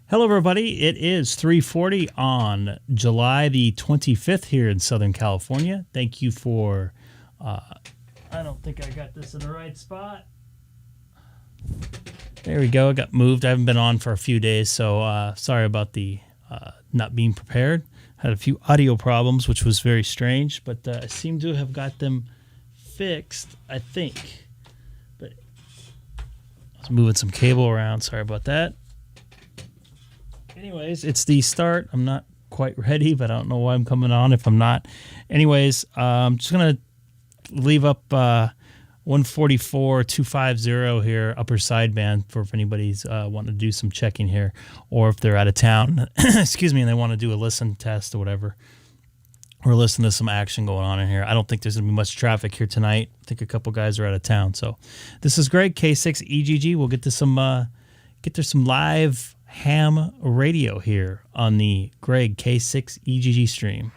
Hello, everybody. It is 3:40 on July the 25th here in Southern California. Thank you for, I don't think I got this in the right spot. There we go. It got moved. I haven't been on for a few days, so sorry about the not being prepared. Had a few audio problems, which was very strange, but I seem to have got them fixed, I think. But I was moving some cable around. Sorry about that. Anyways, it's the start. I'm not quite ready, but I don't know why I'm coming on if I'm not. Anyways, I'm just going to leave up 144.250 here, upper sideband, for if anybody's wanting to do some checking here, or if they're out of town, excuse me, and they want to do a listen test or whatever, or listen to some action going on in here. I don't think there's going to be much traffic here tonight. I think a couple guys are out of town. So this is Greg, K6EGG. We'll get to some live ham radio here on the Greg K6EGG stream.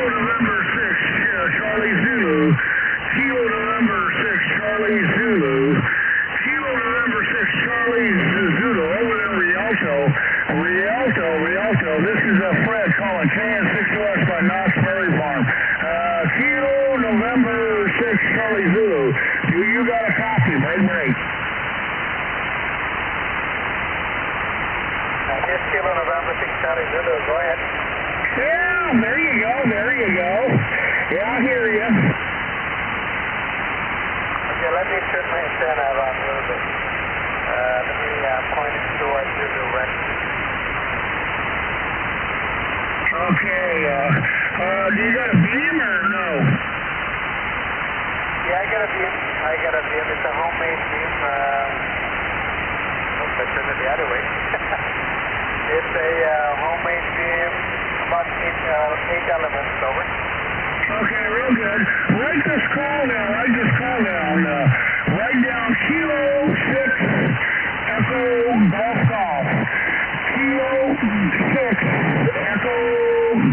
November 6, Charlie Zulu. Kilo November 6, Charlie Zulu. Kilo November 6, Charlie Zulu. Over there, Rialto. This is Fred calling KN6OS by Knott's Berry Farm. Kilo November 6, Charlie Zulu. You got a copy. Break. Here's Kilo November 6, Charlie Zulu. Go ahead. Yeah, there you go. Yeah, I hear you. Okay, let me turn my antenna around a little bit. Let me point it towards Zulu right. Okay, do you got a beam or no? Yeah, I got a beam. It's a homemade beam. Oops, I turned it the other way. It's a homemade beam, about eight elements, over. Okay, real good. Write this call down. Write down Kilo 6 Echo Golf. Kilo 6 Echo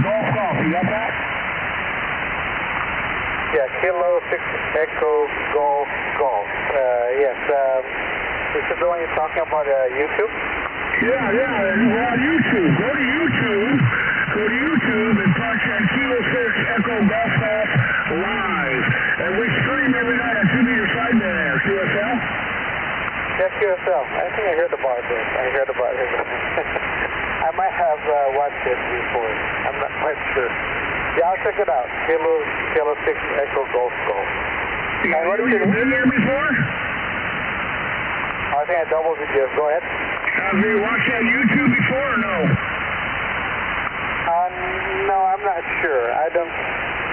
Golf. You got that? Yeah, Kilo 6 Echo Golf. Yes. This is the one you're talking about, YouTube? Yeah, we're on YouTube. Go to YouTube and punch in Kilo 6 Echo Golf live. And we stream every night on 2 meter sideband air, QSL? Yes, QSL. I think I heard about this. I might have watched it before. I'm not quite sure. Yeah, I'll check it out. Kilo 6 Echo Golf. Yeah, what have you been there before? I think I doubled it, Jeff. Go ahead. Have you watched that YouTube before or no? No, I'm not sure. I don't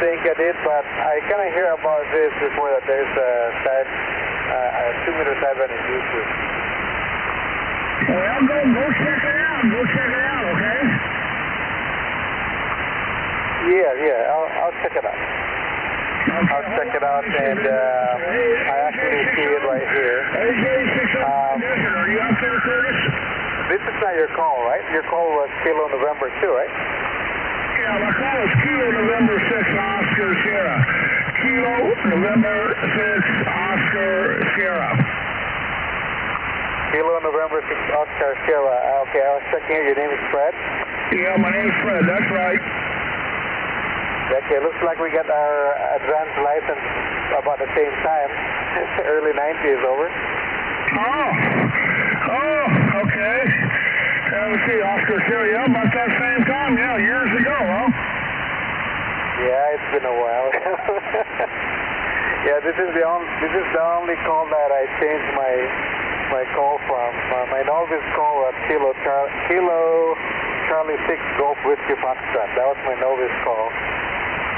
think I did, but I kind of hear about this before that there's a 2 meter sideband in YouTube. Well, go check it out. Okay? Yeah, I'll check it out. I'll check it out, and I actually see it right here. Are you out there, Curtis? This is not your call, right? Your call was Kilo November 2, right? Yeah, my call is Kilo November 6 Oscar Sierra. Kilo November 6 Oscar Sierra. Kilo November 6 Oscar Sierra. Okay, I was checking here. Your name is Fred? Yeah, my name's Fred. That's right. Okay, looks like we got our advanced license about the same time. Early 90s, over. Oh, okay. Let me see, Oscar Sierra, yeah, about that same time, yeah, years ago, huh? Yeah, it's been a while. Yeah, this is the only call that I changed my call from. My Novus call was Kilo Charlie 6 Golf Whiskey Foxtrot. That was my Novus call.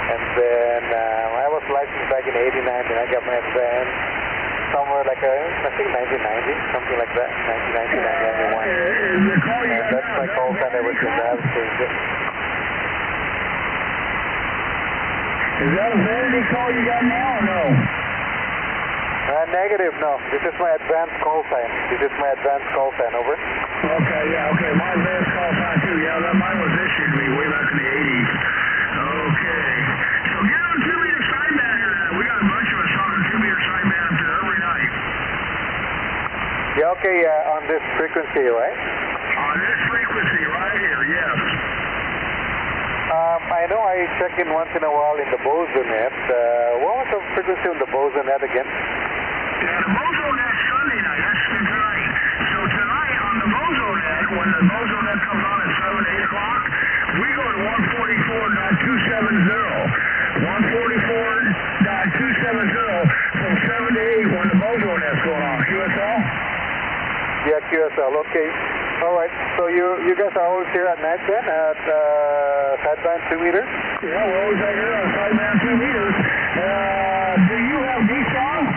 And then I was licensed back in '89, and I got my advance somewhere like I think 1990, something like that, 1990, 1991. And that's my call sign ever since I haven't changed it. Is that a vanity call you got now or no? Negative, no. This is my advanced call sign. Over. Okay, yeah, okay. My advanced call sign too. Yeah, mine was issued to me way back in the 80s. Okay. So get on 2 meter sideband here. We got a bunch of us on 2 meter sideband up there every night. Yeah, okay, on this frequency, right? On this frequency right here, yes. I know I check in once in a while in the Bozonet. What was the frequency on the Bozonet again? Yeah, the Bozonet Sunday night. That's tonight. So tonight on the Bozonet, when the Bozonet comes on at 7, 8 o'clock, we go to 144.270. 144.270 from 7 to 8 when the Bozonet's going on. QSL? Yeah, QSL. Okay. All right. So you guys are always here at night then at sideband 2 meters? Yeah, we're always out here on sideband 2 meters. Do you have D-Star?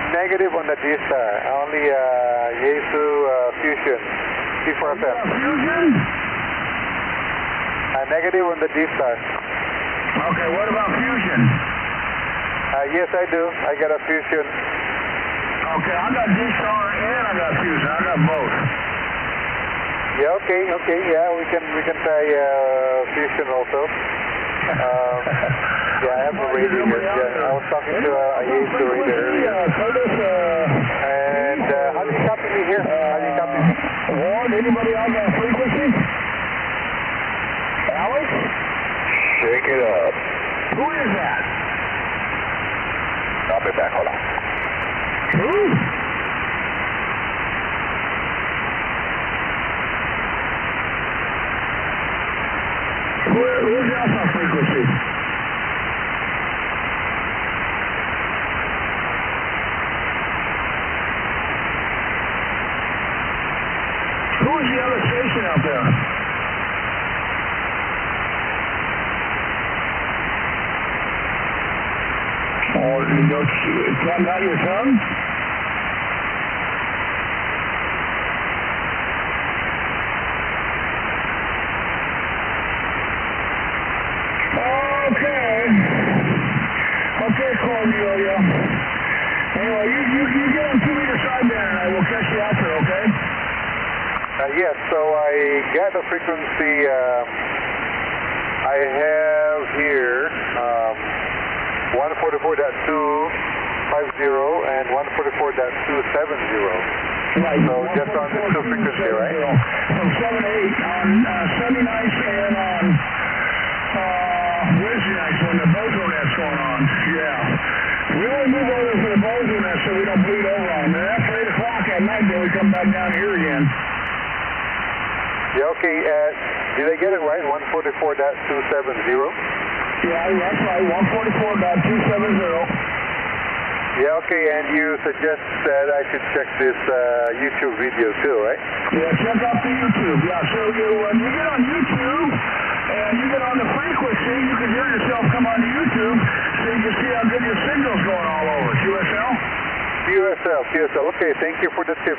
Negative on the D-Star. Only Yaesu Fusion. C4FM. Fusion? Negative on the D-Star. Okay, what about Fusion? Yes, I do. I got a Fusion. Okay, I got D-Star and I got Fusion. I got both. Yeah, okay, yeah, we can try Fusion also. Yeah, I have the radio here. Yeah, I was talking to the radio earlier. And how do you copy me here? How do you copy me? Ward, anybody on the frequency? Alex? Shake it up. Who is that? I'll be back. Hold on. Who? Who's the alpha frequency? Who's the other station out there? Oh, it's not your son? Okay, Cornelia. Anyway, you get on 2 meter sideband and I will catch you out there, okay? Yes, so I got the frequency I have here 144.250 and 144.270. Right. So just on the two frequency, right? From 7 to 8 on Sunday nights and on Wednesday nights when the bozo net's going on. Yeah. We only move over for the bozo net so we don't bleed over on them. And after 8 o'clock at night, then we come back down here again. Yeah, okay. Did I get it right? 144.270? Yeah, that's right. 144.270. Yeah, okay, and you suggest that I should check this YouTube video too, right? Yeah, check out the YouTube. Yeah, so when you get on YouTube and you get on the frequency, you can hear yourself come on YouTube so you can see how good your signal's going all over. QSL? QSL. Okay, thank you for the tip.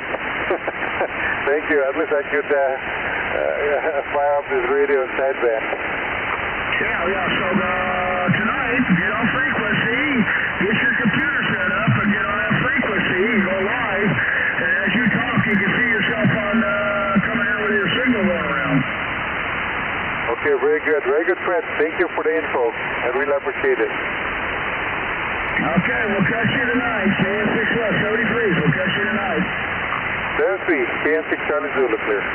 Thank you. At least I could fire up this radio and sideband. Yeah, so tonight, get on frequency, get your computer set up and get on that frequency, go live, and as you talk, you can see yourself on coming in with your signal going around. Okay, very good, Fred. Thank you for the info. I really appreciate it. Okay, we'll catch you tonight. KN6 West, 73. We'll catch you tonight. 73, KN6 Charlie Zulu, clear.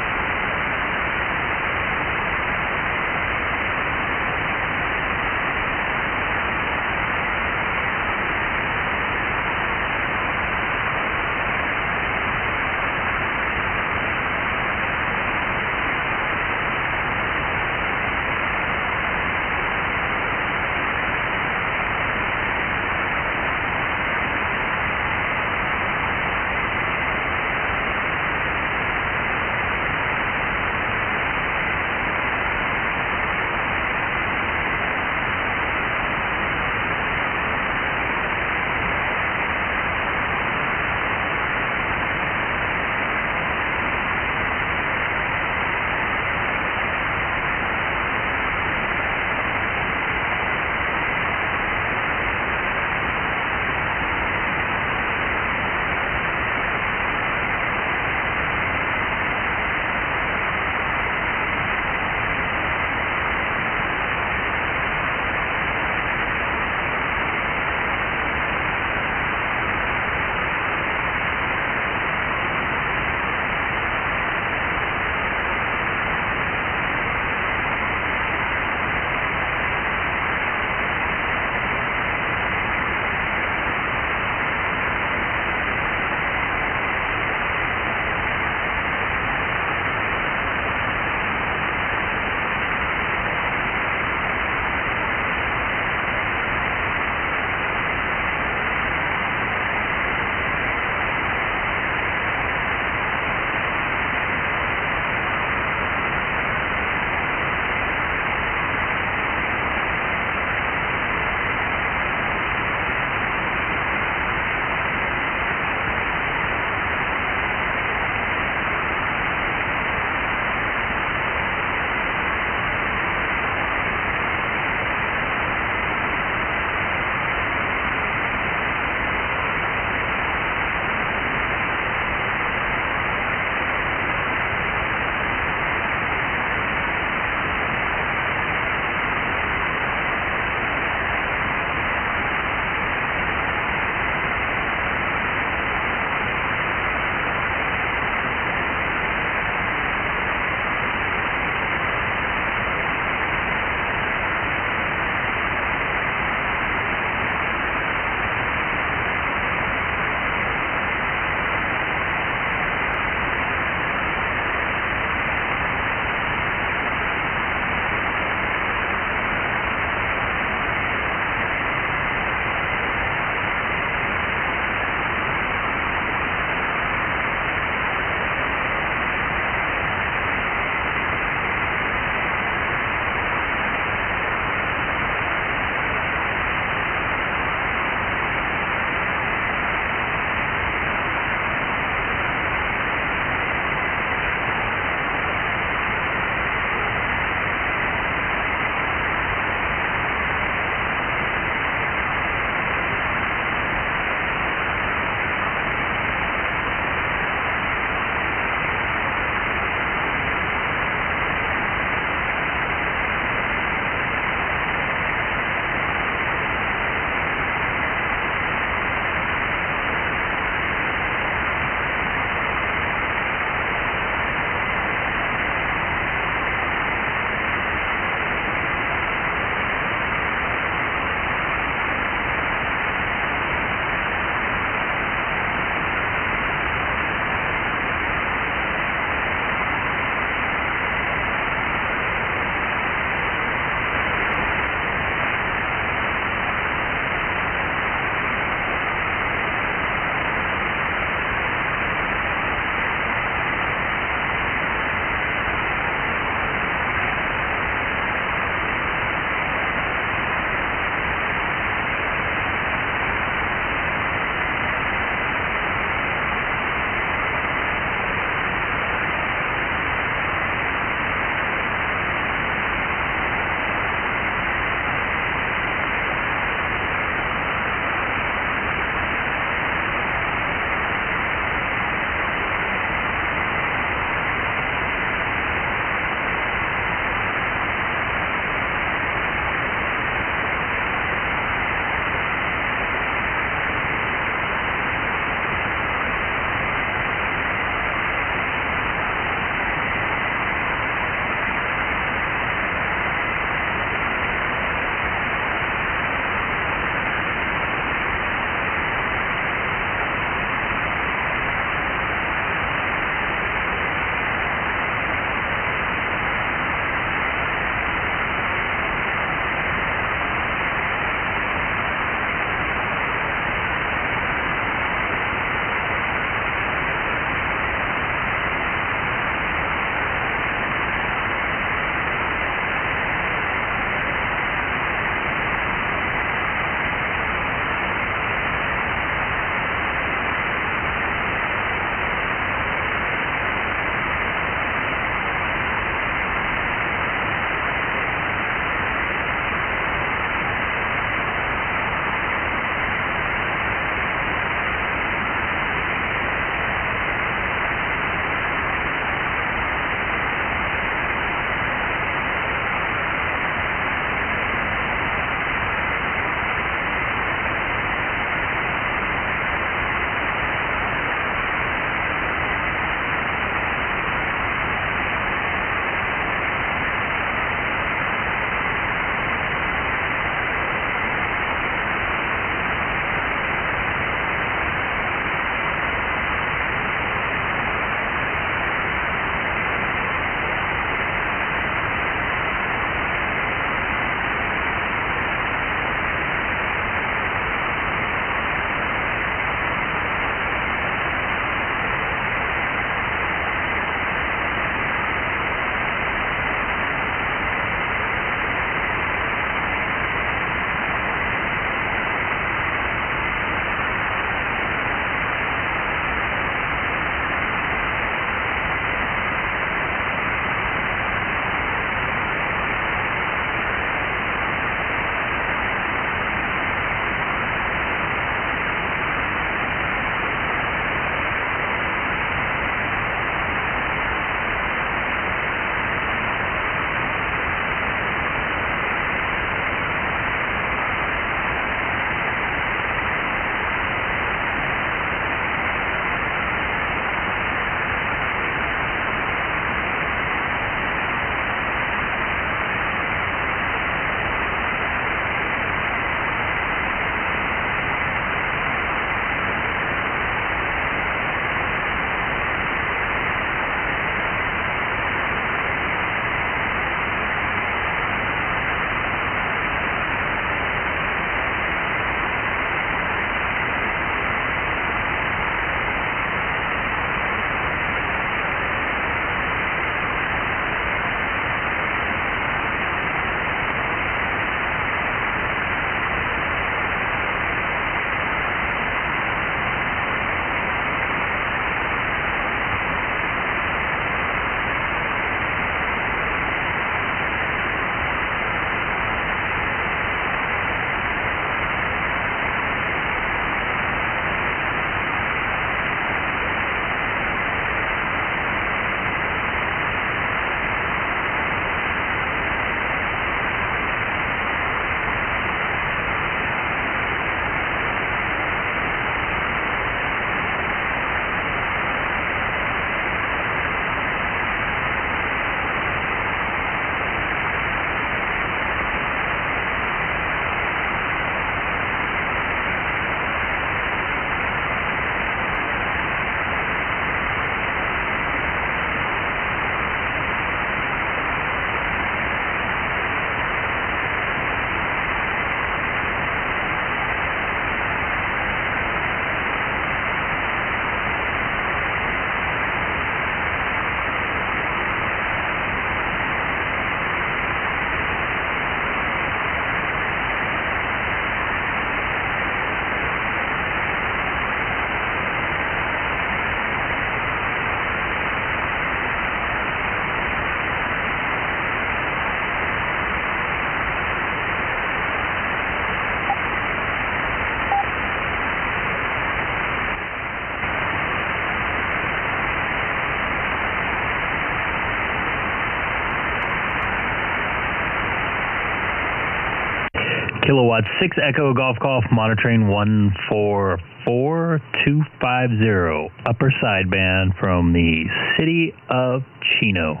Kilowatt 6 Echo Golf Golf monitoring 144250, upper sideband from the city of Chino.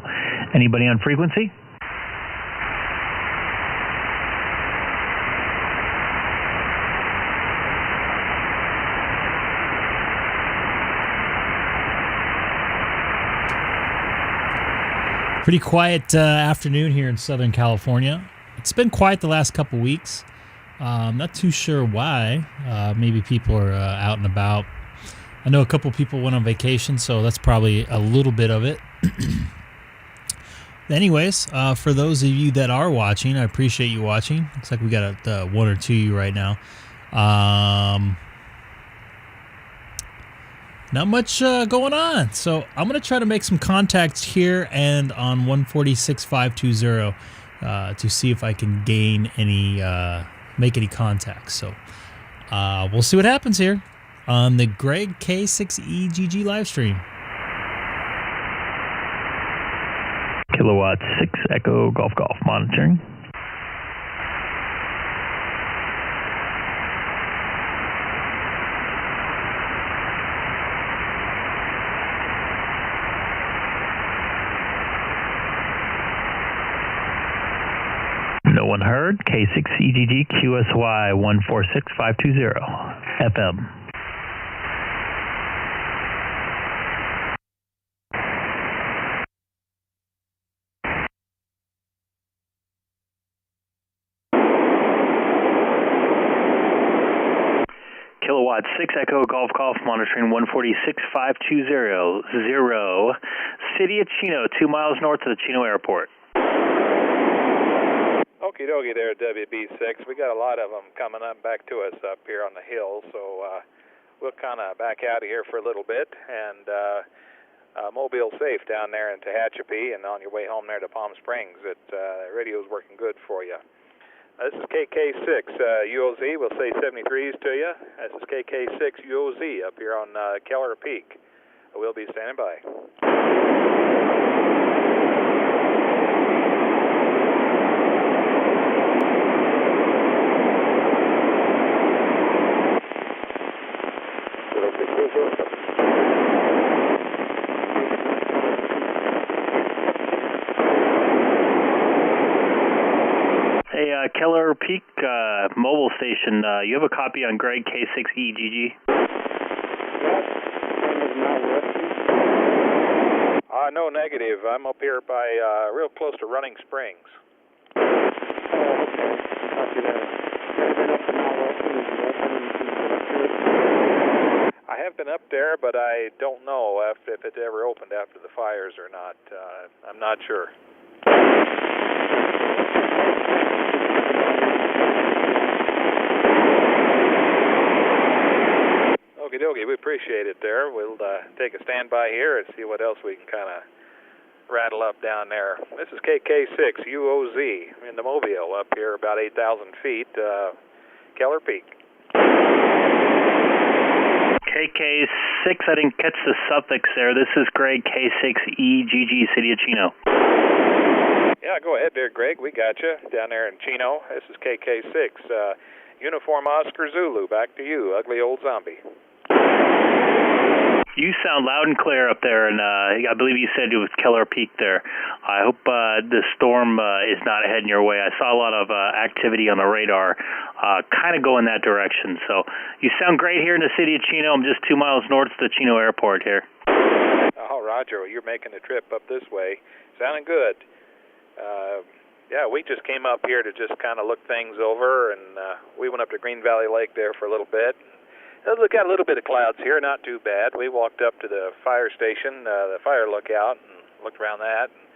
Anybody on frequency? Pretty quiet afternoon here in Southern California. It's been quiet the last couple weeks. Not too sure why. Maybe people are out and about. I know a couple people went on vacation, so that's probably a little bit of it. Anyways, for those of you that are watching, I appreciate you watching. Looks like we got one or two of you right now. Not much going on, so I'm going to try to make some contacts here and on 146.520 to see if I can gain any, make any contacts. So we'll see what happens here on the Greg K6EGG live stream. Kilowatt 6 Echo Golf Golf monitoring. No one heard. K6EGG QSY 146.520 FM. Kilowatt 6 Echo Golf Golf monitoring 146.520 0, city of Chino, 2 miles north of the Chino Airport. Okie dokie there, WB6. We got a lot of them coming up back to us up here on the hill, so we'll kind of back out of here for a little bit, and Mobile safe down there in Tehachapi, and on your way home there to Palm Springs. Radio's working good for you. This is KK6 UOZ. We'll say 73s to you. This is KK6 UOZ up here on Keller Peak. We'll be standing by. Hey, Keller Peak mobile station, you have a copy on Greg K6EGG? No, negative. I'm up here by real close to Running Springs. I have been up there, but I don't know if it ever opened after the fires or not. I'm not sure. Okie dokie, we appreciate it there. We'll take a standby here and see what else we can kind of rattle up down there. This is KK6 UOZ in the Mobile up here about 8,000 feet, Keller Peak. KK6, I didn't catch the suffix there. This is Greg K6EGG, City of Chino. Yeah, go ahead there, Greg. We got you down there in Chino. This is KK6. Uniform Oscar Zulu, back to you, ugly old zombie. You sound loud and clear up there, and I believe you said it was Keller Peak there. I hope the storm is not heading your way. I saw a lot of activity on the radar kind of go in that direction. So you sound great here in the city of Chino. I'm just 2 miles north of the Chino Airport here. Oh, Roger, well, you're making a trip up this way. Sounding good. Yeah, we just came up here to just kind of look things over, and we went up to Green Valley Lake there for a little bit. We got a little bit of clouds here, not too bad. We walked up to the fire station, the fire lookout, and looked around that, and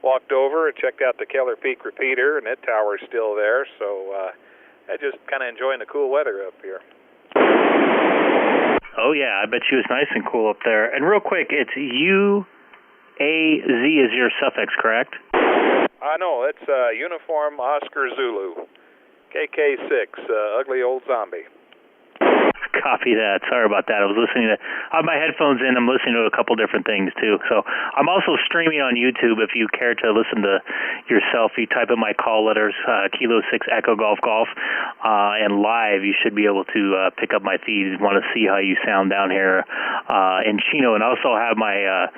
walked over and checked out the Keller Peak repeater, and that tower's still there, so just kind of enjoying the cool weather up here. Oh, yeah, I bet you it's nice and cool up there. And real quick, it's UAZ is your suffix, correct? I know, it's Uniform Oscar Zulu, KK6, ugly old zombie. Copy that. Sorry about that. I was listening to, I have my headphones in. I'm listening to a couple different things too. So I'm also streaming on YouTube. If you care to listen to yourself, you type in my call letters, Kilo 6 Echo Golf Golf, and live. You should be able to pick up my feed. You want to see how you sound down here in Chino, and also have my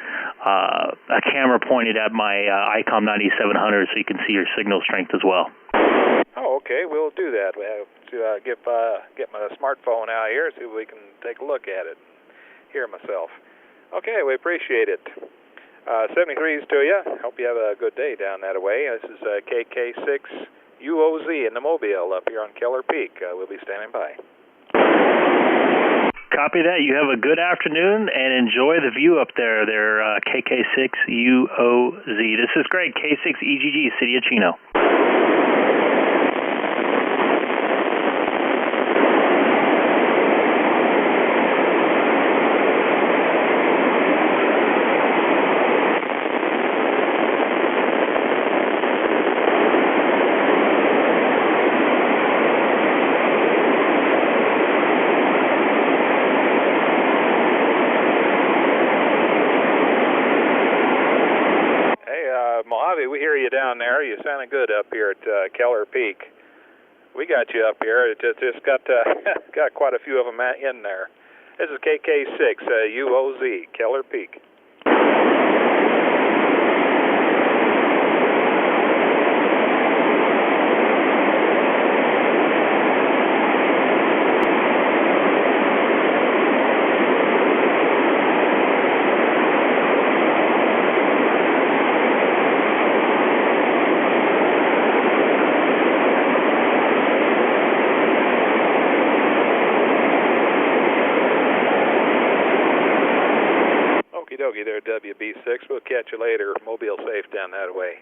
a camera pointed at my Icom 9700, so you can see your signal strength as well. Oh, okay. We'll do that. We have to get my smartphone out here, see if we can take a look at it, hear myself. Okay, we appreciate it. 73s to you. Hope you have a good day down that way. This is K6EGG in the Mobile up here on Keller Peak. We'll be standing by. Copy that. You have a good afternoon and enjoy the view up there. They're KK6UOZ. This is Greg, K6EGG, City of Chino. Mojave, we hear you down there. You sounding good up here at Keller Peak. We got you up here. It just got got quite a few of them in there. This is KK6UOZ, Keller Peak. Okie dokie there, WB6. We'll catch you later. Mobile safe down that way.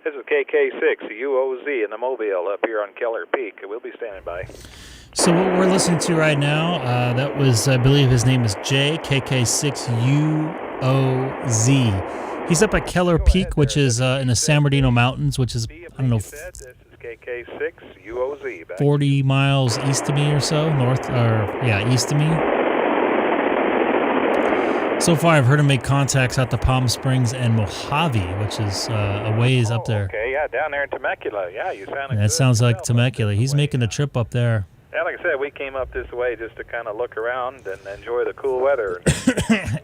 This is KK6UOZ in the Mobile up here on Keller Peak. We'll be standing by. So what we're listening to right now, that was, I believe his name is Jay, KK6UOZ. He's up at Keller Peak, which is in the San Bernardino Mountains, which is, I don't know, This is KK6UOZ. 40 miles east of me or so, east of me. So far, I've heard him make contacts out to Palm Springs and Mojave, which is a ways up there. Okay, yeah, down there in Temecula. Yeah, you sound. That sounds like Temecula. He's making the trip up there. Yeah, like I said, we came up this way just to kind of look around and enjoy the cool weather.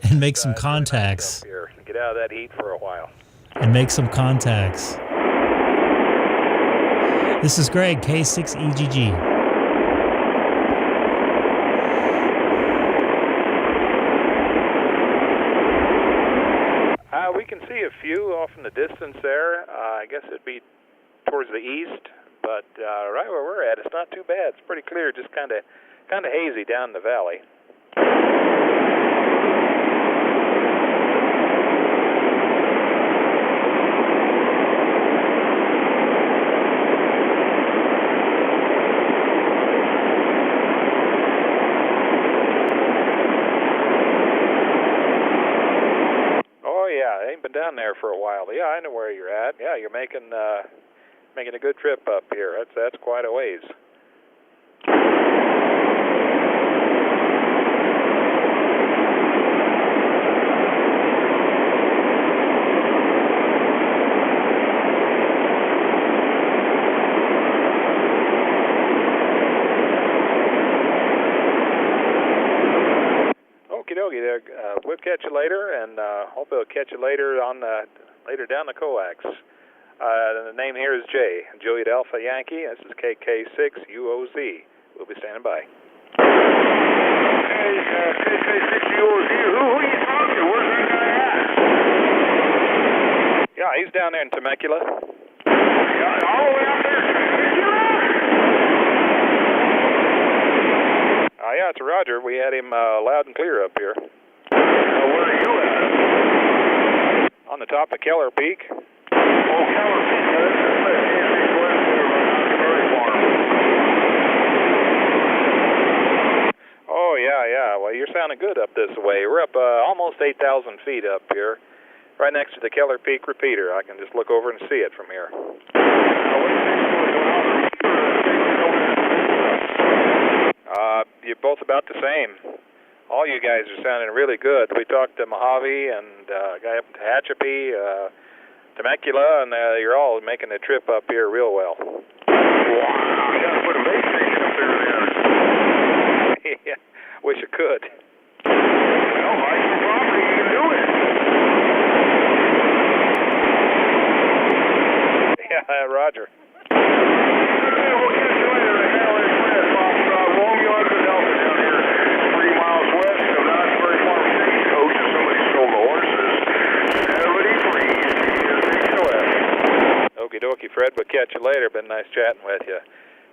And make some contacts. Here, get out of that heat for a while. And make some contacts. This is Greg, K6EGG. We can see a few off in the distance there. I guess it'd be towards the east, but right where we're at, it's not too bad. It's pretty clear, just kind of hazy down the valley. I ain't been down there for a while. Yeah, I know where you're at. Yeah, you're making a good trip up here. That's quite a ways. Okie there. We'll catch you later, and hope we'll catch you later on later down the coax. The name here is Jay, Juliet Alpha Yankee. This is KK6UOZ. We'll be standing by. Hey, KK6UOZ. Who are you talking to? Where's that guy at? Yeah, he's down there in Temecula. Yeah, all the way out there. Yeah, it's Roger. We had him loud and clear up here. Where are you at? On the top of Keller Peak. Oh, Keller Peak. Oh, yeah. Well, you're sounding good up this way. We're up almost 8,000 feet up here, right next to the Keller Peak repeater. I can just look over and see it from here. you're both about the same. All you guys are sounding really good. We talked to Mojave and a guy up in Tehachapi, Temecula, and you're all making the trip up here real well. Wow, you got to put a base station up there then. Yeah, wish I could. Well, buy some property, you can do it. Yeah, Roger. Okay, we'll catch you later. The Cadillac Fred, Foxtrot, Romeo Echo Delta down here, 3 miles west of Knott'sberry Farm Stagecoach, if somebody stole the horses. Everybody freeze. Okie dokie, Fred. We'll catch you later. Been nice chatting with you.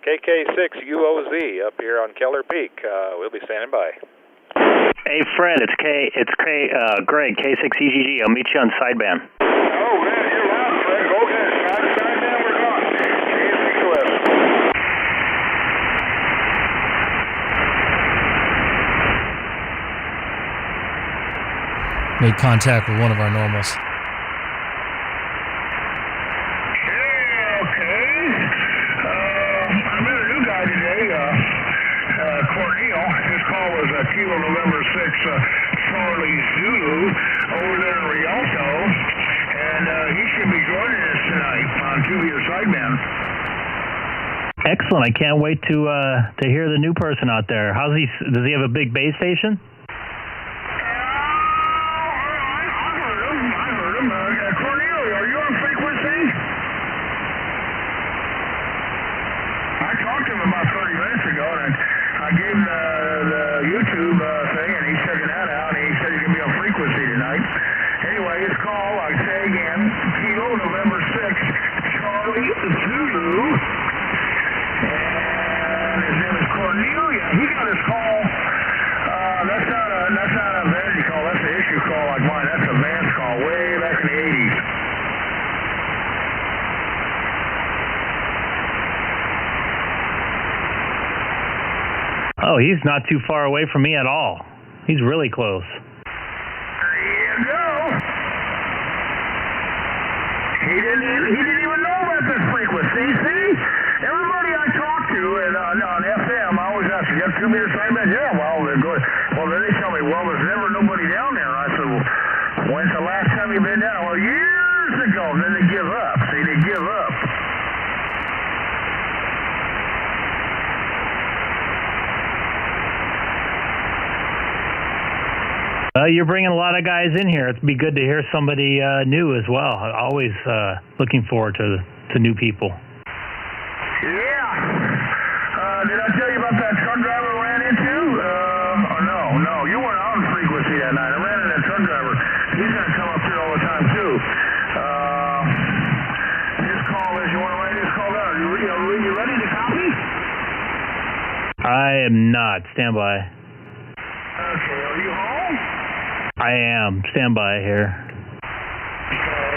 KK6UOZ up here on Keller Peak. We'll be standing by. Hey, Fred, it's Greg, K6EGG. I'll meet you on sideband. Oh, man, you're loud, Fred. Go ahead. Sideband, we're gone. KS6OS. Made contact with one of our normals. I met a new guy today, Cornel. His call was Kilo November 6, Charlie Zulu, over there in Rialto, and he should be joining us tonight on two-year sideband. Excellent. I can't wait to hear the new person out there. Does he have a big base station? I heard him. Cornelia, are you on frequency? I talked to him about 30 minutes ago, and I gave him the YouTube thing, and he's checking that out, and he said he's going to be on frequency tonight. Anyway, his call, I say again, Kilo November 6, Charlie Zulu, and his name is Cornelia. He got his call. That's not a vanity call. That's an issue call like mine. That's a Vance call way back in the 80s. Oh, he's not too far away from me at all. He's really close. There you go. He didn't even know about this frequency. See? Everybody I talk to on FM, I always ask, you got 2-meter sideband? Yeah, well, then they tell me, well, there's never nobody down there. I said, well, when's the last time you've been down? Well, years ago. And then they give up. See, they give up. You're bringing a lot of guys in here. It'd be good to hear somebody new as well. Always looking forward to new people. Yeah. Did I tell you about that truck driver I ran into? No. You weren't on frequency that night. I ran into that truck driver. He's going to come up here all the time, too. His call is, you want to write his call down? Are you ready to copy? I am not. Stand by. Okay, are you home? I am. Stand by here. Okay.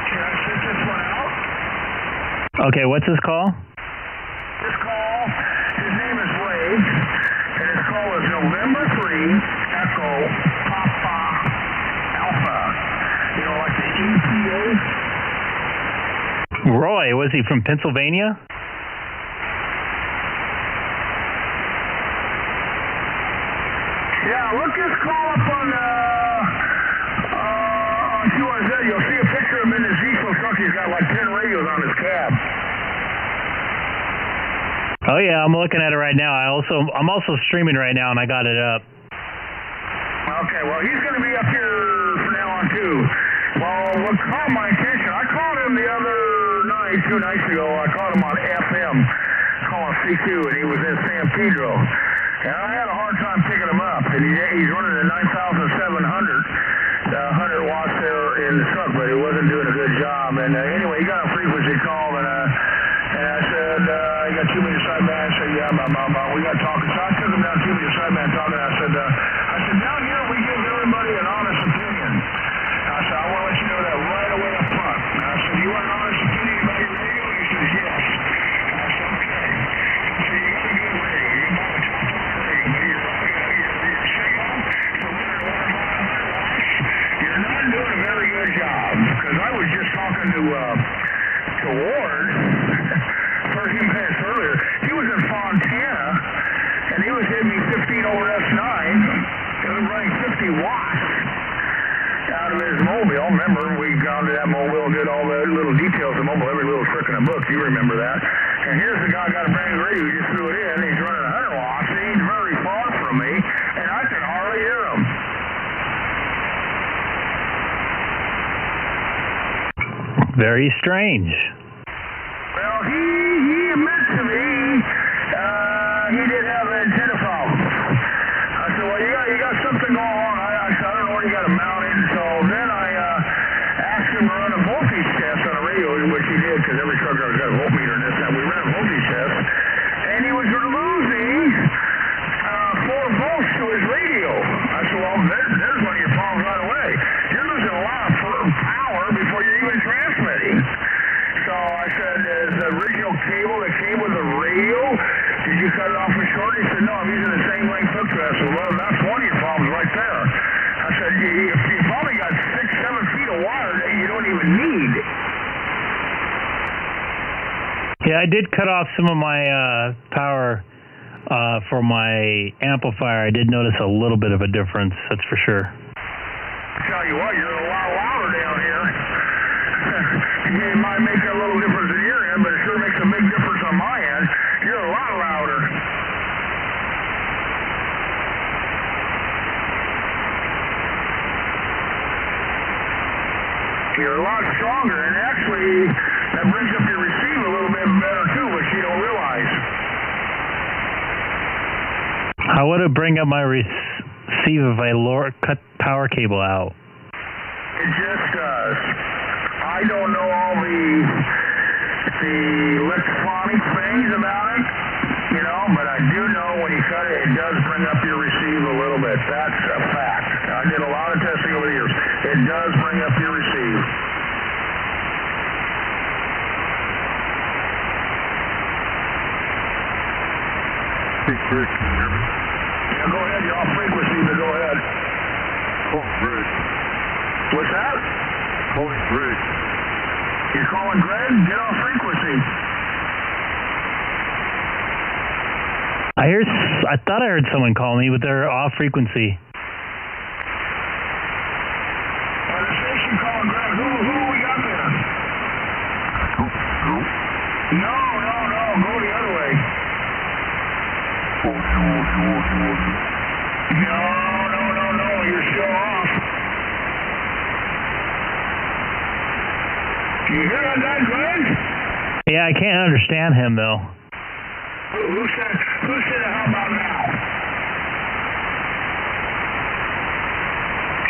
Can I sit this one out? Okay, what's his call? This call, his name is Ray, and his call is November 3, Echo, Papa, Alpha. You know, like the EPA? Roy, was he from Pennsylvania? Yeah, look this call up on QRZ. You'll see a picture of him in his diesel truck. He's got like 10 radios on his cab. Oh yeah, I'm looking at it right now. I'm also streaming right now, and I got it up. Okay, well, he's going to be up here from now on, too. Well, what caught my attention, I called him the other night, 2 nights ago. I caught him on FM, calling CQ, and he was in San Pedro. And I had a hard time picking him up. And he's running a 9700, 100 watts there in the truck, but he wasn't doing a good job. And anyway, he got a frequency call, and I said, you got 2-meter sideband? I said, yeah, we got talking. So I took him down 2-meter sideband talking. I said, down here we give everybody an honest opinion. I said, I want to let you know that right away up front. And I said, you want an honest opinion about your radio? He says, yes. And I said, okay. I said, you got a good radio. You bought a top-line radio, but your signal for 100 watts, you're not doing a very good job. Because I was just talking to Ward 30 minutes earlier. He was in Fontana, Very strange. Well, he admits to me he did have an antenna problem. I said, well, you got something going on. I said, I don't know where you got it mounted. So then I asked him to run a voltage test on the radio, which he did, because every truck driver's got a voltmeter and this and that. We ran a voltage test, and he was losing 4 volts to his radio. I said, well, there's one of your problems right away. You're losing a lot of power before you're even transmitting. So I said, is the original cable that came with the radio, did you cut it off for short? He said, no, I'm using the same length hook to it. I said, well, that's one of your problems right there. I said, you probably got 6-7 feet of wire that you don't even need. Yeah, I did cut off some of my power for my amplifier. I did notice a little bit of a difference, that's for sure. I tell you what, you're a lot louder down here. It might make a little difference in your end, but it sure makes a big difference on my end. You're a lot louder. You're a lot stronger, and actually, that brings up your receiver a little bit better too, which you don't realize. How would it bring up my receive if I cut power cable out? It just does. I don't know all the electronic things about it, you know, but I do know when you cut it, it does bring up your receive a little bit. That's a fact. I did a lot of testing over the years. It does bring up your receive. Hey, Chris, can you hear me? Yeah, go ahead. You're off frequency, but go ahead. Calling Greg. What's that? Calling Greg. You're calling Greg? Get off frequency. I thought I heard someone call me, but they're off frequency. The station calling Greg. Who we got there? No. No. Go the other way. Oh, No. You're still off. Can you hear that guy, Greg? Yeah, I can't understand him, though. Who said how about now?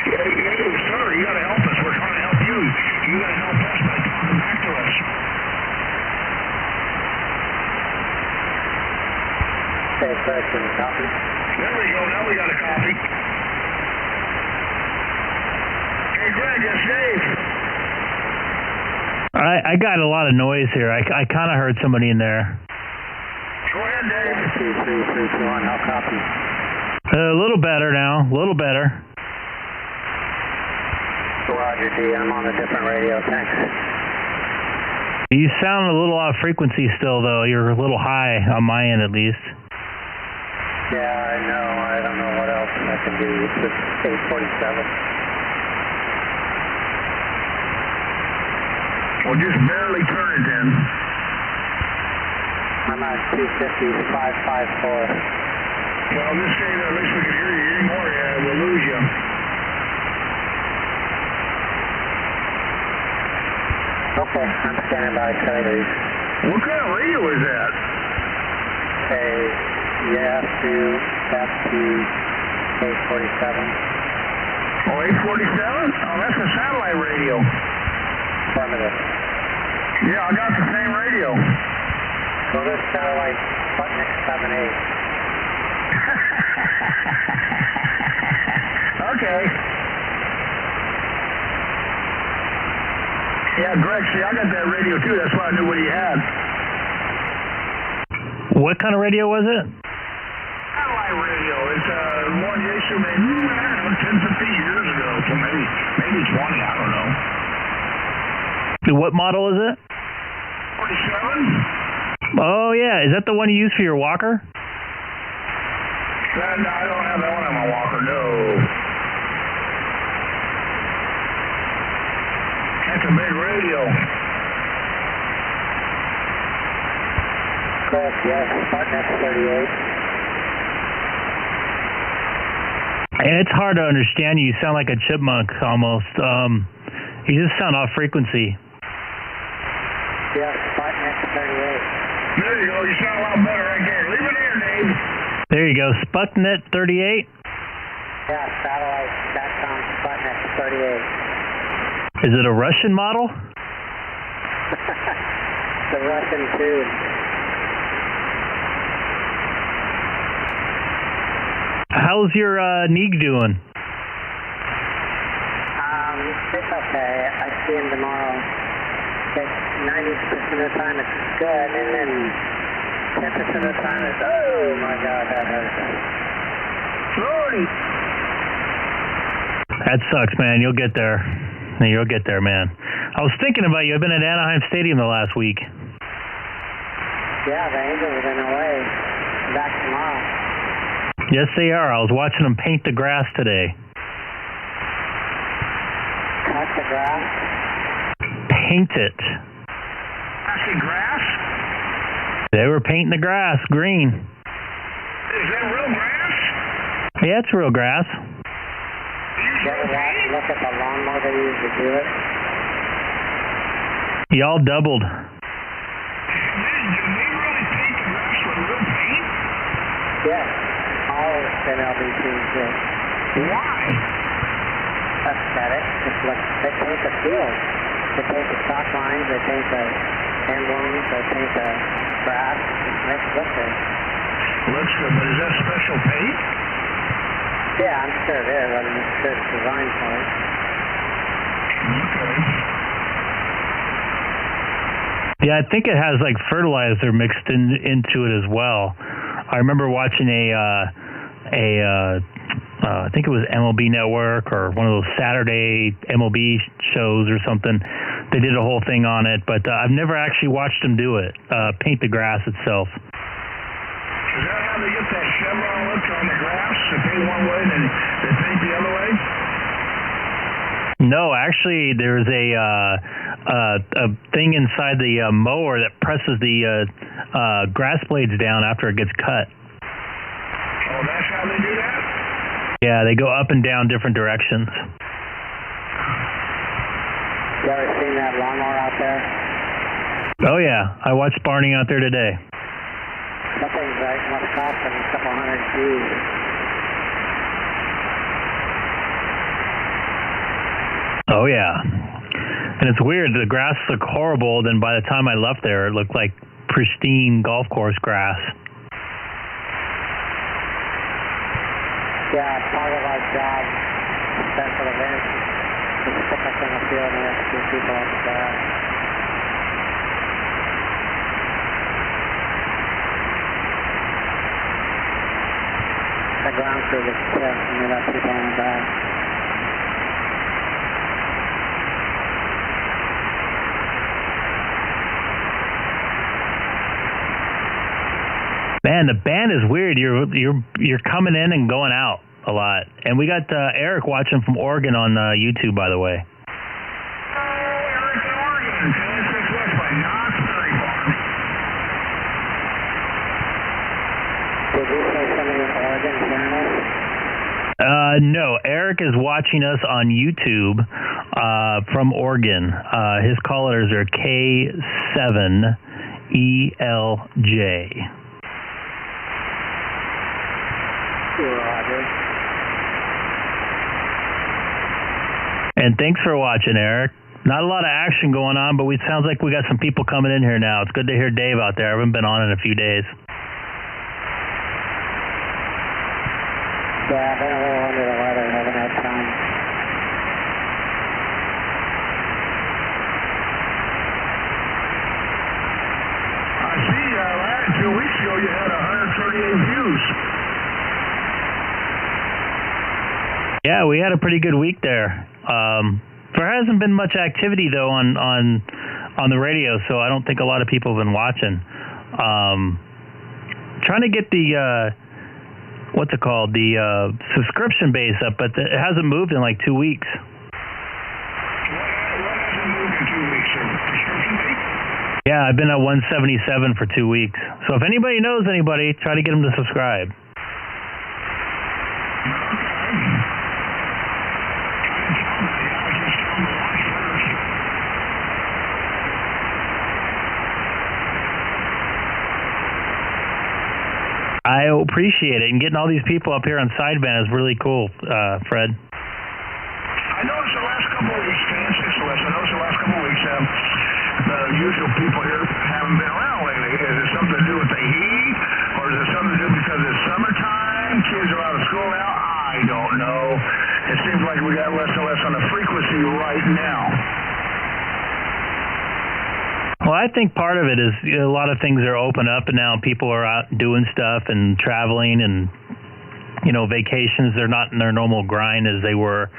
Hey, sir, you gotta help us. We're trying to help you. You gotta help us by talking back to us. Okay, sir, can you copy? There we go. Now we got a copy. Hey, Greg, it's Dave. I got a lot of noise here. I kind of heard somebody in there. Go ahead, Dave. 23321, how copy? A little better now. A little better. Roger, D. I'm on a different radio. Thanks. You sound a little off frequency still, though. You're a little high on my end, at least. Yeah, I know. I don't know what else I can do. It's just 847. Well, just barely turn it then. I'm at 250, 554. Well, just stay there. At least we can hear you anymore. Yeah, we'll lose you. Okay, I'm standing by, sir. What kind of radio is that? F2, 847. Oh, 847? Oh, that's a satellite radio. Affirmative. Yeah, I got the same radio. So this satellite, Sputnik 78. Okay. Yeah, Greg, see, I got that radio too. That's why I knew what he had. What kind of radio was it? Satellite radio. It's one Yasu made, I don't know, 10, 15 years ago. So maybe 20, I don't know. What model is it? 47? Oh, yeah. Is that the one you use for your walker? No, I don't have that one on my walker, no. That's a big radio. Correct, yes, Sputnik 38. And it's hard to understand you. You sound like a chipmunk almost. You just sound off frequency. Yeah, Sputnik 38. There you go. You sound a lot better right there. Leave it here, Dave. There you go. Sputnik 38. Yeah, satellite SATCOM Sputnik 38. Is it a Russian model? The Russian tube. How's your Neeg doing? It's okay. I see him tomorrow. 90% of the time it's good, and then 10% of the time it's, oh my God, that hurts. Lordy. That sucks, man. You'll get there. You'll get there, man. I was thinking about you. I've been at Anaheim Stadium the last week. Yeah, the Angels are going away. Back tomorrow. Yes, they are. I was watching them paint the grass today. Cut the grass. Paint it. I see grass. They were painting the grass green. Is that real grass? Yeah, it's real grass. You ever look at the lawnmower they use to do it? Y'all doubled. Did they really paint the grass with real paint? Yes. All MLB teams do. Why? Aesthetic. Just look, they paint the field. They paint the stock lines, they paint the emblems, they paint the grass. It makes it look good. Looks good, but is that special paint? Yeah, I'm sure it is. I'm sure it's designed for it. Okay. Yeah, I think it has like fertilizer mixed into it as well. I remember watching I think it was MLB Network or one of those Saturday MLB shows or something. They did a whole thing on it, but I've never actually watched them do it, paint the grass itself. Is that how they get that chevron look on the grass? They paint one way, then they paint the other way? No, actually, there's a thing inside the mower that presses the grass blades down after it gets cut. Oh, that's how they do that? Yeah, they go up and down different directions. You ever seen that lawnmower out there? Oh yeah, I watched Barney out there today. That thing's like must cost them a couple hundred G's. Oh yeah. And it's weird, the grass looked horrible, then by the time I left there, it looked like pristine golf course grass. Yeah, part of our job, special events, is to pick up in the field and rescue people on the grass. The ground crew gets pissed when we let people on the grass. Man, the band is weird. You're coming in and going out a lot. And we got Eric watching from Oregon on YouTube, by the way. Oh, Eric in Oregon. K6 West by Knott's Berry Farm. Did you say somebody in Oregon hearing us? No, Eric is watching us on YouTube from Oregon. His call letters are K6EGG. Roger. And thanks for watching, Eric. Not a lot of action going on, but it sounds like we got some people coming in here now. It's good to hear Dave out there. I haven't been on in a few days. Yeah, I've been a little under the weather. I haven't had time. I see, 2 weeks ago you had 138 views. Yeah, we had a pretty good week there. There hasn't been much activity though on the radio, so I don't think a lot of people have been watching. Trying to get the what's it called, the subscription base up, but it hasn't moved in like 2 weeks. What hasn't moved in 2 weeks, sir? Prescription rate? Yeah, I've been at 177 for 2 weeks. So if anybody knows anybody, try to get them to subscribe. I appreciate it. And getting all these people up here on sideband is really cool, Fred. I noticed the last couple of weeks, the usual people here haven't been around lately. Is it something to do with the heat, or is it something to do because it's summertime? Kids are out of school now? I don't know. It seems like we got less and less on the frequency right now. Well, I think part of it is a lot of things are open up, and now people are out doing stuff and traveling and, vacations. They're not in their normal grind as they were,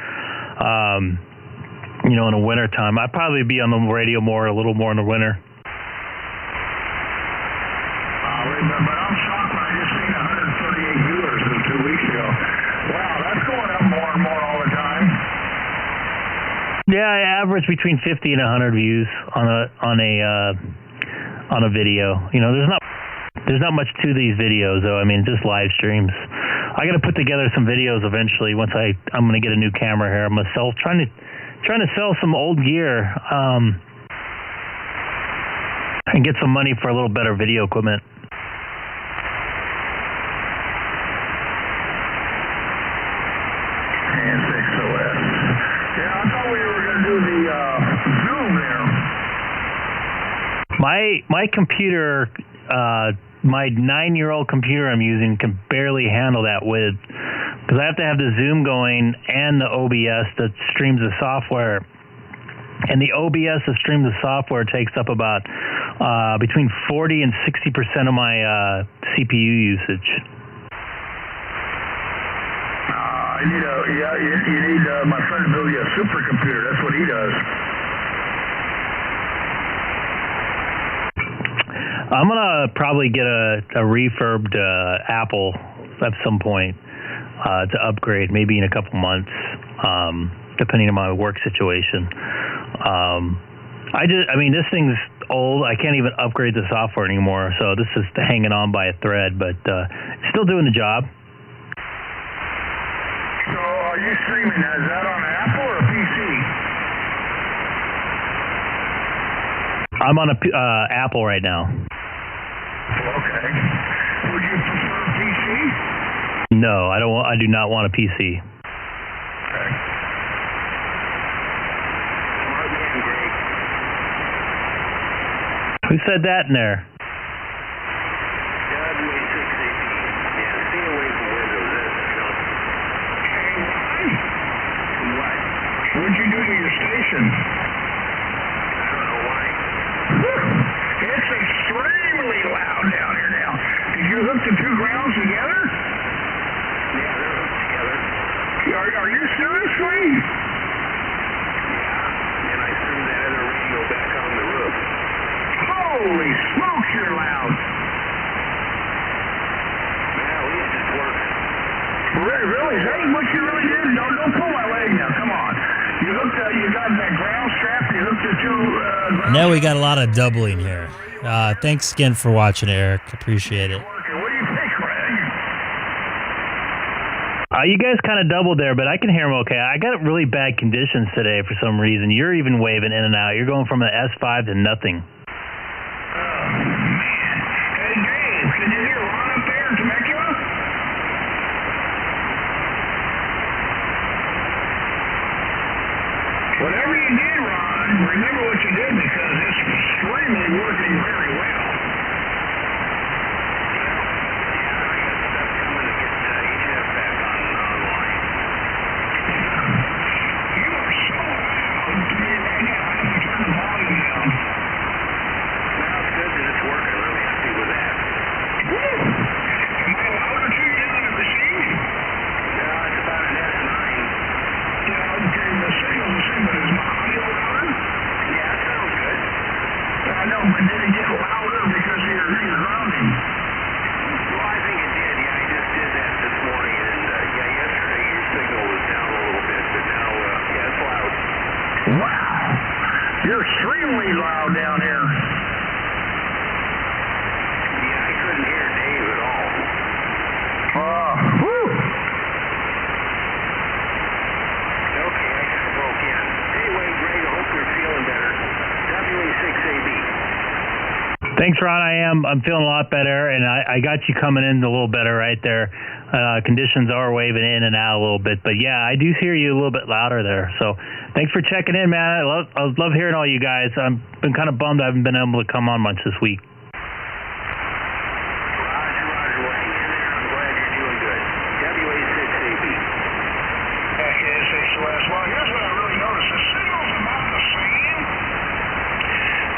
in the winter time. I'd probably be on the radio a little more in the winter. But I'm shocked when I just seen 138 viewers 2 weeks ago. Wow, that's going up more and more all the time. Yeah, I average between 50 and 100 views on a video. There's not much to these videos though. I mean, just live streams. I got to put together some videos eventually. Once I'm going to get a new camera here. I'm going to trying to sell some old gear and get some money for a little better video equipment. K6OS. Yeah, I thought we were going to do the Zoom there. My computer, my 9-year-old computer I'm using can barely handle that width because I have to have the Zoom going and the OBS that streams the software. And the OBS that streams the software takes up about between 40 and 60% of my CPU usage. You need my friend to build you a supercomputer. That's what he does. I'm going to probably get a refurbed Apple at some point to upgrade, maybe in a couple months, depending on my work situation. This thing's old. I can't even upgrade the software anymore, so this is hanging on by a thread, but it's still doing the job. So are you streaming that? Is that on an Apple or a PC? I'm on a Apple right now. Okay. Would you prefer a PC? No, I do not want a PC. Okay. Smart man, Greg. Who said that in there? What'd you do to your station? I don't know why. It's extremely loud down here now. Did you hook the two grounds together? Yeah, they're hooked together. Are you seriously? Yeah, and I threw that other radio back on the roof. Holy smokes, you're loud. Well, it just works. Really? Is that what you really did? Don't pull my leg now. Come on. You got that ground strap. You hooked the two. Now we got a lot of doubling here. Thanks again for watching, Eric. Appreciate it. What do you think, Greg? You guys kind of doubled there, but I can hear them okay. I got really bad conditions today for some reason. You're even waving in and out. You're going from an S5 to nothing. Hey, Dave, can you hear Ron up there in Temecula? Whatever you did, Ron, remember what you did because it's extremely working very well. You are so loud to me right now. I have to turn the volume down. Well, it's good that it's working. I'm happy with that. Woo! Am I louder to you on the machine? Yeah, it's about an S9. Yeah, okay, the signal's the same, but is my audio louder? Yeah, it sounds good. I know, but did it get louder because you're grounding? Well, I think it did. Yeah, I just did that this morning, and yesterday your signal was down a little bit, but now, yeah, it's loud. Wow! You're extremely loud down here. Yeah, I couldn't hear Dave at all. Whew! Okay, I kind of broke in. Anyway, Greg, I hope you're feeling better. W6AD. Thanks Ron. I'm feeling a lot better, and I got you coming in a little better right there. Conditions are waving in and out a little bit, but yeah, I do hear you a little bit louder there. So thanks for checking in, man. I love hearing all you guys. I've been kind of bummed I haven't been able to come on much this week. Roger. Well, hang in there. I'm glad you're doing good. WA6AB. K6 West. Well, here's what I really noticed. The signal's about the same,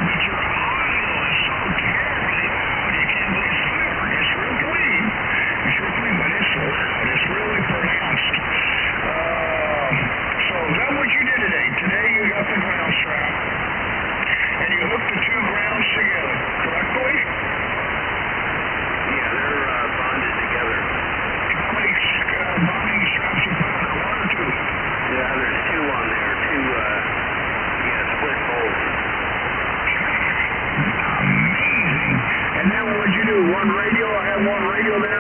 but your audio is so terribly loud. You can't believe it. It's real clean. But it's loud. It's really pronounced. So is that what you did today? Today you got the ground strap, and you hooked the two grounds together, correctly? Yeah, they're bonded together. How many bonding straps you put on there? One or two? Yeah, there's two on there. Two, split bolts. Amazing. And then what'd you do? One radio? I have one radio there.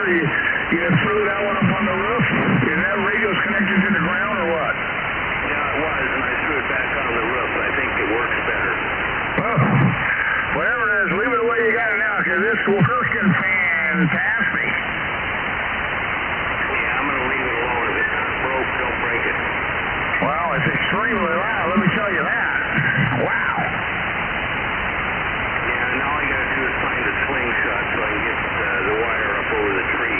You threw that one up on the roof? Is that radio's connected to the ground or what? Yeah, it was, and I threw it back on the roof. I think it works better. Well, whatever it is, leave it the way you got it now, because this will working fantastic. Yeah, I'm going to leave it alone. If it's not broke, don't break it. Well, it's extremely loud, let me tell you that. Wow. Yeah, now all I got to do is find a slingshot so I can get the wire up over the tree.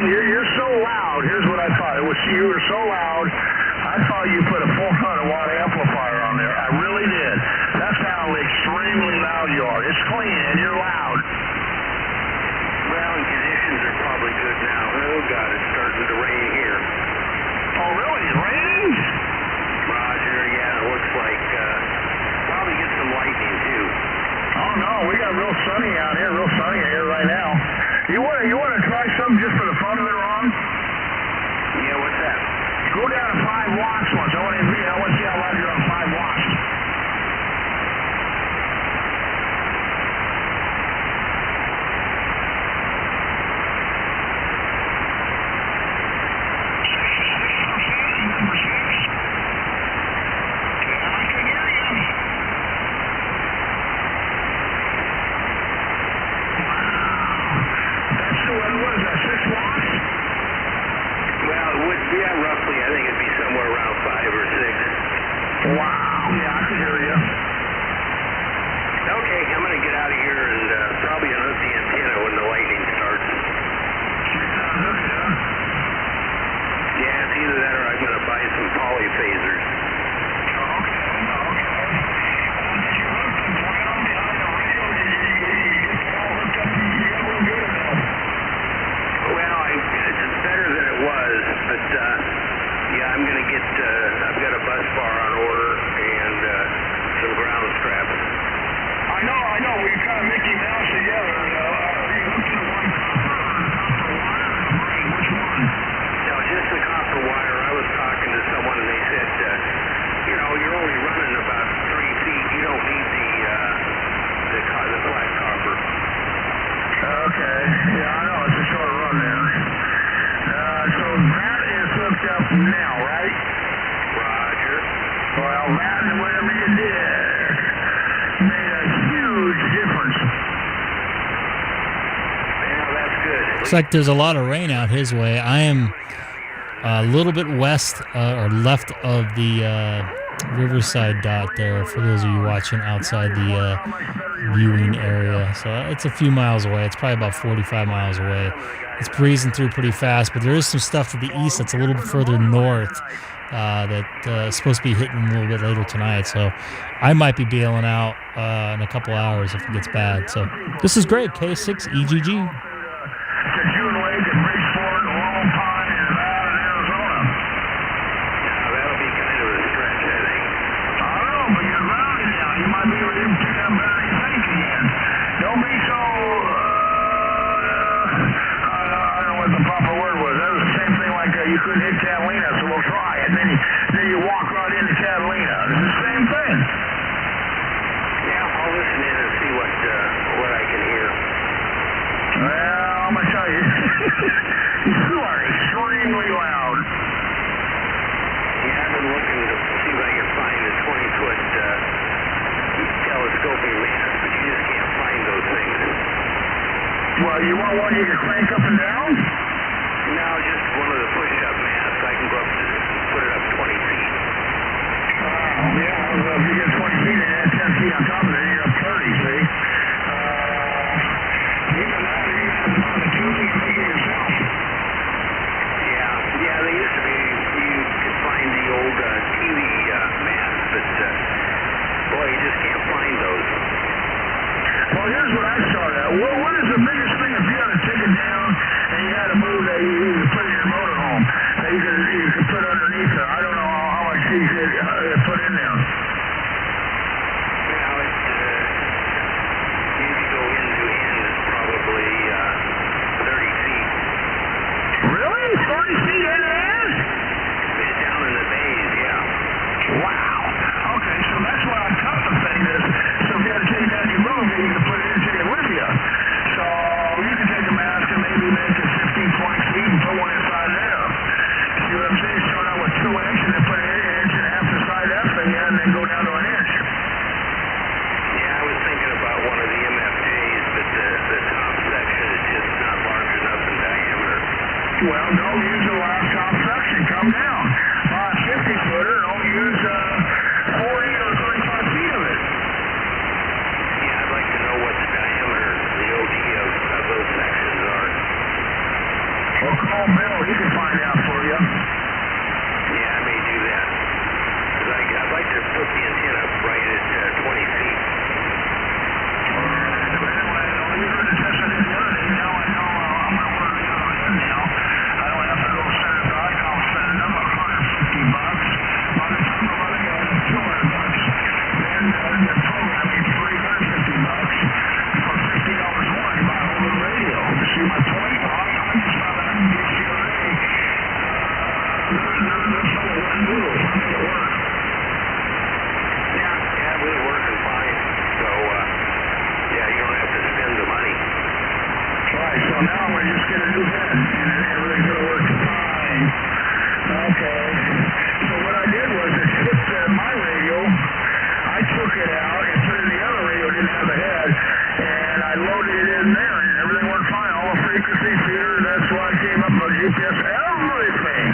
You're so loud. Here's what I thought. You were so loud, I thought you put a 400-watt amplifier on there. I really did. That's how extremely loud you are. It's clean and you're loud. Well, and conditions are probably good now. Oh, God, it's starting to rain here. Oh, really? It rains? Roger, yeah, it looks like probably get some lightning, too. Oh, no, we got real sunny out here right now. You want to try something just for the fun of it, Ron? Yeah, what's that? Go down to 5 watts once. I want to see how loud you're on 5 watts. What is that, 6 watts? Well, it would be roughly, I think it'd be somewhere around 5 or 6. Wow. Yeah, I can hear you. Okay, I'm going to get out of here and probably unhook the antenna when the lightning starts. Yeah, it's either that or I'm going to buy some polyphasers. But, yeah, I'm going to get, I've got a bus bar on order and some ground straps. I know, we kind of Mickey Mouse together. Are you hooked to the one copper or the copper wire or the braid? Which one? No, just the copper wire. I was talking to someone and they said, you're only running about 3 feet. You don't need the flat copper. Okay, yeah, I know, it's a short run there. So that is hooked up now, right? Roger. Well, that and whatever you did made a huge difference. Yeah, that's good. Looks like there's a lot of rain out his way. I am a little bit west or left of the Riverside dot there, for those of you watching outside the viewing area. So it's a few miles away. It's probably about 45 miles away. It's breezing through pretty fast, but there is some stuff to the east that's a little bit further north that is supposed to be hitting a little bit later tonight. So I might be bailing out in a couple hours if it gets bad. So this is great. K6EGG. You couldn't hit Catalina, so we'll try it. Then you walk right into Catalina. It's the same thing. Yeah, I'll listen in and see what I can hear. Well, I'm going to tell you, you are extremely loud. Yeah, I've been looking to see if I can find a 20-foot telescoping mast, but you just can't find those You want one you can crank up and down? No, just one of the push-up mats. I can go up to put it up 20 feet. Yeah, well, if you get 20 feet and add 10 feet on top of it, you're up 30, see? Even that, you have on the tubing and make it yourself. Yeah, they used to be, you could find the old TV mats, but boy, you just can't find those. Well, here's what I started at. Well, what is the biggest thing if you had to take it down and you had to move that you could put in your motorhome that you could put underneath it? I don't know how much you could put in there. Well, you could go end to end, it's probably 30 feet. Really? 30 feet in there? Down in the bays, yeah. Wow. Okay, so that's why I cut the thing is, so if you had to take it down your move, you can put it in and take it with you. So you can take a mask and maybe make it 15, 20 feet and put one inside there. See what I'm saying? Start out with 2 inch and then put an inch and a half inside that thing and then go down to an inch. Yeah, I was thinking about one of the MFJs, but the top section is just not large enough in diameter. Well, don't use the last top section. Come down. Buy a 50-footer. Don't use 40 or 35 feet of it. Yeah, I'd like to know what the diameter, the OD of those sections are. Well, call Bill. He can find out for you. Yeah, I may do that. 'Cause I'd like to put the antenna right at 20 feet. Anyway, you heard the test I did the other day. Now I know I'm going to order the other end now. I don't have to go send it to Icom, spend another $150. By the time I'm running out of $200, then the programming $350 for $50 more. You buy a whole new radio. You see my point? I just found out I can get you a ray. There's no one noodle. I made it work. Yeah, it was working fine. So, yeah, you don't have to spend the money. Right, so now I'm going to just get a new bed, and everything's going to work fine. Okay. So what I did was I shipped my radio. I took it out and put it in the other radio, didn't have a head, and I loaded it in there, and everything worked fine. All the frequency feeder, that's why I came up with GPS, everything.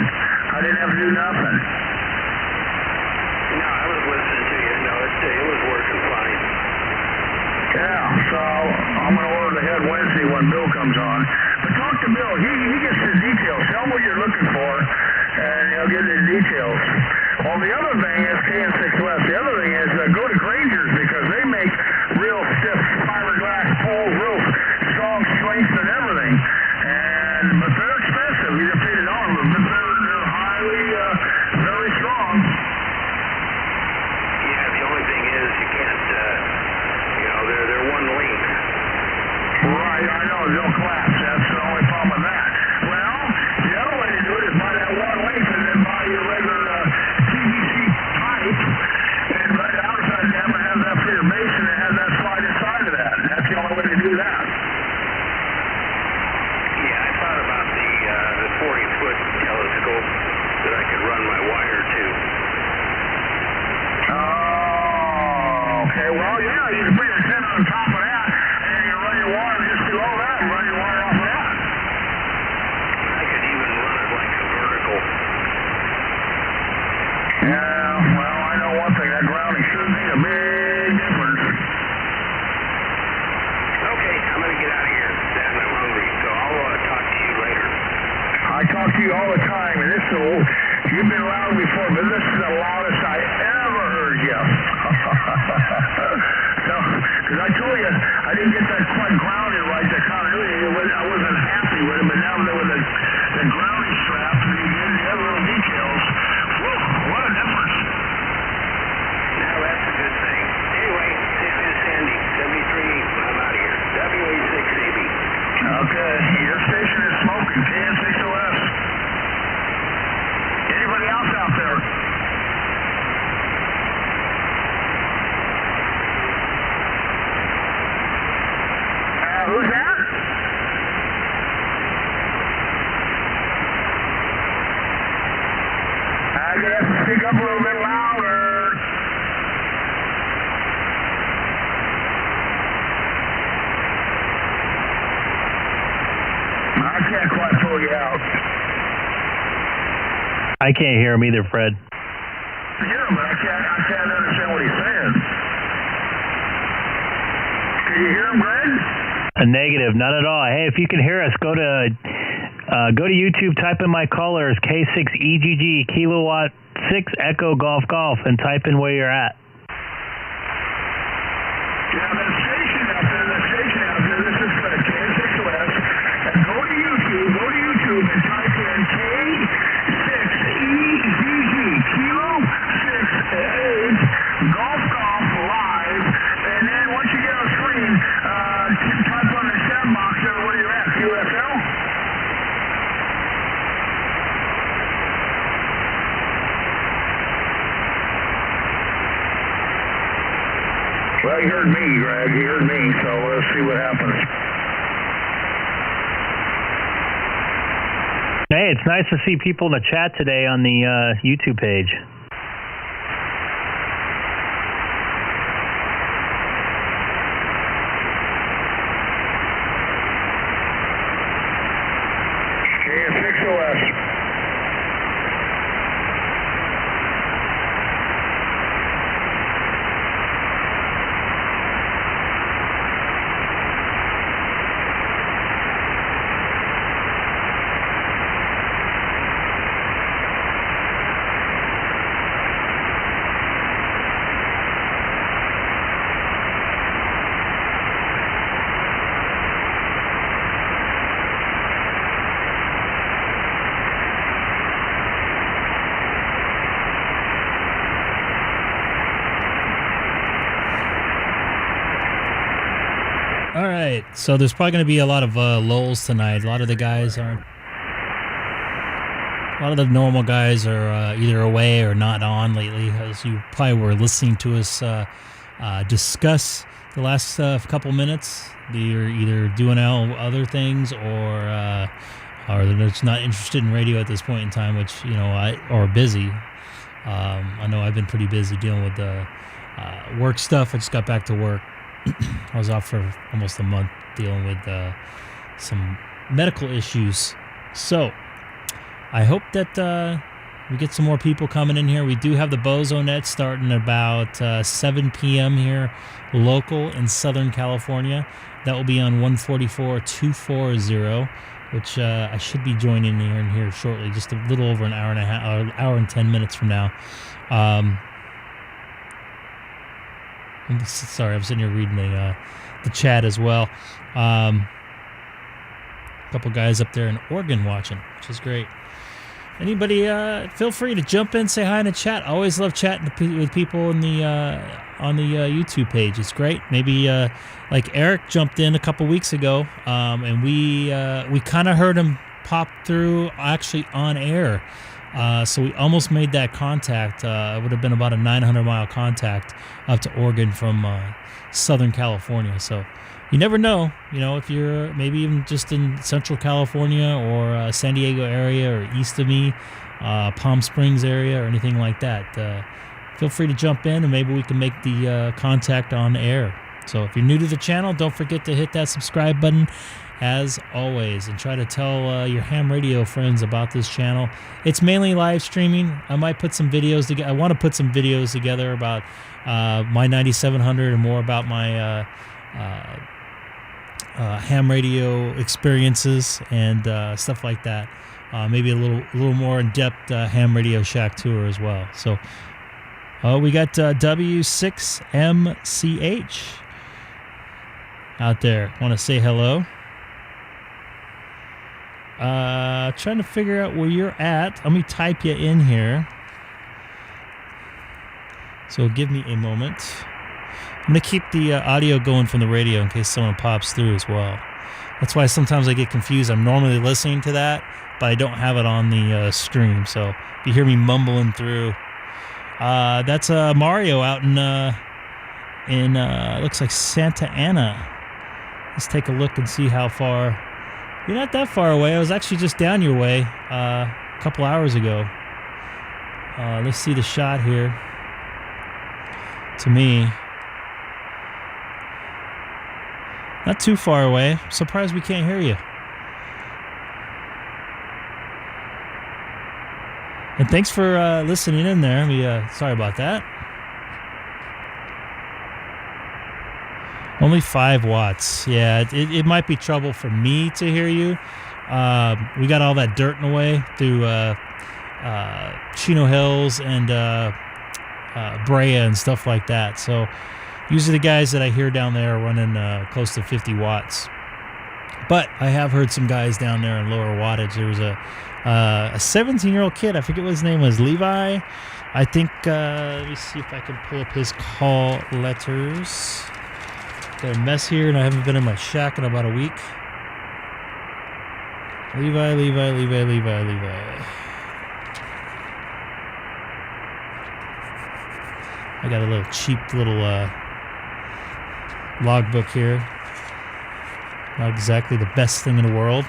I didn't have to do nothing. No, I was listening to you. No, it was working fine. Yeah, so I'm going to order the head Wednesday when Bill comes on. But talk to Bill. He gets the details. Tell him what you're looking for, and he'll get the details. Well, the other thing is KN6West. The other thing is go to Granger's because they make real stiff fiberglass poles, real strong strength and everything. But they're expensive. You can pay it on them, but they're highly, very strong. Yeah, the only thing is you can't, they're one link. Right, I know, they'll collapse. That's the only problem with that. Well, the other way to do it is buy that one length and then buy your regular PVC pipe and run it outside them and have that for your base and then have that slide inside of that. That's the only way to do that. Yeah, I thought about the 40-foot telescope that I could run my wire to. Oh, okay. Well, yeah, you can put your antenna on top of that and then you can run your wire just below that and run your wire off of that. I could even run it like a vertical. Yeah, well, I know one thing. That grounding sure made a big difference. Okay, I'm going to get out of here, Dan. I'm hungry, so I'll talk to you later. I talk to you all the time, and you've been loud before, but this is the loudest I ever heard you. Because I told you, I didn't get that quite grounded right, the continuity. I wasn't happy with it, but now that with the grounding strap, and you get the other little details, whew, what a difference. Now that's a good thing. Anyway, this is Sandy, 73. I'm out of here. WA6EGG. Okay, your station is smoking, KN6OS. Anybody else out there? Who's that? I can't quite pull you out. I can't hear him either, Fred. I hear him, but I can't understand what he's saying. Can you hear him, Greg? A negative, not at all. Hey, if you can hear us, go to YouTube, type in my callers, K6EGG, kilowatt 6 Echo Golf Golf, and type in where you're at. Yeah, that station out there, this is K6OS, and go to YouTube and type in K6EGG, Kilo 6 Golf Golf Live, and then once you get on screen, type on the chat box there where you're at, QSL. Well, he heard me, Greg. He heard me, so let's see what happens. Hey, it's nice to see people in the chat today on the YouTube page. K6OS. All right, so there's probably going to be a lot of lulls tonight. A lot of the guys aren't. A lot of the normal guys are either away or not on lately, as you probably were listening to us discuss the last couple minutes. They're either doing other things or they're just not interested in radio at this point in time, which or busy. I know I've been pretty busy dealing with the work stuff. I just got back to work. I was off for almost a month dealing with some medical issues. So I hope that we get some more people coming in here. We do have the Bozo Net starting about 7 p.m. here, local in Southern California. That will be on 144-240, which I should be joining in here shortly, just a little over an hour and a half, hour and 10 minutes from now. Sorry, I'm sitting here reading the chat as well. A couple guys up there in Oregon watching, which is great. Anybody, feel free to jump in, say hi in the chat. I always love chatting with people on the YouTube page. It's great. Maybe like Eric jumped in a couple weeks ago, and we kind of heard him pop through actually on air. So we almost made that contact. It would have been about a 900-mile contact up to Oregon from Southern California. So you never know, if you're maybe even just in Central California or San Diego area or east of me, Palm Springs area or anything like that. Feel free to jump in and maybe we can make the contact on air. So if you're new to the channel, don't forget to hit that subscribe button as always, and try to tell your ham radio friends about this channel. It's mainly live streaming. I might put some videos together. I want to put some videos together about my 9700 and more about my ham radio experiences and stuff like that. Maybe a little more in-depth ham radio shack tour as well. So we got W6MCH out there. Want to say hello? Trying to figure out where you're at. Let me type you in here. So give me a moment. I'm going to keep the audio going from the radio in case someone pops through as well. That's why sometimes I get confused. I'm normally listening to that, but I don't have it on the stream. So if you hear me mumbling through, that's Mario out in looks like Santa Ana. Let's take a look and see how far. You're not that far away. I was actually just down your way a couple hours ago. Let's see the shot here. To me, not too far away. I'm surprised we can't hear you. And thanks for listening in there. Sorry about that. Only 5 watts. Yeah, it might be trouble for me to hear you. We got all that dirt in the way through Chino Hills and Brea and stuff like that. So usually the guys that I hear down there are running close to 50 watts. But I have heard some guys down there in lower wattage. There was a 17-year-old kid. I forget what his name was. Levi. I think, let me see if I can pull up his call letters. Got a mess here, and I haven't been in my shack in about a week. Levi. I got a little cheap logbook here. Not exactly the best thing in the world.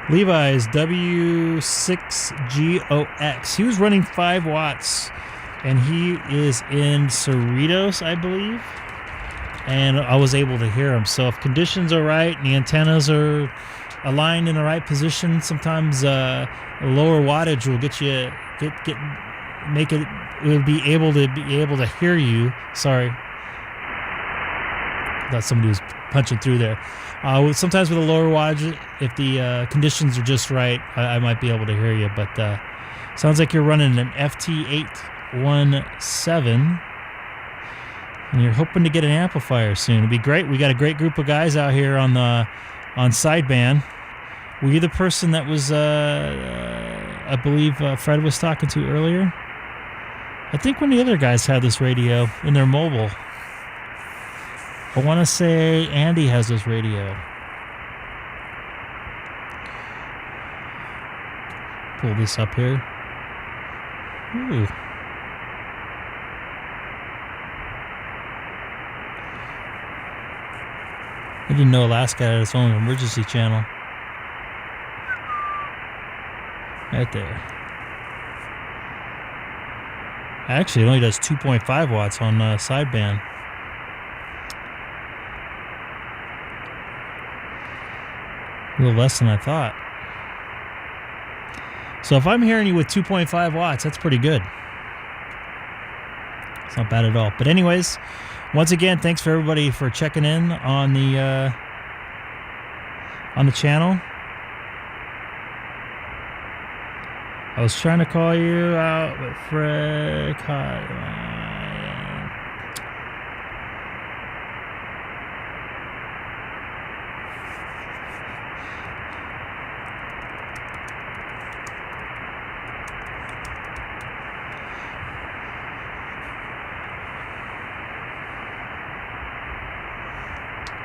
Levi is W6GOX. He was running 5 watts, and he is in Cerritos, I believe. And I was able to hear him. So if conditions are right and the antennas are aligned in the right position, sometimes a lower wattage will be able to hear you. Sorry, thought somebody was punching through there. Sometimes with a lower wattage, if the conditions are just right, I might be able to hear you. But sounds like you're running an FT817, and you're hoping to get an amplifier soon. It'd be great. We got a great group of guys out here on sideband. Were you the person that was, I believe Fred was talking to earlier? I think one of the other guys had this radio in their mobile. I want to say Andy has this radio. Pull this up here. Ooh. I didn't know Alaska had its own emergency channel. Right there. Actually, it only does 2.5 watts on sideband. A little less than I thought. So if I'm hearing you with 2.5 watts, that's pretty good. It's not bad at all. But anyways, once again, thanks for everybody for checking in on the channel. I was trying to call you out, but Fred caught.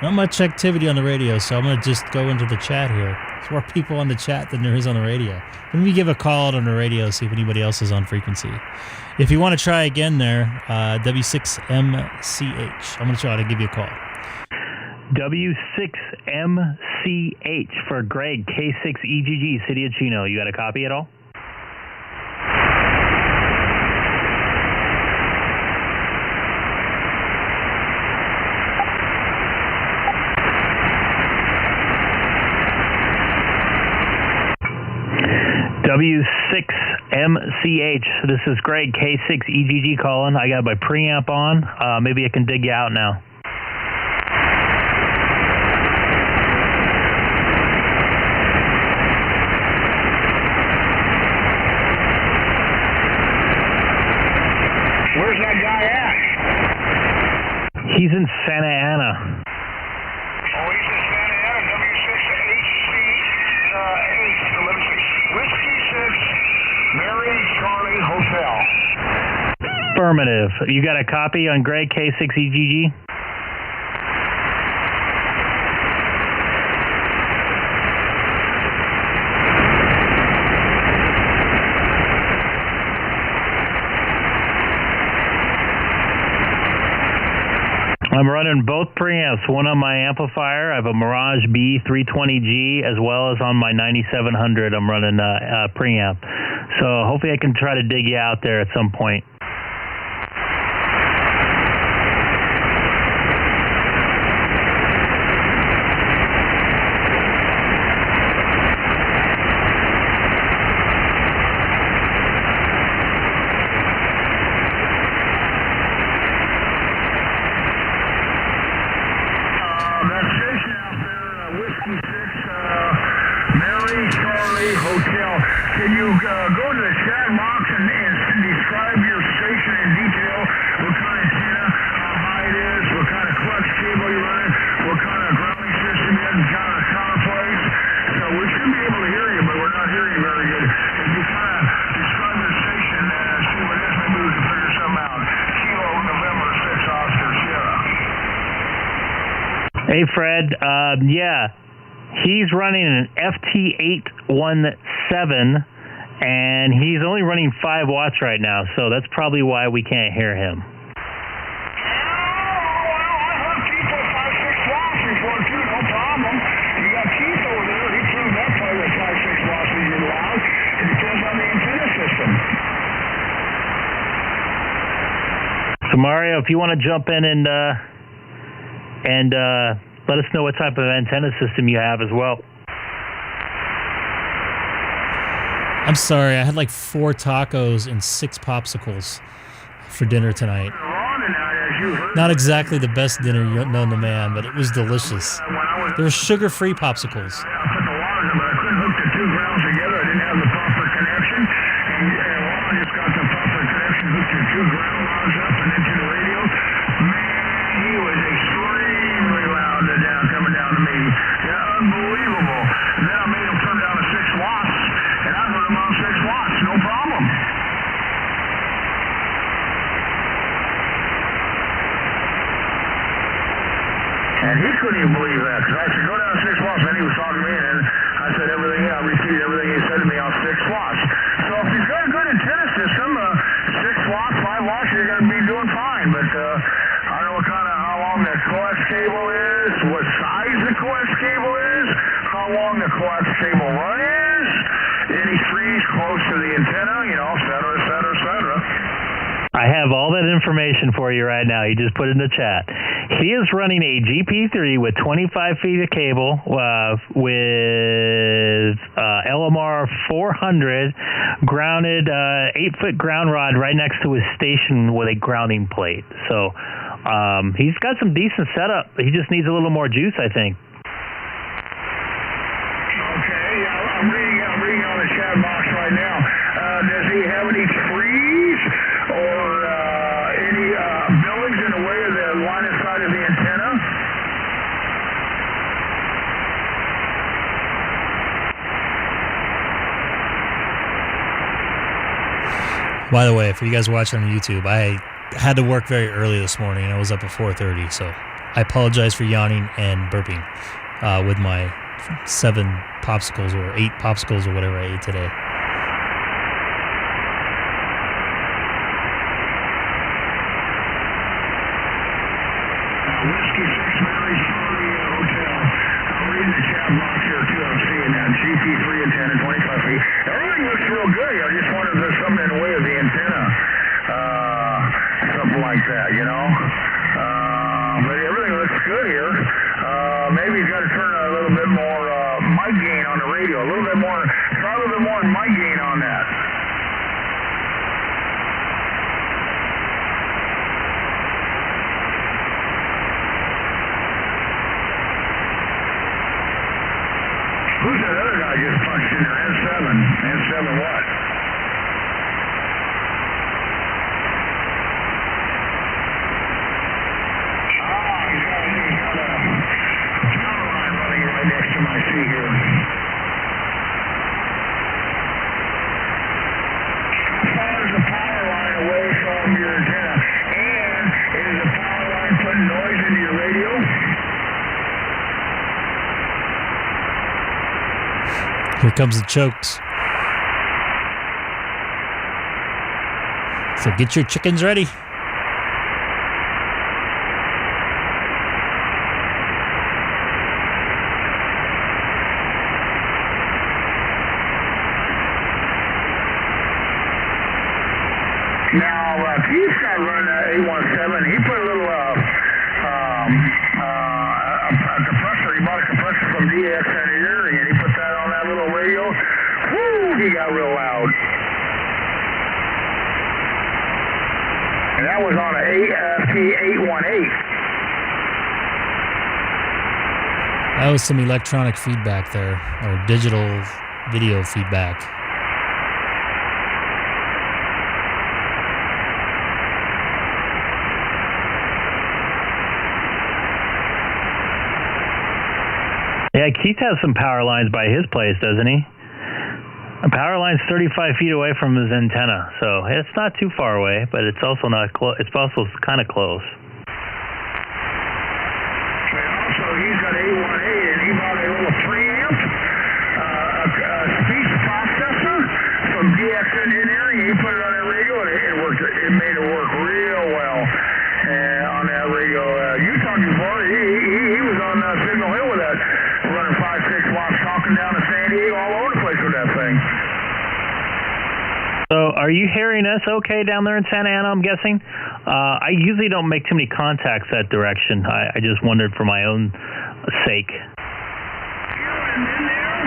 Not much activity on the radio, so I'm going to just go into the chat here. There's more people on the chat than there is on the radio. Let me give a call out on the radio, see if anybody else is on frequency. If you want to try again there, W6MCH. I'm going to try to give you a call. W6MCH for Greg, K6EGG, City of Chino. You got a copy at all? W6MCH. This is Greg, K6EGG calling. I got my preamp on. Maybe I can dig you out now. Where's that guy at? He's in Santa Ana. Oh, he's in Santa Ana, W6HC8. So let me see. Whiskey 6, Mary Charlie Hotel. Affirmative. You got a copy on Greg, K6EGG? I'm running both preamps, one on my amplifier. I have a Mirage B320G, as well as on my 9700, I'm running a preamp. So hopefully I can try to dig you out there at some point. Hotel. Can you go to the chat box and describe your station in detail? What kind of antenna, how high it is, what kind of clutch cable you're running, what kind of grounding system you have, kind of counterplace. So we should be able to hear you, but we're not hearing you very good. If you kind of describe your station and see what it is, maybe we can figure something out. Kilo November 6 Oscar Sierra. Hey, Fred. Yeah, he's running an FT817, and he's only running 5 watts right now, so that's probably why we can't hear him. So Mario, if you want to jump in and let us know what type of antenna system you have as well. I'm sorry, I had like 4 tacos and 6 popsicles for dinner tonight. Not exactly the best dinner known to man, but it was delicious. They were sugar-free popsicles. I put the wires in, but I couldn't hook the 2 grounds together. I didn't have the proper connection. And Ron just got the proper connection, hooked your 2 ground rods up and into the radio. Man, he was extremely loud coming down to me. Yeah, unbelievable. And then I made him turn down to 6 watts, and I heard him on 6 watts, no problem. And he couldn't even believe that, because I said, go down to 6 watts, and he was talking to me, and I said everything, I repeated everything he said to me on 6 watts. So if you've got a good antenna system, 6 watts, 5 watts, you're going to be doing fine, but I don't know how long the coax cable is, what size the coax cable is, how long the coax cable run is, any trees close to the antenna, et cetera, et cetera, et cetera. I have all that information for you right now. You just put it in the chat. He is running a GP3 with 25 feet of cable with LMR 400 grounded, 8-foot ground rod right next to his station with a grounding plate. So he's got some decent setup. He just needs a little more juice, I think. Okay, yeah, I'm reading on the chat box right now. Does he have any trees or any buildings in the way of the line of sight of the antenna? By the way, for you guys watching on YouTube, I had to work very early this morning. I was up at 4:30, so I apologize for yawning and burping with my 7 popsicles or 8 popsicles or whatever I ate today. Whiskey 6 Mary Charlie Hotel. I'm reading the chat box here too. I'm seeing that GP3 antenna, 25 feet. Everything looks real good here. I just wonder if there's something in the way of the antenna. Something like that, but everything looks good here. Maybe he's got to turn a little bit more mic gain on the radio. Try a little bit more mic gain on that. Who's that other guy just punched in there? N7 what? He's got a power line running right next to my seat here. How far is the power line away from your antenna? And is the power line putting noise into your radio? Here comes the chokes. So get your chickens ready. Now, Keith's got running an 817. He put a little compressor. He bought a compressor from DX Engineering, and he put that on that little radio. Whoo! He got real loud. And that was on an AFT818. That was some electronic feedback there, or digital video feedback. Yeah, Keith has some power lines by his place, doesn't he? The power line's 35 feet away from his antenna, so it's not too far away, but it's also not close. It's also kind of close. And also, he's got A1A, and he bought a little preamp, a speech processor from DX Engineering. He put it on that radio, and it worked. It made it work real well on that radio. You talked before. He was on Signal Hill with that, running 5-6 watts, talking down to San Diego, all over the place with that thing. So, are you hearing us okay down there in Santa Ana, I'm guessing? I usually don't make too many contacts that direction. I just wondered for my own sake. Hear him in there,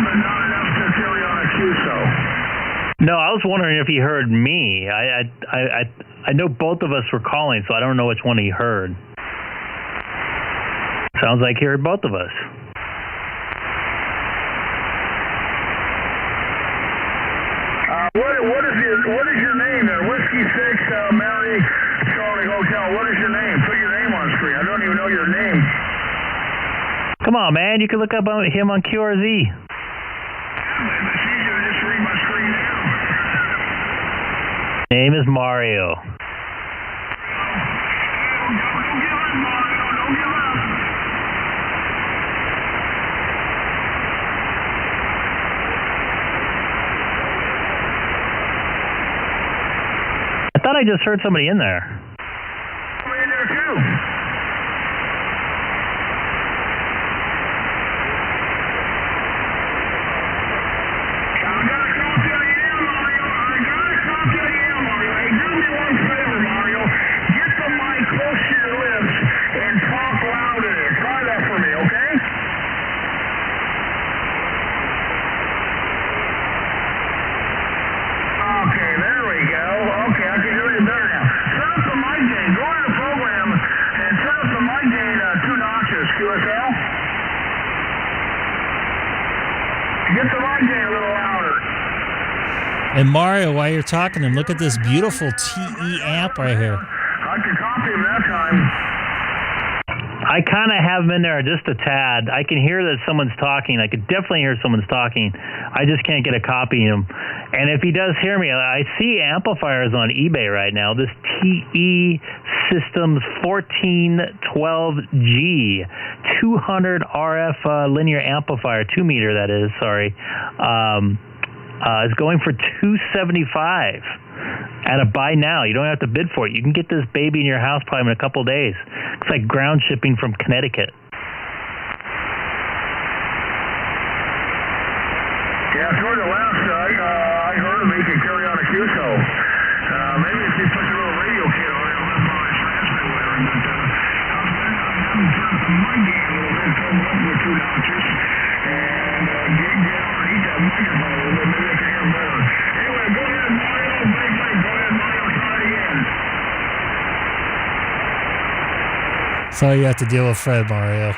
but not enough to carry on a QSO. No, I was wondering if he heard me. I know both of us were calling, so I don't know which one he heard. Sounds like he heard both of us. What is your name there? Whiskey 6, Mary Charlie Hotel. What is your name? Put your name on screen. I don't even know your name. Come on, man. You can look up him on QRZ. Yeah, but it's easier to just read my screen now. Name is Mario. Don't give up, Mario. Don't give up. I thought I just heard somebody in there. I'm in there too. I got a copy of the air, Mario. Hey, do me one favor, Mario. Get the mic close to your lips and talk loud in it. Try that for me, okay? Okay, there we go. Okay, I can hear you better now. Set up the mic gain. Go into the program and set up the mic gain 2 notches, QSL. Get the mic gain a little louder. And Mario, while you're talking to him, look at this beautiful TE amp right here. I can copy him that time. I kind of have him in there just a tad. I can hear that someone's talking. I could definitely hear someone's talking. I just can't get a copy of him. And if he does hear me, I see amplifiers on eBay right now. This TE Systems 1412G 200 RF linear amplifier, 2 meter that is, sorry, is going for $275 at a buy now. You don't have to bid for it. You can get this baby in your house probably in a couple of days. It's like ground shipping from Connecticut. Yeah, toward the last I heard him, he could carry on a QSO. Maybe if he puts a little radio kit on it, he'll have his transmit wire. But I'm having to turn up the mic gain a little bit, come up with 2 notches, and get underneath that microphone a little bit. Maybe I can hear him better. Anyway, go ahead, Mario. Break. Go ahead, Mario. Try it again. So you have to deal with Fred, Mario.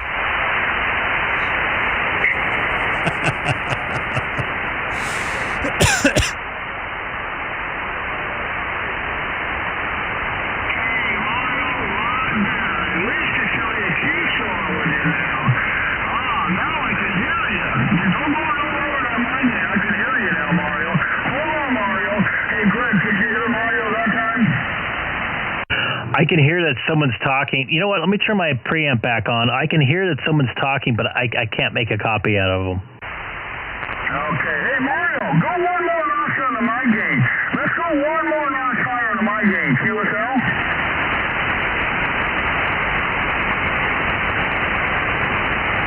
I can hear that someone's talking. You know what? Let me turn my preamp back on. I can hear that someone's talking, but I can't make a copy out of them. Okay. Hey, Mario, go one more notch on the mic gain. Let's go one more notch higher on the mic gain. QSL?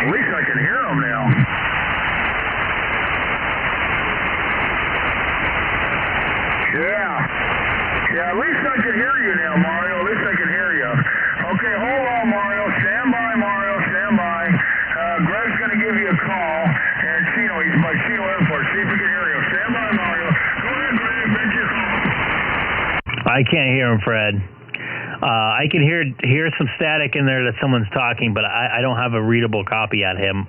At least I can hear them now. Yeah, at least I can hear you now, Mario. At least I can hear you. Okay, hold on, Mario. Stand by, Mario. Stand by. Greg's going to give you a call. And Chino, he's by Chino Airport. See if we can hear you. Stand by, Mario. Go ahead, Greg. Make your call. I can't hear him, Fred. I can hear some static in there that someone's talking, but I don't have a readable copy of him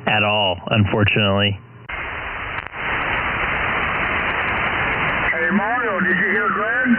at all, unfortunately. Hey, Mario, did you hear Greg?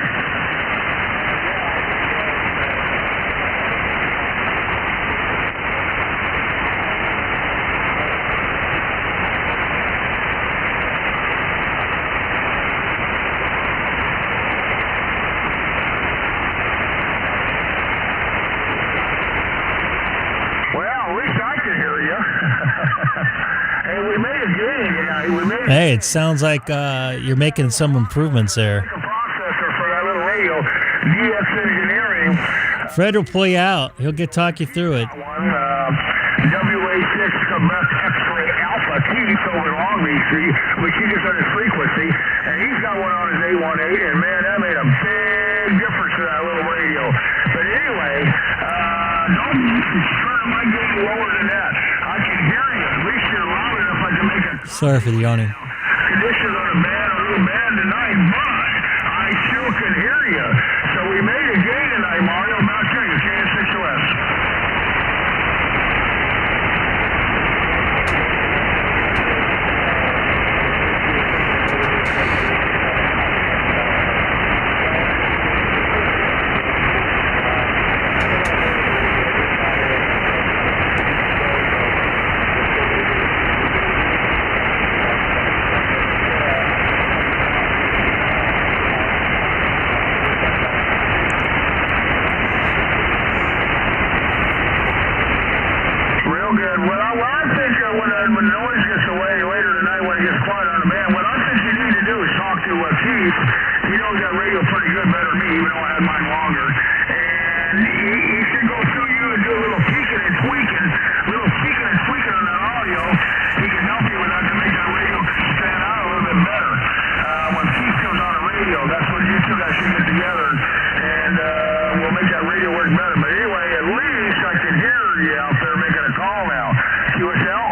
Hey, it sounds like you're making some improvements there. Processor for that little radio, DX Engineering. Fred will pull you out. He'll talk you through it. WA6 Quebec X-ray Alpha Keith over Long Beach Street, which he gets on his frequency, and he's got one on his A18, and man, that made a big difference to that little radio. But anyway, don't turn my gain lower than that. I can hear you. At least you're loud enough I can make it. Sorry for the yawning. Conditions on a little bad tonight, but I still can hear you. So we made a gain tonight, Mario. Back to you, K6OS. When noise gets away later tonight, when it gets quiet on the band, what I think you need to do is talk to Keith. He knows that radio pretty good, better than me, even though I had mine longer. And he should go through you and do a little peeking and tweaking on that audio. He can help you with that to make that radio stand out a little bit better. When Keith comes on the radio, that's when you two guys should get together, and we'll make that radio work better. But anyway, at least I can hear you out there making a call now. QSL?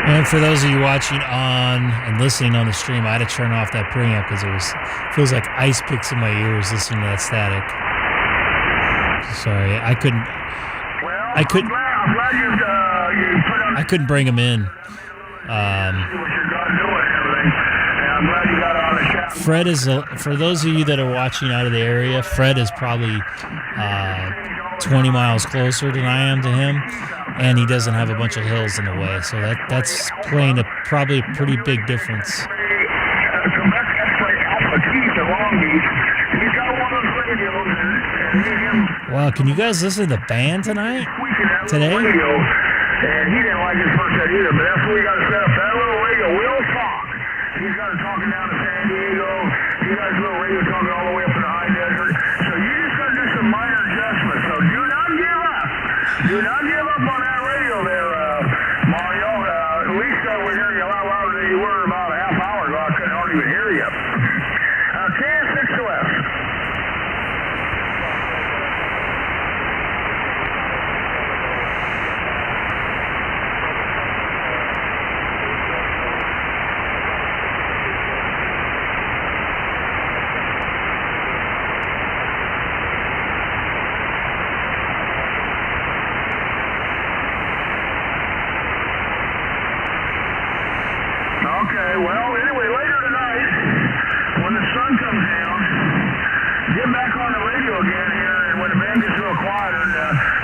And for those of you watching on and listening on the stream, I had to turn off that preamp because feels like ice picks in my ears listening to that static. Sorry, I couldn't. Well, I'm glad you put on. I couldn't bring him in. Fred is, for those of you that are watching out of the area, Fred is probably 20 miles closer than I am to him, and he doesn't have a bunch of hills in the way, so that's playing probably a pretty big difference. Wow, can you guys listen to the band tonight? Today? And he didn't like his first set either, but that's what we got to set up. That little radio will talk. He's got it talking down to San Diego. He got his little radio talking all the way up in the high desert. So you just got to do some minor adjustments. So do not give up. Do not give up on that radio there, Mario. At least we're hearing you a lot louder than you were about a half hour ago. I couldn't hardly even hear you. K6OS. Okay, well, anyway, later tonight, when the sun comes down, get back on the radio again here, and when the band gets real quiet and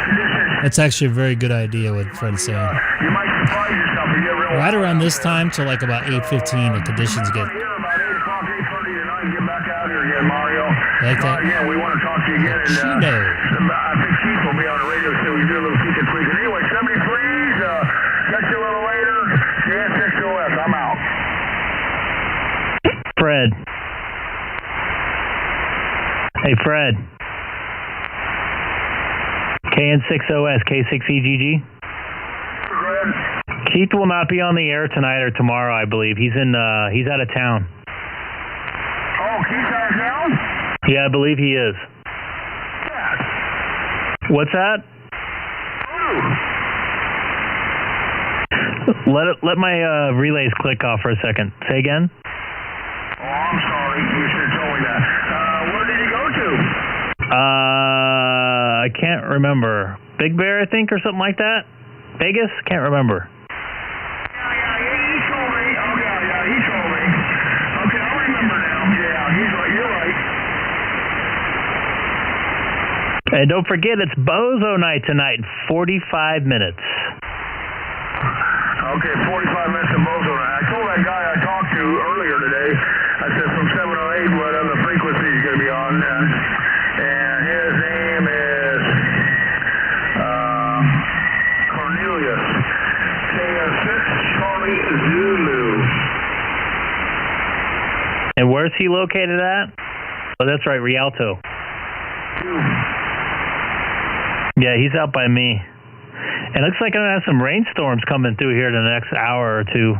conditions... That's actually a very good idea, what Fred's saying. You might surprise yourself and get real... Right around this time till like about 8:15, the conditions get... About 8 o'clock, 8:30 tonight, get back out here again, Mario. Like that? Again, we want to talk to you again, and I think Keith will be on the radio, so we do a little peek and tweak. Anyway, 73s, catch you a little later. K6OS, I'm out. Fred. Hey, Fred. KN6OS, K6EGG. Fred. Keith will not be on the air tonight or tomorrow, I believe. He's out of town. Oh, Keith's out of town? Yeah, I believe he is. Yeah. What's that? Let my relays click off for a second. Say again. Oh, I'm sorry. You should have told me that. Where did you go to? I can't remember. Big Bear, I think, or something like that? Vegas? Can't remember. Yeah, he told me. Oh, yeah, he told me. Okay, I remember now. Yeah, he's right. You're right. And don't forget, it's Bozo night tonight in 45 minutes. Okay, 45 minutes of Bozo night. I told that guy I talked to earlier today, I said from 708 what other frequency he's going to be on. And his name is Cornelius. K6 Charlie Zulu. And where's he located at? Oh, that's right, Rialto. Yeah, he's out by me. And it looks like I'm going to have some rainstorms coming through here in the next hour or two.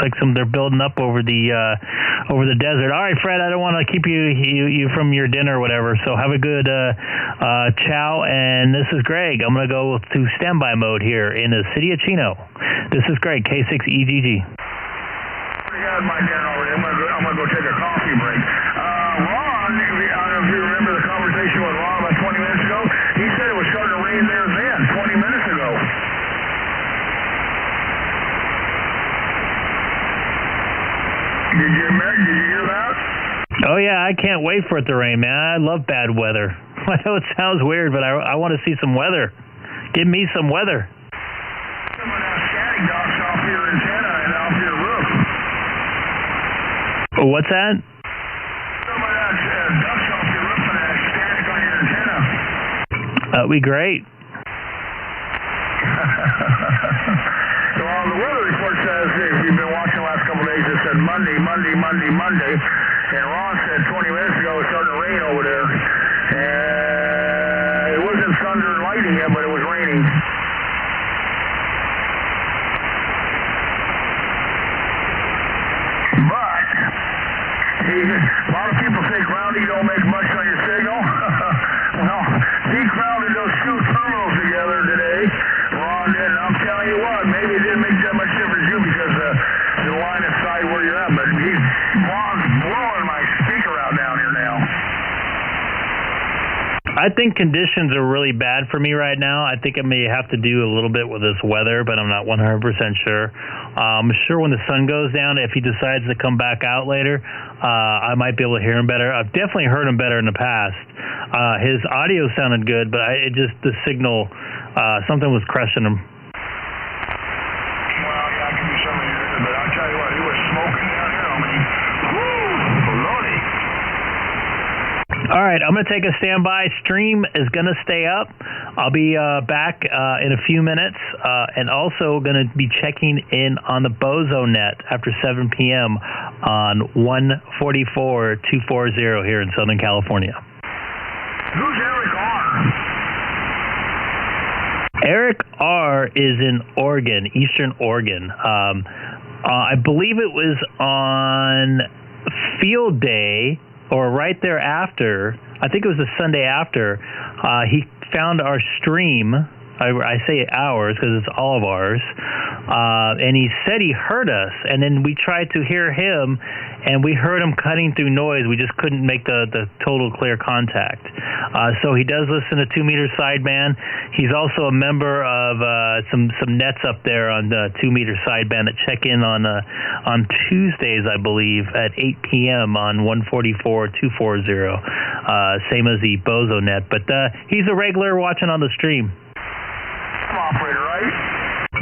Looks like they're building up over the desert. All right, Fred, I don't want to keep you from your dinner or whatever, so have a good chow. And this is Greg. I'm going to go to standby mode here in the city of Chino. This is Greg, K6EGG. I got my dinner already. I'm going to go take a coffee break. Ron, I don't know if you remember the conversation with Ron about 20 minutes ago. He said it was starting to rain there then, 20 minutes ago. Did you hear that? Oh, yeah, I can't wait for it to rain, man. I love bad weather. I know it sounds weird, but I want to see some weather. Give me some weather. Some of that static ducts off your antenna and off your roof. What's that? Some of that ducts off your roof and that static on your antenna. That'd be great. Well, the weather report says, if you've been watching the last couple of days, it said Monday. And Ron said 20 minutes ago it started to rain over there. And it wasn't thunder and lightning yet, but it was raining. But a lot of people say grounding don't make much on your signal. Well, he grounded those two terminals together today. Ron did, and I'm telling you what, maybe it didn't make that much difference to you because the line of sight where you're at, but Ron's blowing my speaker out down here now. I think conditions are really bad for me right now. I think it may have to do a little bit with this weather, but I'm not 100% sure. I'm sure when the sun goes down, if he decides to come back out later, I might be able to hear him better. I've definitely heard him better in the past. His audio sounded good, but the signal, something was crushing him. Well, yeah, I can do something here, but I'll tell you what, he was smoking down here on me. Woo! Lordy. All right, I'm going to take a standby. Stream is going to stay up. I'll be back in a few minutes, and also going to be checking in on the Bozo net after 7 p.m. on 144-240 here in Southern California. Who's Eric R? Eric R is in Oregon, Eastern Oregon. I believe it was on field day or right thereafter. I think it was the Sunday after. He found our stream. I say ours because it's all of ours. And he said he heard us, and then we tried to hear him, and we heard him cutting through noise. We just couldn't make the total clear contact. So he does listen to 2-meter sideband. He's also a member of some nets up there on the 2-meter sideband that check in on Tuesdays, I believe, at 8 p.m. on 144-240. Same as the Bozo net. But he's a regular watching on the stream. Operator, right?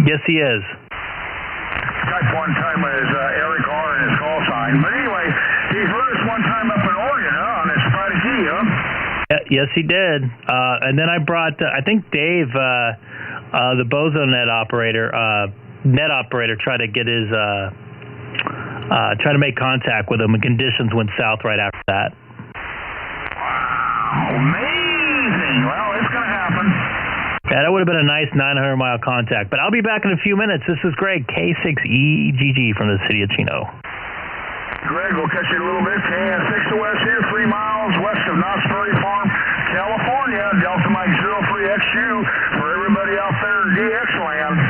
Yes, he is. Type one time as Eric R in his call sign. But anyway, he's heard us one time up in Oregon, huh? On his Friday key, huh? Yes, he did. And then I brought, I think Dave, the Bozo net operator, tried to get his, try to make contact with him, and conditions went south right after that. Wow, amazing. Well, it's going to happen. Yeah, that would have been a nice 900-mile contact. But I'll be back in a few minutes. This is Greg, K6EGG from the city of Chino. Greg, we'll catch you in a little bit. KN6 to west here, 3 miles west of Knott's Berry Farm, California. Delta Mike 03XU for everybody out there in DX land.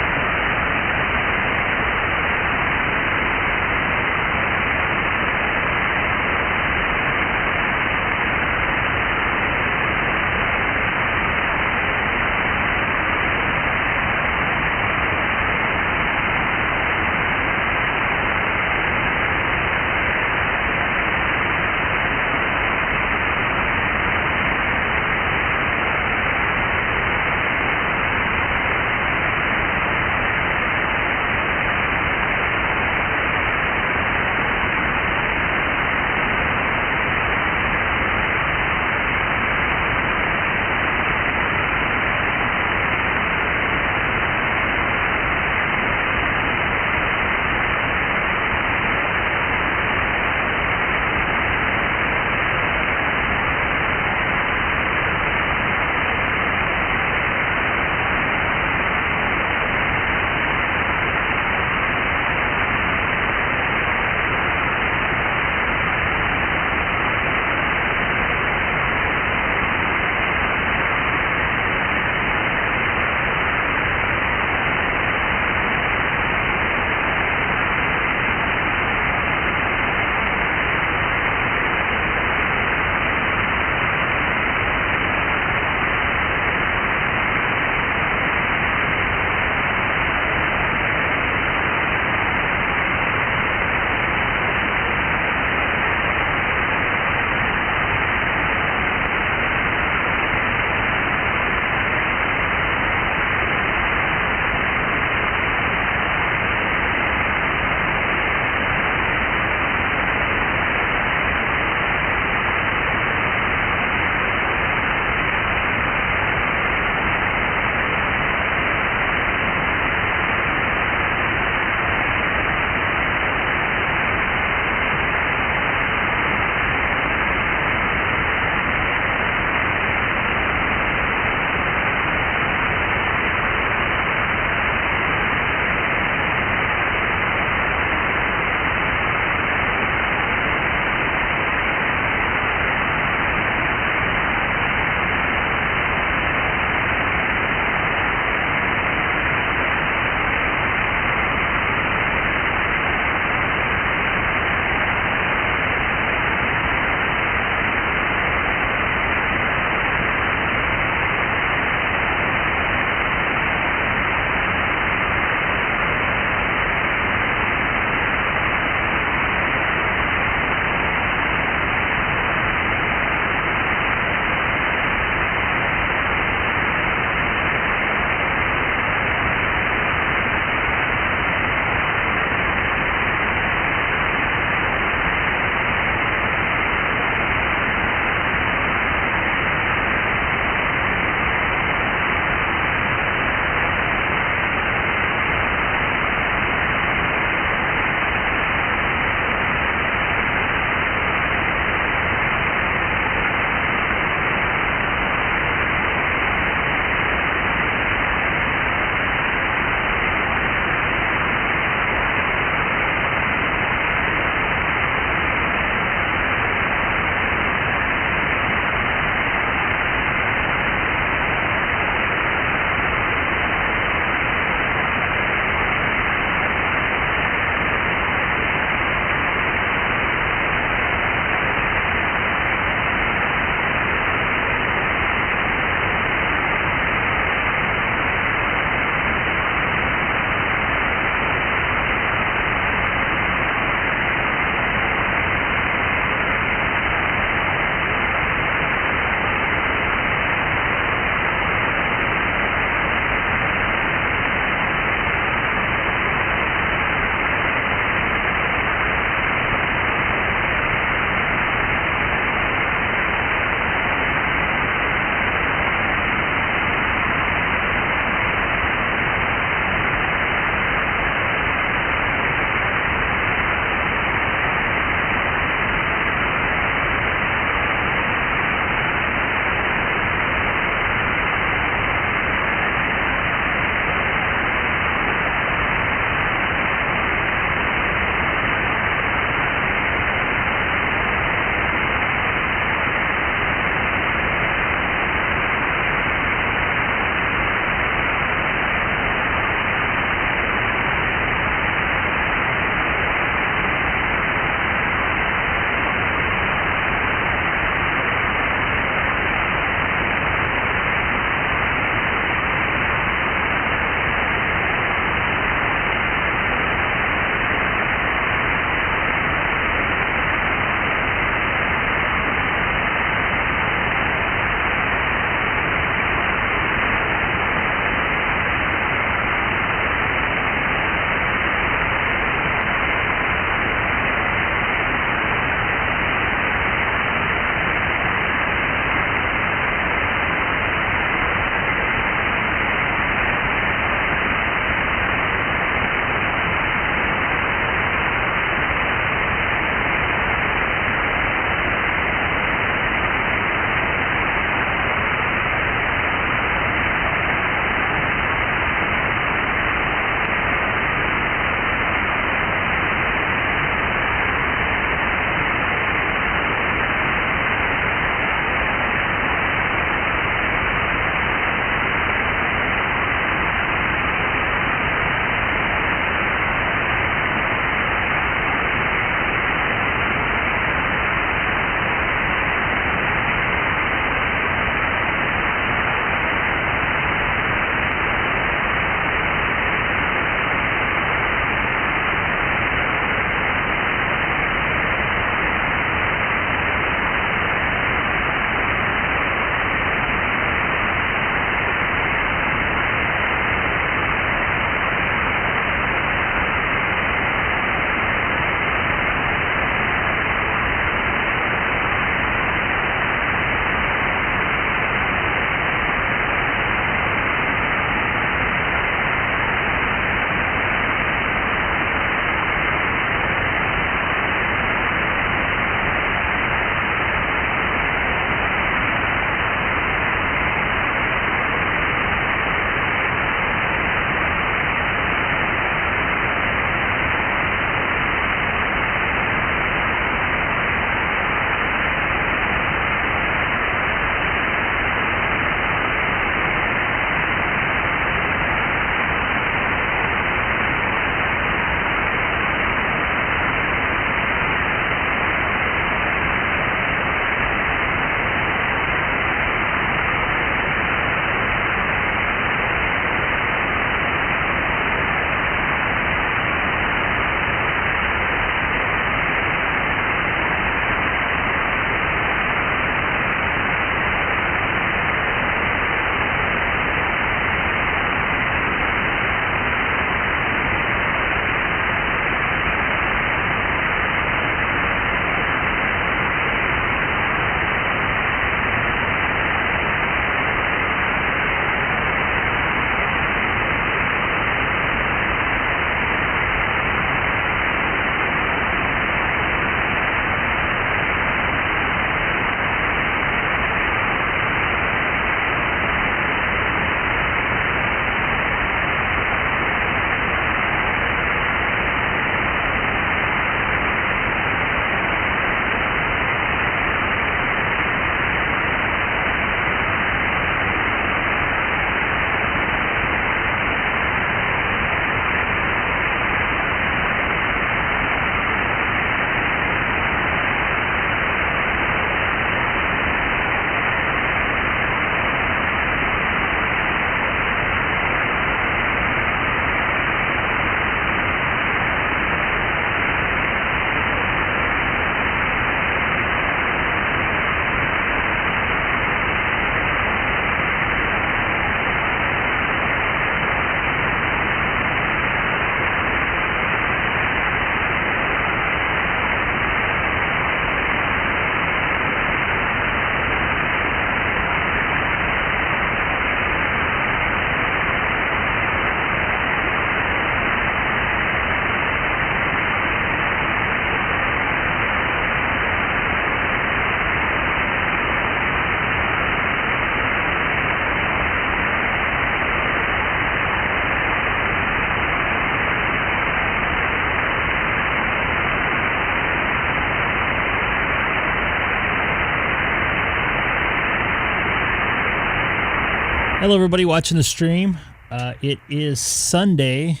Hello, everybody watching the stream. It is Sunday,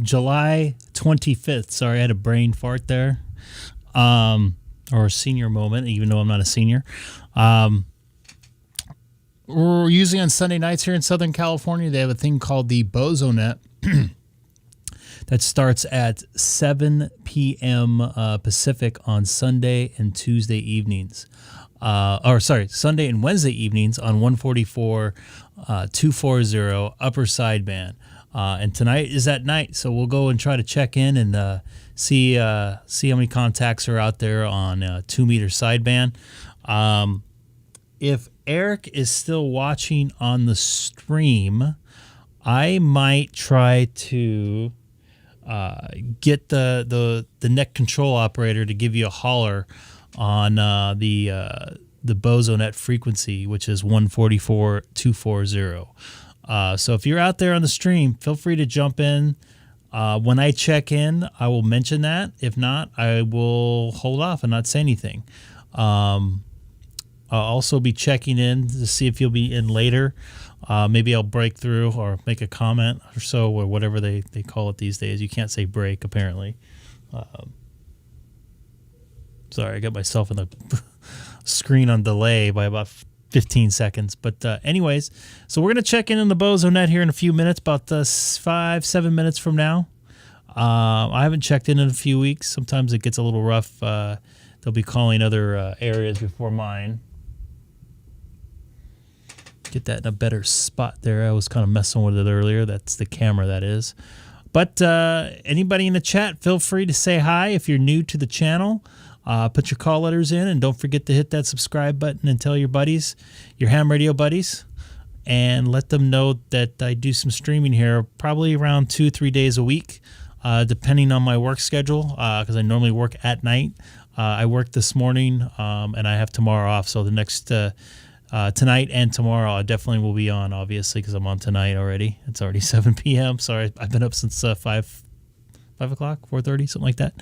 July 25th. Sorry, I had a brain fart there. Or a senior moment, even though I'm not a senior. We're usually on Sunday nights here in Southern California. They have a thing called the BozoNet that starts at 7 p.m. Pacific on Sunday and Tuesday evenings. Sunday and Wednesday evenings on 144 240 upper sideband. And tonight is that night, so we'll go and try to check in and see how many contacts are out there on 2 meter sideband. If Eric is still watching on the stream, I might try to get the net control operator to give you a holler on the BozoNet frequency, which is 144 240. So if you're out there on the stream, feel free to jump in. When I check in, I will mention that. If not, I will hold off and not say anything. I'll also be checking in to see if you'll be in later. Maybe I'll break through or make a comment or so, or whatever they call it these days. You can't say break, apparently. Sorry, I got myself in the screen on delay by about 15 seconds. But anyways, so we're going to check in the BozoNet here in a few minutes, about 5-7 minutes from now. I haven't checked in a few weeks. Sometimes it gets a little rough. They'll be calling other areas before mine. Get that in a better spot there. I was kind of messing with it earlier. That's the camera, that is. But anybody in the chat, feel free to say hi if you're new to the channel. Put your call letters in, and don't forget to hit that subscribe button and tell your buddies, your ham radio buddies, and let them know that I do some streaming here probably around 2-3 days a week, depending on my work schedule, because I normally work at night. I worked this morning, and I have tomorrow off, so the next tonight and tomorrow I definitely will be on, obviously, because I'm on tonight already. It's already 7 p.m. Sorry, I've been up since 5 o'clock, 4:30, something like that.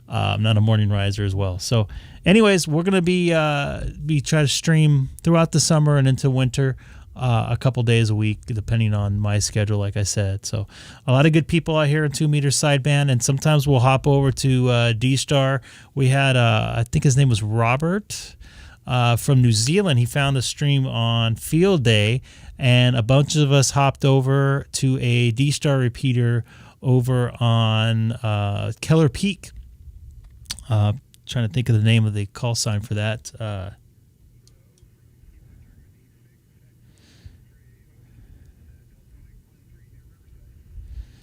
I'm not a morning riser as well. So anyways, we're going to be trying to stream throughout the summer and into winter, a couple days a week, depending on my schedule, like I said. So a lot of good people out here in 2 meter sideband, and sometimes we'll hop over to D-Star. We had, I think his name was Robert from New Zealand. He found the stream on field day, and a bunch of us hopped over to a D-Star repeater over on Keller Peak. Trying to think of the name of the call sign for that.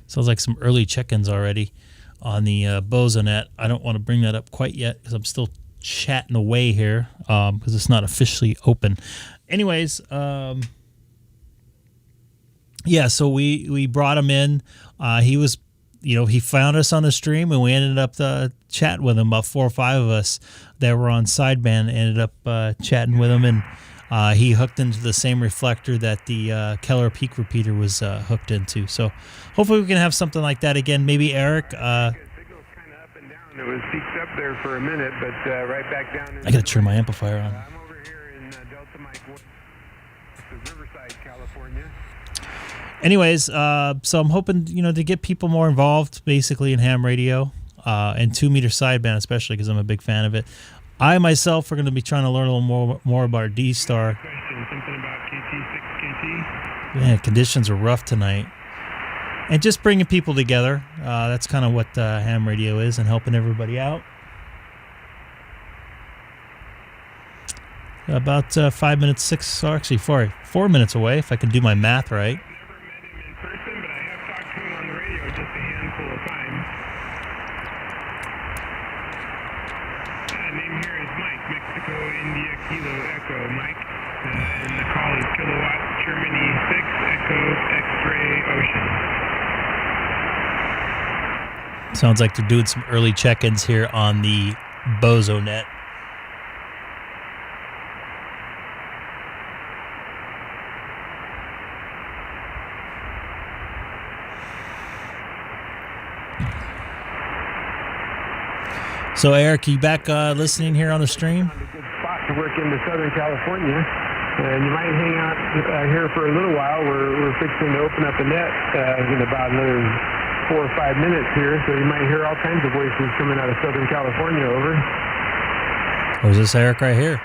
Sounds like some early check-ins already on the BozoNet. I don't want to bring that up quite yet because I'm still chatting away here because it's not officially open. Anyways, yeah, so we brought him in. He was, he found us on the stream, and we ended up chatting with him. About 4 or 5 of us that were on sideband ended up chatting with him, and he hooked into the same reflector that the Keller Peak repeater was hooked into. So hopefully we can have something like that again. Maybe Eric. Signal's kind of up and down. It was peaked up there for a minute, but right back down. I got to turn my amplifier on. I'm over here in Delta Mike, Riverside, California. Anyways, so I'm hoping, to get people more involved, basically, in ham radio, and 2 meter sideband, especially because I'm a big fan of it. I myself are going to be trying to learn a little more about D-Star. Something about K6EGG. Man, conditions are rough tonight. And just bringing people together. That's kind of what ham radio is, and helping everybody out. About 5 minutes, 4 minutes away, if I can do my math right. Sounds like they're doing some early check-ins here on the BozoNet. So, Eric, you back listening here on the stream? A good spot to work into Southern California. And you might hang out here for a little while. We're fixing to open up the net in about another 4 or 5 minutes here, so you might hear all kinds of voices coming out of Southern California. Over. Or is this Eric right here?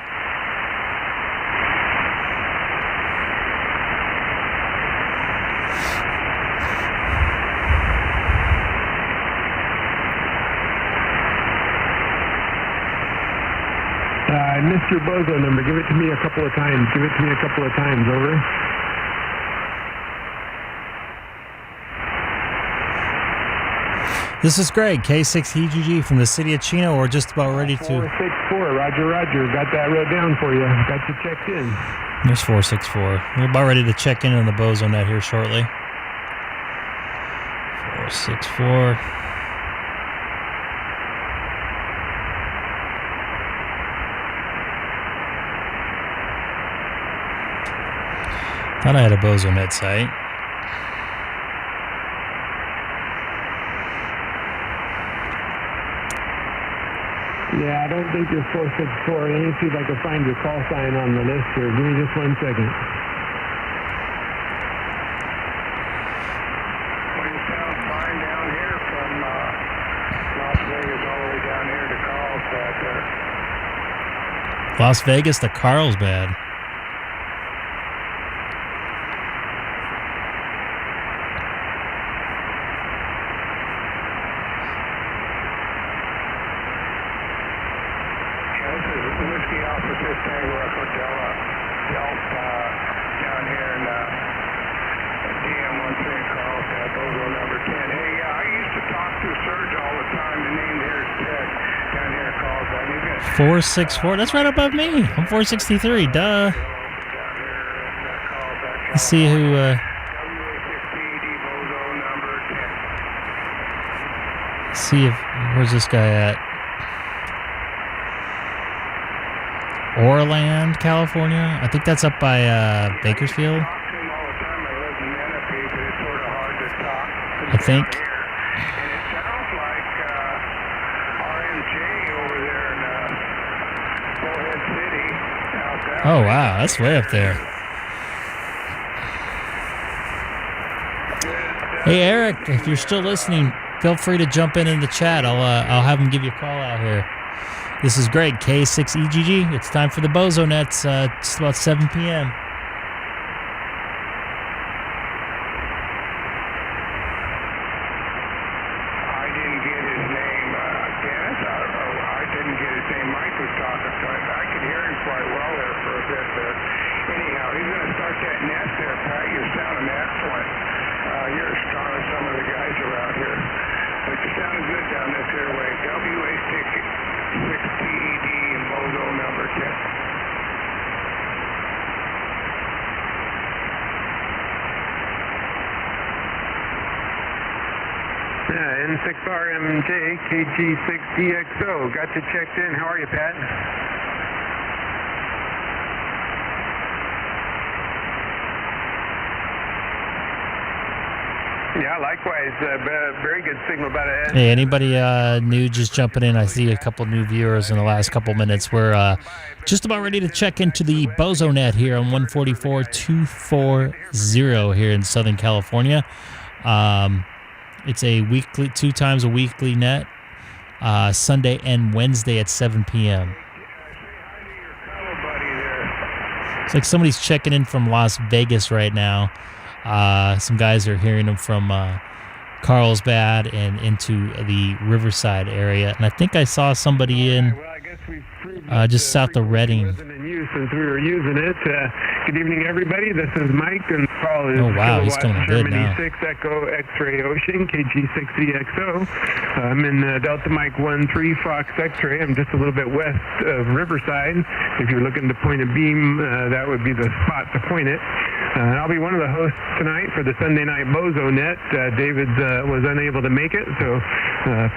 I missed your bozo number. Give it to me a couple of times. Over. This is Greg, K6EGG from the city of Chino. We're just about ready to... 464, roger. Got that wrote down for you. Got you checked in. There's 464. We're about ready to check in on the bozo net here shortly. 464. Thought I had a bozo net site. Yeah, I don't think you're 464. Let me see if I can find your call sign on the list here. Give me just 1 second. Well, you sound fine down here from Las Vegas all the way down here to Carlsbad there. Las Vegas to Carlsbad. Down here in DM13 Carlsbad, bozo number 10. Hey, yeah, I used to talk to Serge all the time. The name there is Ted down here in Carlsbad. 464. That's right above me. I'm 463. Duh. Let's see who. See if where's this guy at? Orland, California. I think that's up by Bakersfield. I think. Oh wow, that's way up there. Hey Eric, if you're still listening, feel free to jump in the chat. I'll have him give you a call out here. This is Greg, K6EGG. It's time for the bozo nets. It's about 7 p.m. I didn't get his name, Dennis. I didn't get his name. Mike was talking to him. I could hear him quite well there for a bit there. Anyhow, he's going to start that net there, Pat. You're sounding excellent. You're as strong as some of the guys around here. But you're sounding good down this airway. K6EGG and bozo number 10. Yeah, N6RMJ, KG6DXO. Got you checked in. How are you, Pat? Yeah, likewise. Very good signal about it. Hey, anybody new just jumping in? I see a couple new viewers in the last couple minutes. We're just about ready to check into the bozo net here on 144.240 here in Southern California. It's a weekly, 2 times a weekly net, Sunday and Wednesday at 7 p.m. It's like somebody's checking in from Las Vegas right now. Some guys are hearing them from Carlsbad and into the Riverside area. And I think I saw somebody in just south of Redding. Since we were using it. Good evening, everybody. This is Mike, and Paul is oh wow, he's coming good now. 6 Echo X-Ray Ocean, KG6EXO. I'm in Delta Mike 13 Fox X-Ray. I'm just a little bit west of Riverside. If you're looking to point a beam, that would be the spot to point it. I'll be one of the hosts tonight for the Sunday night bozo net. David was unable to make it, so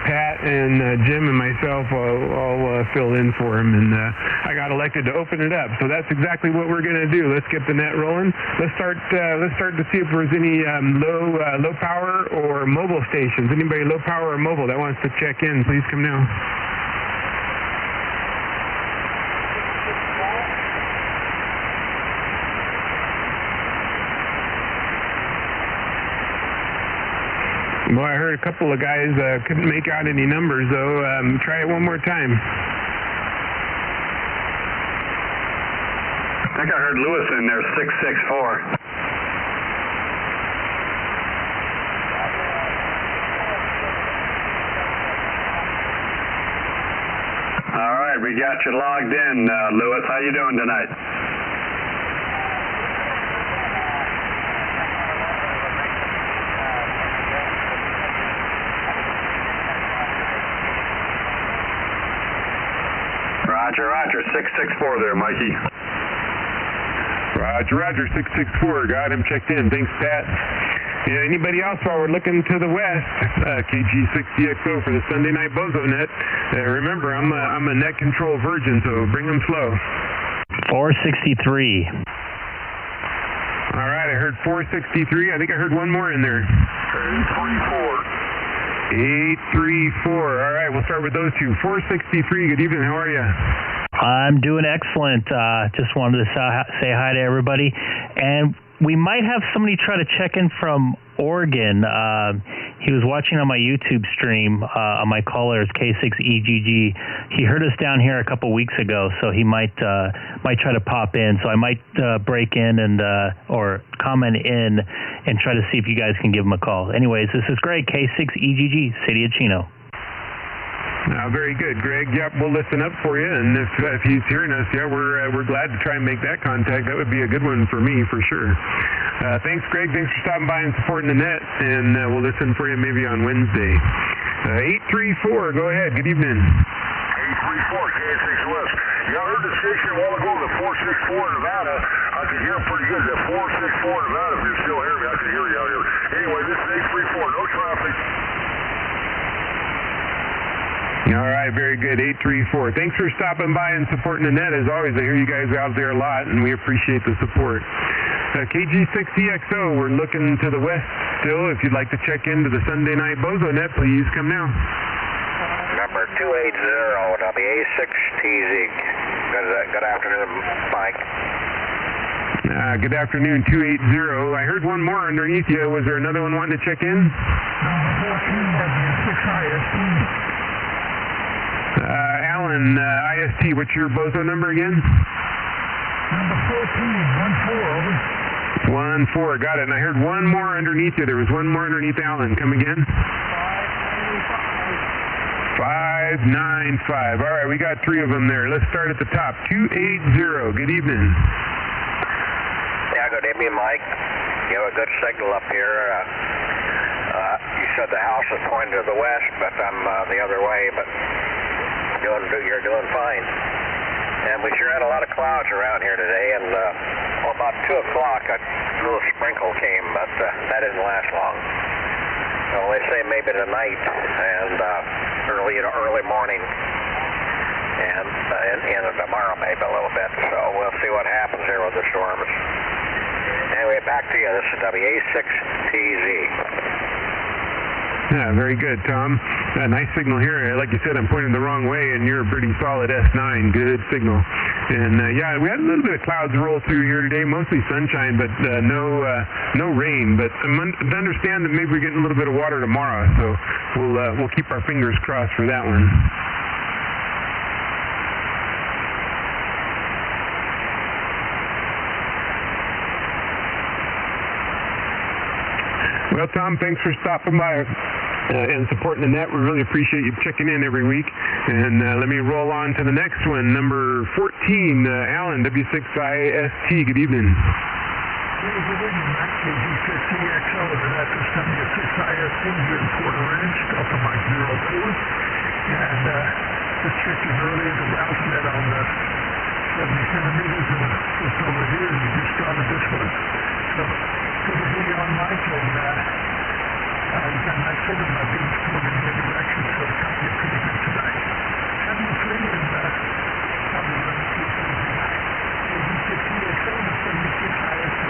Pat and Jim and myself all fill in for him, and I got elected to open it up. So that's exactly what we're going to do. Let's get the net rolling. Let's start to see if there's any low power or mobile stations. Anybody low power or mobile that wants to check in, please come now. Well, I heard a couple of guys couldn't make out any numbers, though. Try it one more time. I think I heard Lewis in there, 664. All right, we got you logged in, Lewis. How you doing tonight? Roger, 664 there, Mikey. Roger, 664. Got him checked in. Thanks, Pat. Yeah, anybody else while we're looking to the west? KG6EXO for the Sunday night Bozo net. Remember, I'm a net control virgin, so bring them slow. 463. All right, I heard 463. I think I heard one more in there. 834. All right, we'll start with those two. 463. Good evening. How are you? I'm doing excellent. Just wanted to say hi to everybody. And we might have somebody try to check in from Oregon. He was watching on my YouTube stream on my caller is K6EGG. He heard us down here a couple weeks ago, so he might try to pop in. So I might break in and or comment in and try to see if you guys can give him a call. Anyways, this is Greg, K6EGG, City of Chino. Very good, Greg. Yep, we'll listen up for you, and if he's hearing us, yeah, we're glad to try and make that contact. That would be a good one for me, for sure. Thanks, Greg. Thanks for stopping by and supporting the net, and we'll listen for you maybe on Wednesday. 834, go ahead. Good evening. 834, KX West. Yeah, I heard the station a while ago, the 464 Nevada. I could hear pretty good. The 464 Nevada, if you're still hearing me, I can hear you out here. Anyway, this is 834, no traffic. All right, very good. 834. Thanks for stopping by and supporting the net. As always, I hear you guys out there a lot, and we appreciate the support. KG6EXO, we're looking to the west still. If you'd like to check into the Sunday night Bozo net, please come now. Number 280, WA6TZ. Good afternoon, Mike. Good afternoon, 280. I heard one more underneath you. Was there another one wanting to check in? Number 14, W6IST. Alan, IST, what's your Bozo number again? Number 14, 14, over. 14, got it. And I heard one more underneath you. There was one more underneath Alan. Come again? 595. All right, we got three of them there. Let's start at the top. 280. Good evening. Yeah, good evening, Mike. You have a good signal up here. You said the house is pointing to the west, but I'm the other way, but you're doing fine. And we sure had a lot of clouds around here today, and about 2 o'clock a little sprinkle came, but that didn't last long. So they say maybe tonight and early morning, and into tomorrow maybe a little bit. So we'll see what happens here with the storms. Anyway, back to you. This is WA6TZ. Yeah, very good, Tom. Nice signal here. Like you said, I'm pointing the wrong way, and you're a pretty solid S9. Good signal. And yeah, we had a little bit of clouds roll through here today, mostly sunshine, but no rain. But I understand that maybe we're getting a little bit of water tomorrow, so we'll keep our fingers crossed for that one. Well, Tom, thanks for stopping by and supporting the net. We really appreciate you checking in every week. And let me roll on to the next one, number 14, Alan, W6IST. Good evening. Good evening, Mike. KG6EXO. That's the W6IST here in Porter Ranch, Delta Mike 04. And just checking earlier, the route net on the 70 centimeters and just over here, and we just started this one. So, good to be on, Mike, and you got a nice signal. My beam's pointing in your direction, so it's going to be pretty good tonight. Have you free and probably run a few things tonight. KG6EXO and 76 IST.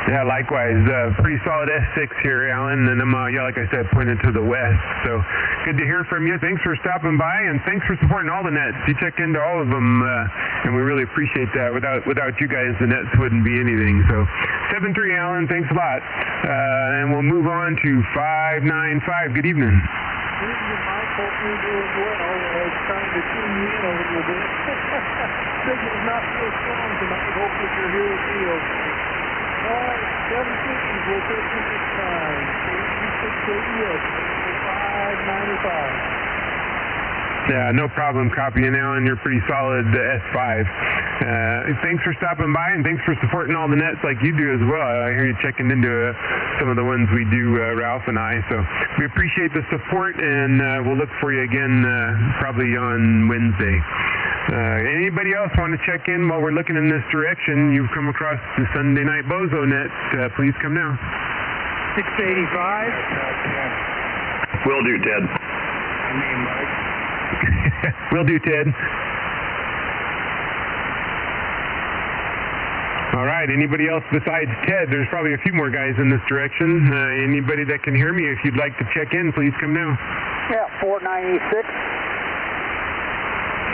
Yeah, likewise. Pretty solid S6 here, Alan, and I'm, like I said, pointed to the west. So good to hear from you. Thanks for stopping by, and thanks for supporting all the nets. You check into all of them, and we really appreciate that. Without you guys, the nets wouldn't be anything. So 7-3, Alan, thanks a lot. And we'll move on to 595. Good evening. Good evening, Mike. Hope you're doing well. It's trying to tune you in a little bit. Signal's not so strong tonight. Hope that you're here with me okay. All right, 750s, we'll take you this time. K6EGG, 595. Yeah, no problem copying, Alan. You're pretty solid S5. Thanks for stopping by, and thanks for supporting all the nets like you do as well. I hear you checking into some of the ones we do, Ralph and I. So we appreciate the support, and we'll look for you again probably on Wednesday. Anybody else want to check in while we're looking in this direction? You've come across the Sunday Night Bozo net. Please come now. 685. Will do, Ted. Will do, Ted. All right, anybody else besides Ted? There's probably a few more guys in this direction. Anybody that can hear me, if you'd like to check in, please come now. Yeah, 496.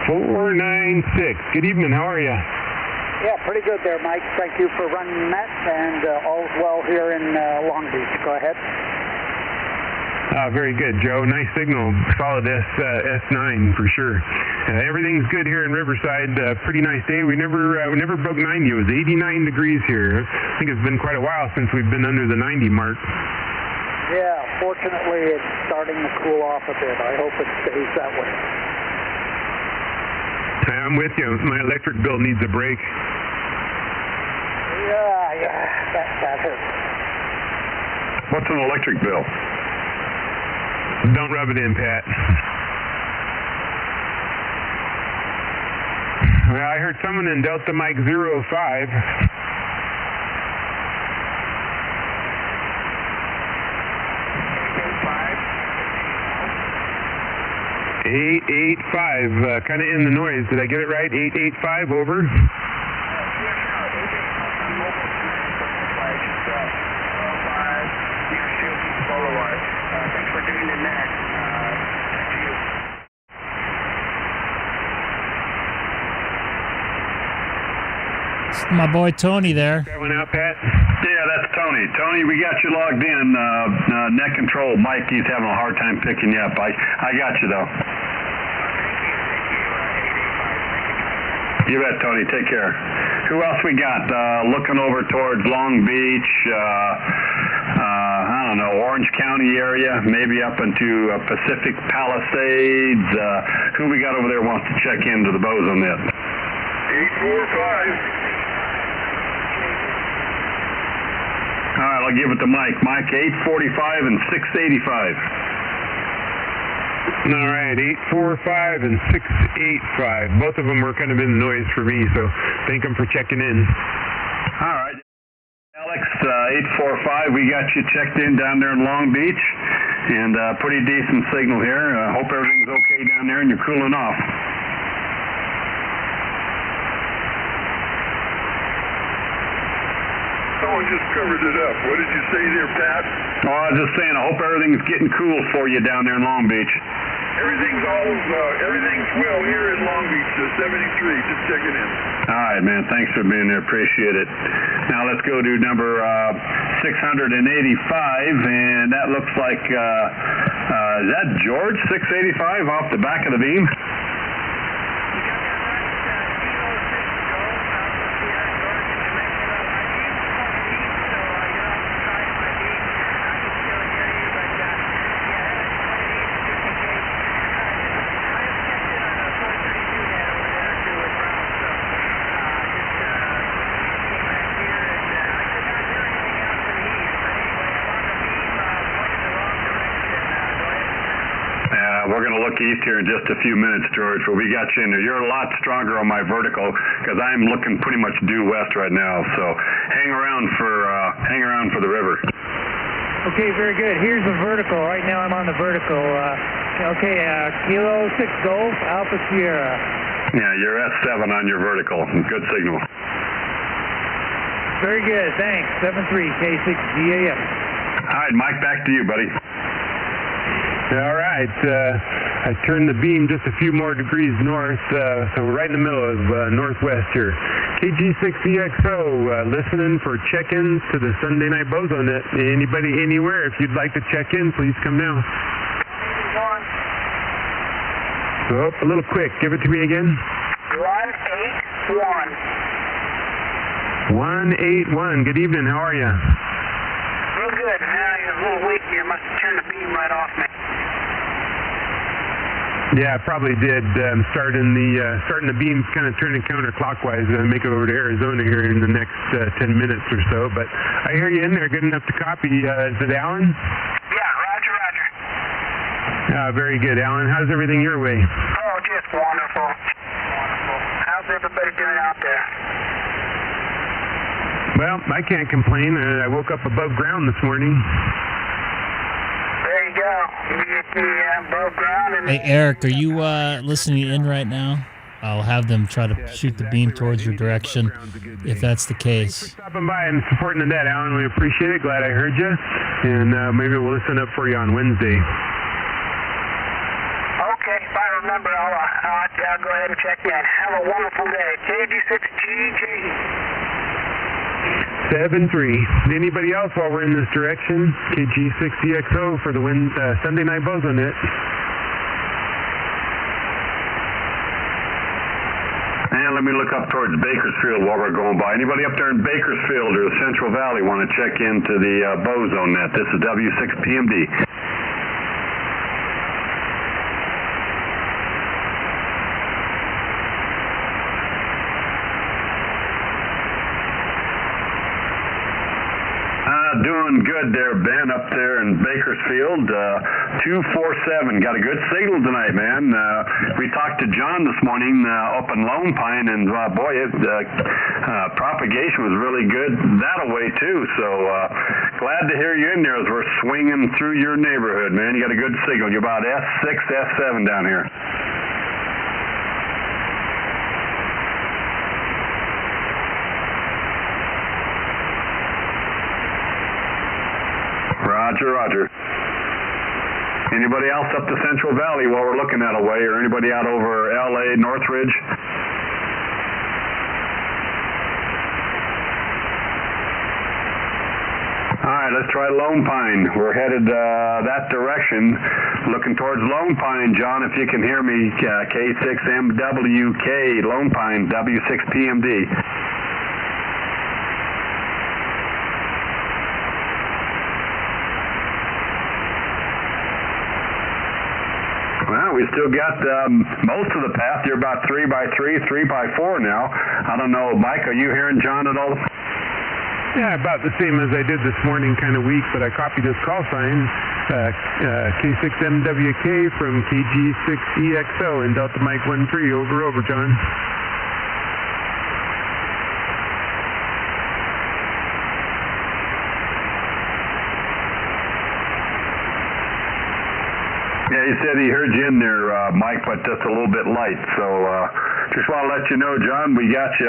496. Good evening, how are you? Yeah, pretty good there, Mike. Thank you for running that, and all's well here in Long Beach. Go ahead. Very good, Joe. Nice signal. Solid S9 for sure. Everything's good here in Riverside. Pretty nice day. We never broke 90. It was 89 degrees here. I think it's been quite a while since we've been under the 90 mark. Yeah, fortunately it's starting to cool off a bit. I hope it stays that way. I'm with you. My electric bill needs a break. Yeah, that hurts. What's an electric bill? Don't rub it in, Pat. Well, I heard someone in Delta Mike 05. 885, kind of in the noise. Did I get it right? 885, over. Thanks for doing the net. My boy Tony there. That one out, Pat? Yeah, that's Tony. Tony, we got you logged in. Net control. Mike, he's having a hard time picking you up. I got you, though. You bet, Tony. Take care. Who else we got? Looking over towards Long Beach, I don't know, Orange County area, maybe up into Pacific Palisades. Who we got over there wants to check into the Bozo net? 845. All right, I'll give it to Mike. Mike, 845 and 685. All right, 845 and 685. Both of them were kind of in the noise for me, so thank them for checking in. All right. Alex, 845, we got you checked in down there in Long Beach, and pretty decent signal here. Hope everything's okay down there and you're cooling off. Someone just covered it up. What did you say there, Pat? Oh, I was just saying, I hope everything's getting cool for you down there in Long Beach. Everything's well here in Long Beach, 73, just checking in. All right, man, thanks for being there, appreciate it. Now let's go to number 685, and that looks like, is that George, 685, off the back of the beam? We're going to look east here in just a few minutes, George, but we got you in there. You're a lot stronger on my vertical because I'm looking pretty much due west right now. So hang around for the river. Okay, very good. Here's the vertical. Right now I'm on the vertical. Kilo 6 Golf, Alpha Sierra. Yeah, you're S7 on your vertical. Good signal. Very good. Thanks. 73 K6EGG. All right, Mike, back to you, buddy. All right. I turned the beam just a few more degrees north, so we're right in the middle of northwest here. KG6EXO, listening for check-ins to the Sunday Night Bozo Net. Anybody, anywhere, if you'd like to check in, please come now. Oh, a little quick. Give it to me again. 181. 181. Good evening. How are you? Real good. Now you're a little weak here. Must have turned the beam right off me. Yeah, I probably did. Starting the beams kind of turning counterclockwise. Make it over to Arizona here in the next 10 minutes or so. But I hear you in there, good enough to copy. Is it Alan? Yeah, roger. Very good, Alan. How's everything your way? Oh, just wonderful. How's everybody doing out there? Well, I can't complain. I woke up above ground this morning. There you go. Above ground. And Hey, Eric, are you listening in right now? I'll have them try to shoot the beam towards your direction, if that's the case. Thanks for stopping by and supporting the net, Alan. We appreciate it. Glad I heard you. And maybe we'll listen up for you on Wednesday. Okay, if I remember, I'll go ahead and check in. Have a wonderful day. KG6EGG. 7-3. Anybody else while we're in this direction? KG6EXO for the Sunday Night Bozo Net. And let me look up towards Bakersfield while we're going by. Anybody up there in Bakersfield or the Central Valley want to check into the Bozo Net? This is W6PMD. Doing good there, Ben, up there in Bakersfield. 247. Got a good signal tonight, man. We talked to John this morning up in Lone Pine, and boy, propagation was really good that way too. So glad to hear you in there as we're swinging through your neighborhood, man. You got a good signal. You're about S6, S7 down here. Roger. Anybody else up the Central Valley while we're looking that away, or anybody out over LA, Northridge? All right, let's try Lone Pine. We're headed that direction, looking towards Lone Pine. John, if you can hear me, K6MWK, Lone Pine, W6PMD. Well, we still got most of the path. You're about 3x3, 3x4 now. I don't know, Mike, are you hearing John at all? Yeah, about the same as I did this morning, kind of weak, but I copied his call sign, K6MWK from KG6EXO in Delta Mike 13. Over, John. Yeah, he said he heard you in there, Mike, but just a little bit light. So just want to let you know, John, we got you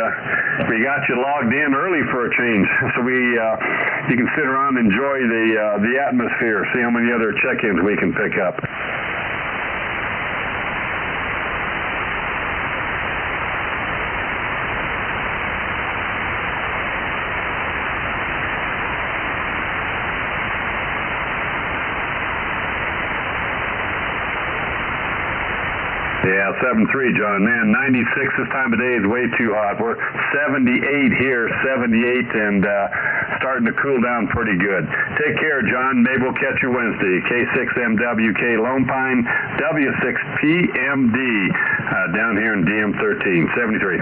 logged in early for a change. So you can sit around and enjoy the atmosphere, see how many other check-ins we can pick up. Yeah, 7-3, John. Man, 96 this time of day is way too hot. We're 78 here, 78, and starting to cool down pretty good. Take care, John. Maybe we'll catch you Wednesday. K6MWK Lone Pine, W6PMD down here in DM13, 73.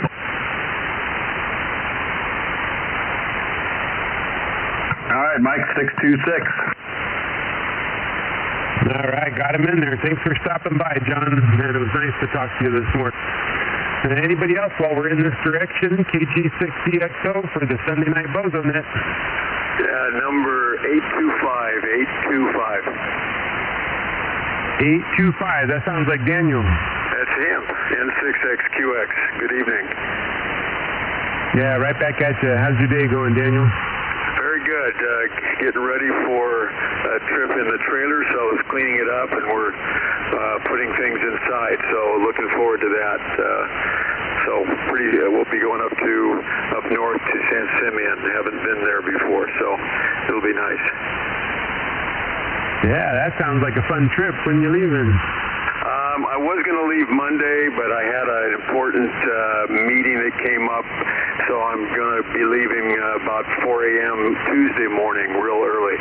All right, Mike, 626. All right, got him in there. Thanks for stopping by, John. Man, it was nice to talk to you this morning. Anybody else while we're in this direction? KG6EXO for the Sunday Night Bozo Net. Yeah, number 825. 825. That sounds like Daniel. That's him. N6XQX. Good evening. Yeah, right back at you. How's your day going, Daniel? Very good. Getting ready for a trip in the trailer, so I was cleaning it up, and we're putting things inside. So looking forward to that. We'll be going up north to San Simeon. Haven't been there before, so it'll be nice. Yeah, that sounds like a fun trip. When you leaving? I was going to leave Monday, but I had an important meeting that came up, so I'm going to be leaving about 4 a.m. Tuesday morning, real early.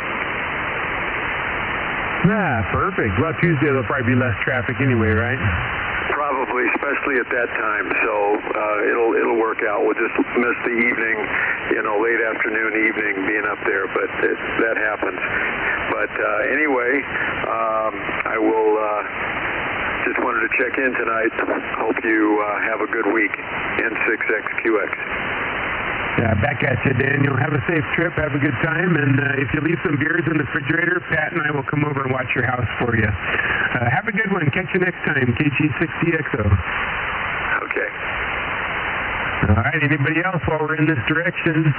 Yeah, perfect. Well, Tuesday there'll probably be less traffic anyway, right? Probably, especially at that time. So it'll work out. We'll just miss the evening, late afternoon, evening being up there, but that happens. But anyway, I will. Just wanted to check in tonight. Hope you have a good week. N6XQX. Yeah, back at you, Daniel. Have a safe trip. Have a good time. And if you leave some beers in the refrigerator, Pat and I will come over and watch your house for you. Have a good one. Catch you next time. K6EGG. Okay. All right. Anybody else while we're in this direction?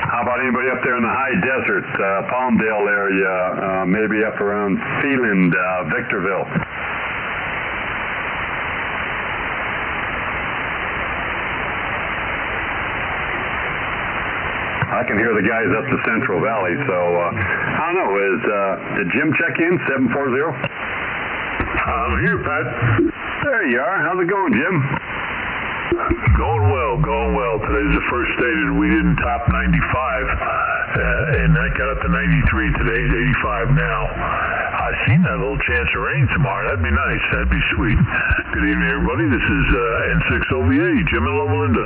How about anybody up there in the high desert, Palmdale area, maybe up around Feeland, Victorville? I can hear the guys up the Central Valley, so I don't know. Did Jim check in, 740? I'm here, Pat. There you are. How's it going, Jim? Going well. Today's the first day that we didn't top 95, and I got up to 93. Today's 85 now. I seen that little chance of rain tomorrow. That'd be nice. That'd be sweet. Good evening, everybody. This is N6OVA, Jim and Loma Linda.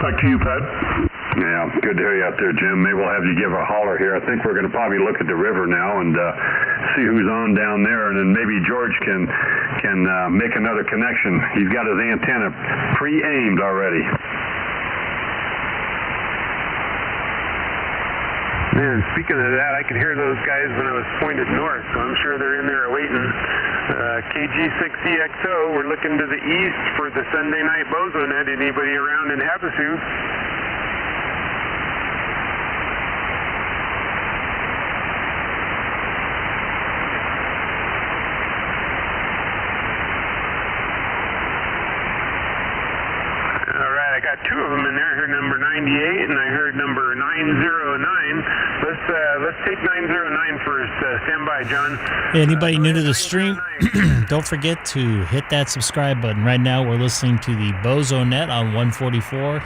Back to you, Pat. Yeah, good to hear you out there, Jim. Maybe we'll have you give a holler here. I think we're going to probably look at the river now and see who's on down there, and then maybe George can make another connection. He's got his antenna pre-aimed already. Man, speaking of that, I could hear those guys when I was pointed north, so I'm sure they're in there waiting. KG6EXO, we're looking to the east for the Sunday night bozo net. Anybody around in Havasu? I got two of them in there. I heard number 98 and I heard number 909. Let's take 909 first. Stand by, John. Hey, anybody new to the stream, don't forget to hit that subscribe button. Right now we're listening to the Bozo Net on 144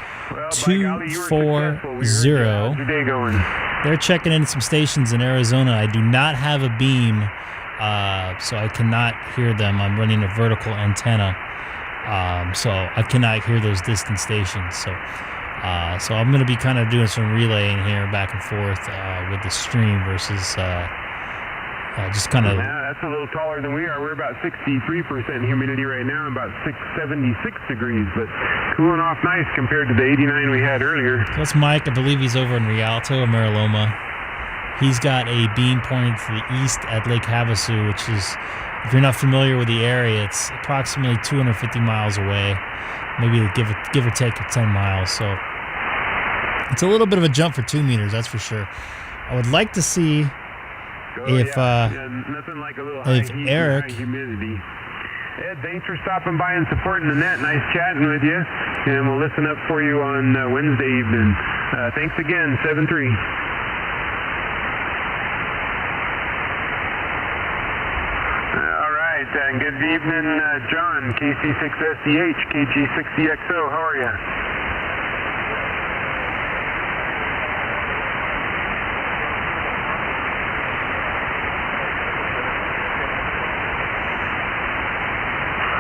240. They're checking in some stations in Arizona. I do not have a beam, so I cannot hear them. I'm running a vertical antenna. So I cannot hear those distant stations. So I'm going to be kind of doing some relaying here back and forth with the stream versus just kind of. Yeah, that's a little taller than we are. We're about 63% humidity right now, about 76 degrees, but cooling off nice compared to the 89 we had earlier. That's Mike. I believe he's over in Rialto, Mariloma. He's got a beam pointing to the east at Lake Havasu, which is, if you're not familiar with the area, it's approximately 250 miles away, maybe give or take 10 miles. So it's a little bit of a jump for 2 meters, that's for sure. I would like to see if Eric. Ed, thanks for stopping by and supporting the net. Nice chatting with you, and we'll listen up for you on Wednesday evening. Thanks again, 7-3. And good evening, John, KC6SDH, KG6EXO. How are you?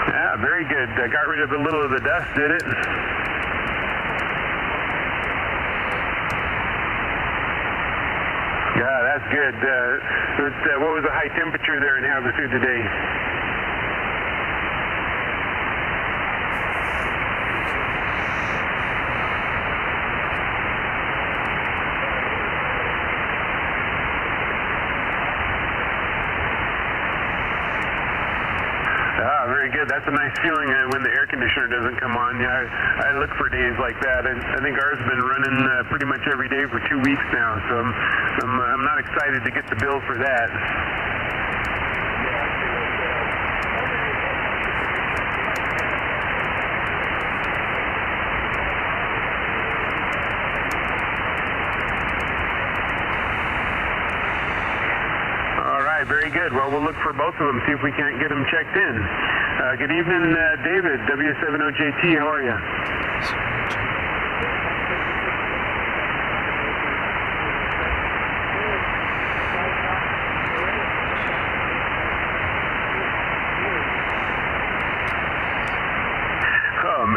Yeah, very good. Got rid of a little of the dust, did it? Yeah, that's good. What was the high temperature there in Havasu today? Very good. good. That's a nice feeling when the air conditioner doesn't come on. Yeah, I look for days like that. I think ours has been running pretty much every day for 2 weeks now, so I'm not excited to get the bill for that. Very good. Well, we'll look for both of them, see if we can't get them checked in. Good evening, David, W70JT. How are you?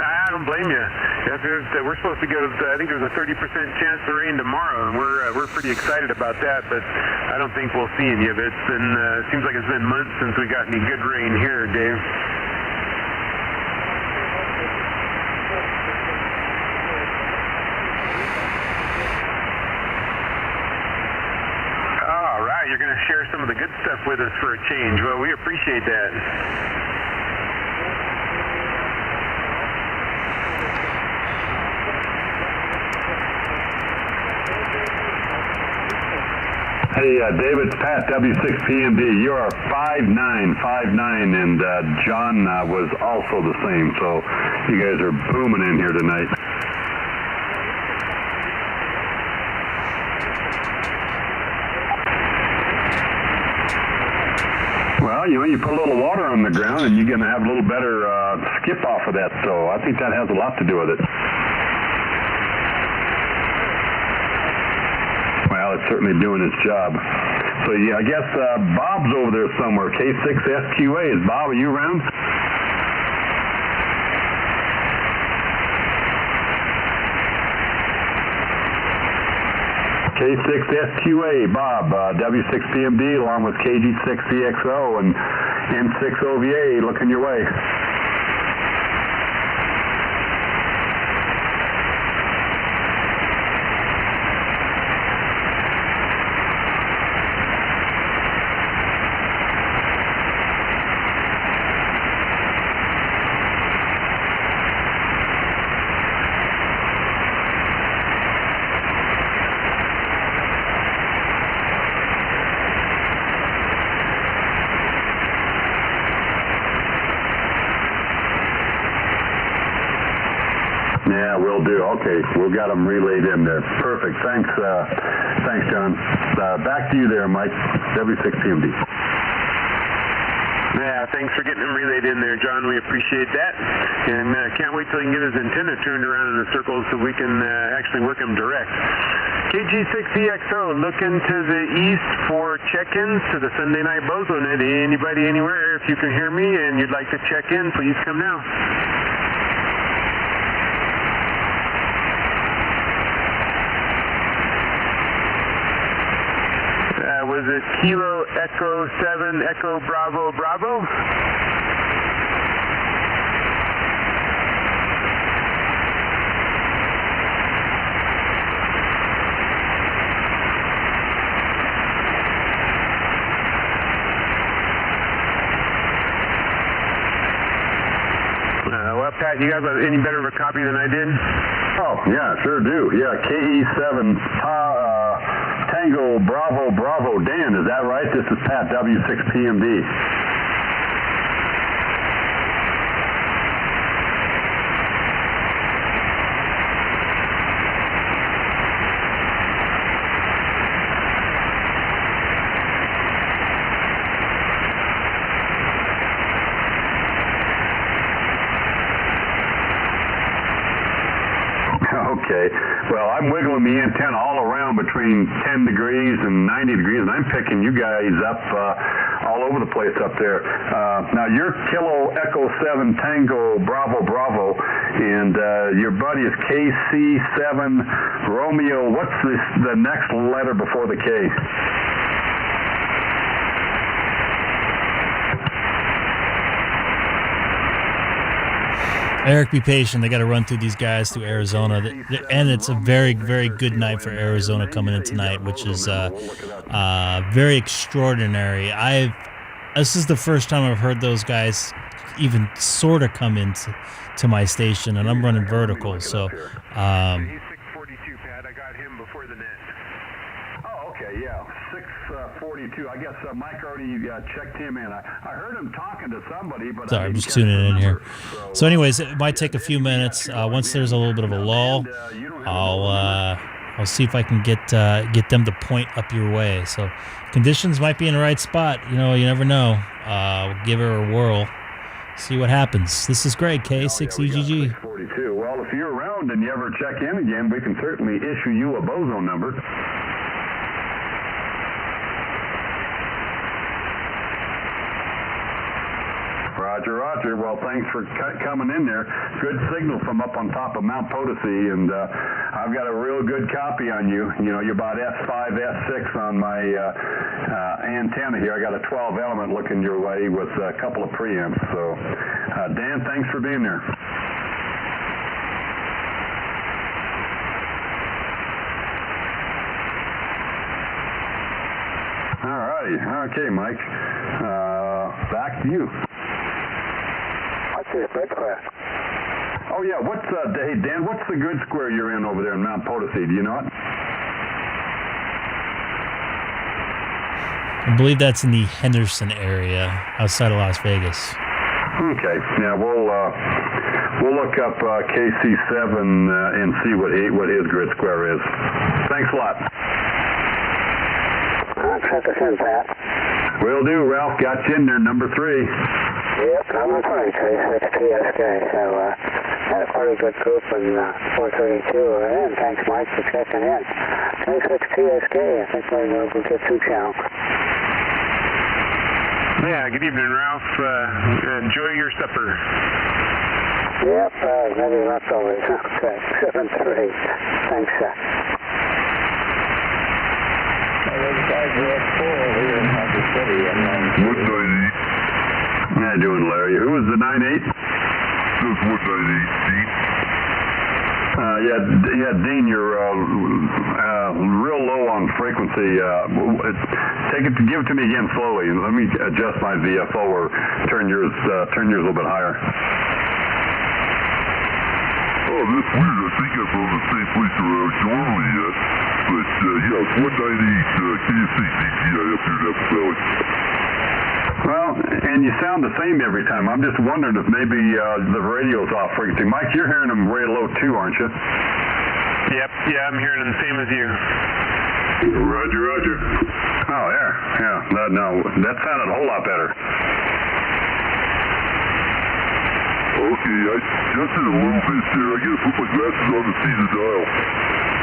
I don't blame you. We're supposed to get, I think there's a 30% chance of rain tomorrow, and we're pretty excited about that, but I don't think we'll see any of it. It's been, seems like it's been months since we got any good rain here, Dave. All right, you're going to share some of the good stuff with us for a change. Well, we appreciate that. Hey, David, it's Pat, W6PMD. You are 5959, and John was also the same, so you guys are booming in here tonight. Well, you put a little water on the ground, and you're going to have a little better skip off of that, so I think that has a lot to do with it. Well, it's certainly doing its job. So, yeah, I guess Bob's over there somewhere. K6SQA. Is Bob, are you around? K6SQA, Bob, W6PMD, along with KG6EXO and N6OVA, looking your way. Yeah, will do. Okay, we've got them relayed in there. Perfect. Thanks, thanks, John. Back to you there, Mike. W6PMD. Yeah, thanks for getting them relayed in there, John. We appreciate that. And can't wait till he can get his antenna turned around in a circle so we can actually work them direct. KG6EXO, looking to the east for check-ins to the Sunday night bozonet. Anybody anywhere, if you can hear me and you'd like to check in, please come now. Was it Kilo Echo 7 Echo Bravo Bravo? Well, Pat, you guys have any better of a copy than I did? Oh, yeah, sure do. Yeah, KE7 Tango Bravo Bravo. Dan, is that right? This is Pat, W6PMD. Okay. Well, I'm wiggling the antenna all around between 10 degrees and 90 degrees, and I'm picking you guys up all over the place up there. Now, you're Kilo Echo 7 Tango Bravo Bravo, and your buddy is KC7 Romeo. What's the next letter before the K? Eric, be patient. They got to run through these guys through Arizona, and it's a very, very good night for Arizona coming in tonight, which is very extraordinary. This is the first time I've heard those guys even sort of come into my station, and I'm running vertical. So, He's 642, Pat. I got him before the net. Oh, okay, yeah, 642. I guess Mike already checked him in. I heard him talking to somebody, but sorry, I'm just tuning in here. So, anyways, it might take a few minutes. Once there's a little bit of a lull, I'll see if I can get them to point up your way. So, conditions might be in the right spot. You know, you never know. We'll give her a whirl. See what happens. This is Greg, K6EGG. 642. Well, if you're around and you ever check in again, we can certainly issue you a boson number. Roger, Roger. Well, thanks for coming in there. Good signal from up on top of Mount Potosi, and I've got a real good copy on you. You know, you're about S5, S6 on my antenna here. I got a 12 element looking your way with a couple of preamps. So, Dan, thanks for being there. All righty. Okay, Mike. Back to you. What's your good square? Oh, yeah. Hey, Dan, what's the good square you're in over there in Mount Potosi? Do you know it? I believe that's in the Henderson area outside of Las Vegas. Okay. Yeah, we'll look up KC7 and see what his grid square is. Thanks a lot. Check us in, Pat. Will do, Ralph. Got you in there, number 3. Yep, number 3, K6EGG. So, had a pretty good group in 432 in. Thanks, Mike, for checking in. K6EGG, I think we'll get through channel. Yeah, good evening, Ralph. Enjoy your supper. Yep, maybe leftovers. Okay, 7-3. Thanks, sir. Wood 98. How you doing, Larry? Who was the 98? That's Wood 98, Dean. Yeah, Dean, you're real low on frequency. Give it to me again slowly. Let me adjust my VFO or turn yours a little bit higher. Oh, that's weird. I think I'm on the same place where I normally at. But, yeah, it's 198 K6EGG up here in Apple Valley. Well, and you sound the same every time. I'm just wondering if maybe the radio's off frequency. Mike, you're hearing them way low too, aren't you? Yep, yeah, I'm hearing the same as you. Roger, Roger. Oh, there. Yeah, no, that sounded a whole lot better. Okay, I adjusted a little bit there. I gotta put my glasses on to see the dial.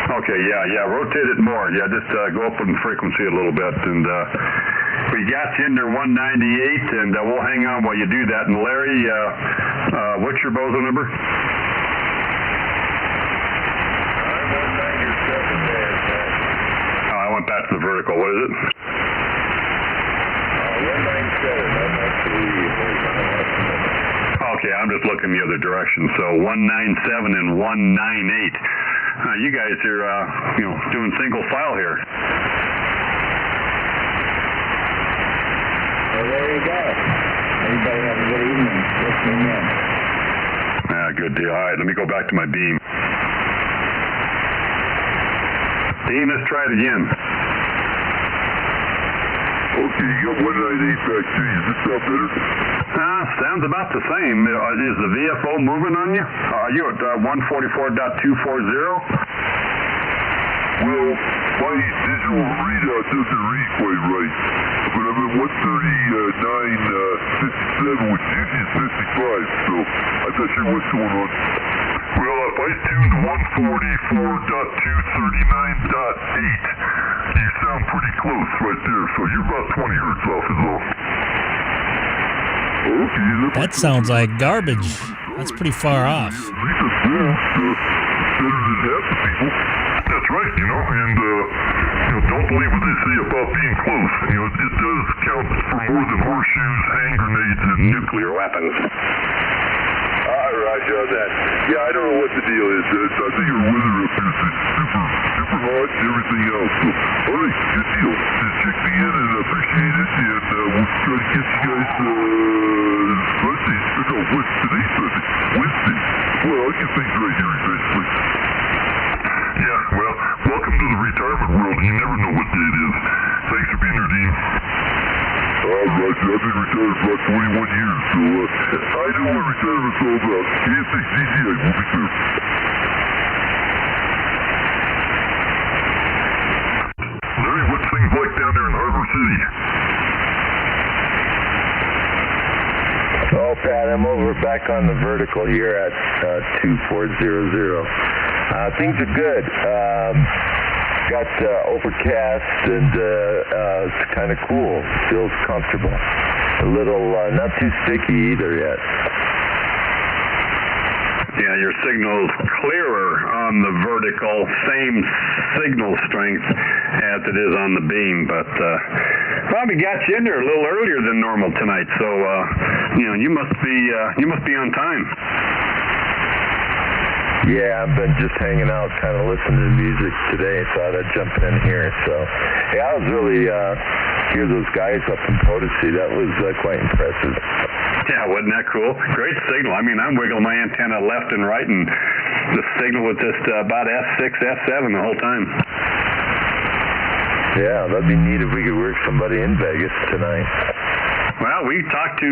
Okay, yeah, rotate it more. Yeah, just go up in frequency a little bit. And we got you in there 198, and we'll hang on while you do that. And Larry, what's your boson number? Oh, I went back to the vertical. What is it? 197. Okay, I'm just looking the other direction. So 197 and 198. You guys are, doing single file here. Well, there you go. Everybody have a good evening. Listening in. Good deal. All right, let me go back to my beam. Dean, let's try it again. Okay, you got 198 back to you. Does this sound better? Sounds about the same. Is the VFO moving on you? Are you at 144.240? Well, my digital readout doesn't read quite right. But I'm at 139.57, which usually is 55, so I'm not sure what's going on. Well, if I tuned 144.239.8, you sound pretty close right there, so you're about 20 hertz off is all. Okay, that sounds like garbage. That's pretty far off. At least it's better than half the people. That's right, and don't believe what they say about being close. It does count for more than horseshoes, hand grenades, and nuclear weapons. Roger on that. Yeah, I don't know what the deal is. I think your weather up here is super hot and everything else. So, all right, good deal. Just check me in and I appreciate it, and we'll try to get you guys, I've been retired for about 21 years, so I know what retirement's all about. K6EGG, I will be there. Larry, what's things like down there in Harbor City? Oh, Pat, I'm over back on the vertical here at 2400. Things are good. Got overcast and it's kind of cool. Feels comfortable. A little not too sticky either yet. Yeah, your signal's clearer on the vertical, same signal strength as it is on the beam, but probably got you in there a little earlier than normal tonight, so you must be on time. Yeah, I've been just hanging out, kind of listening to music today. Thought I'd jump in here. So, yeah, I was really hear those guys up in Potosi. That was quite impressive. Yeah, wasn't that cool? Great signal. I mean, I'm wiggling my antenna left and right, and the signal was just about F6, F7 the whole time. Yeah, that'd be neat if we could work somebody in Vegas tonight. Well, we talk to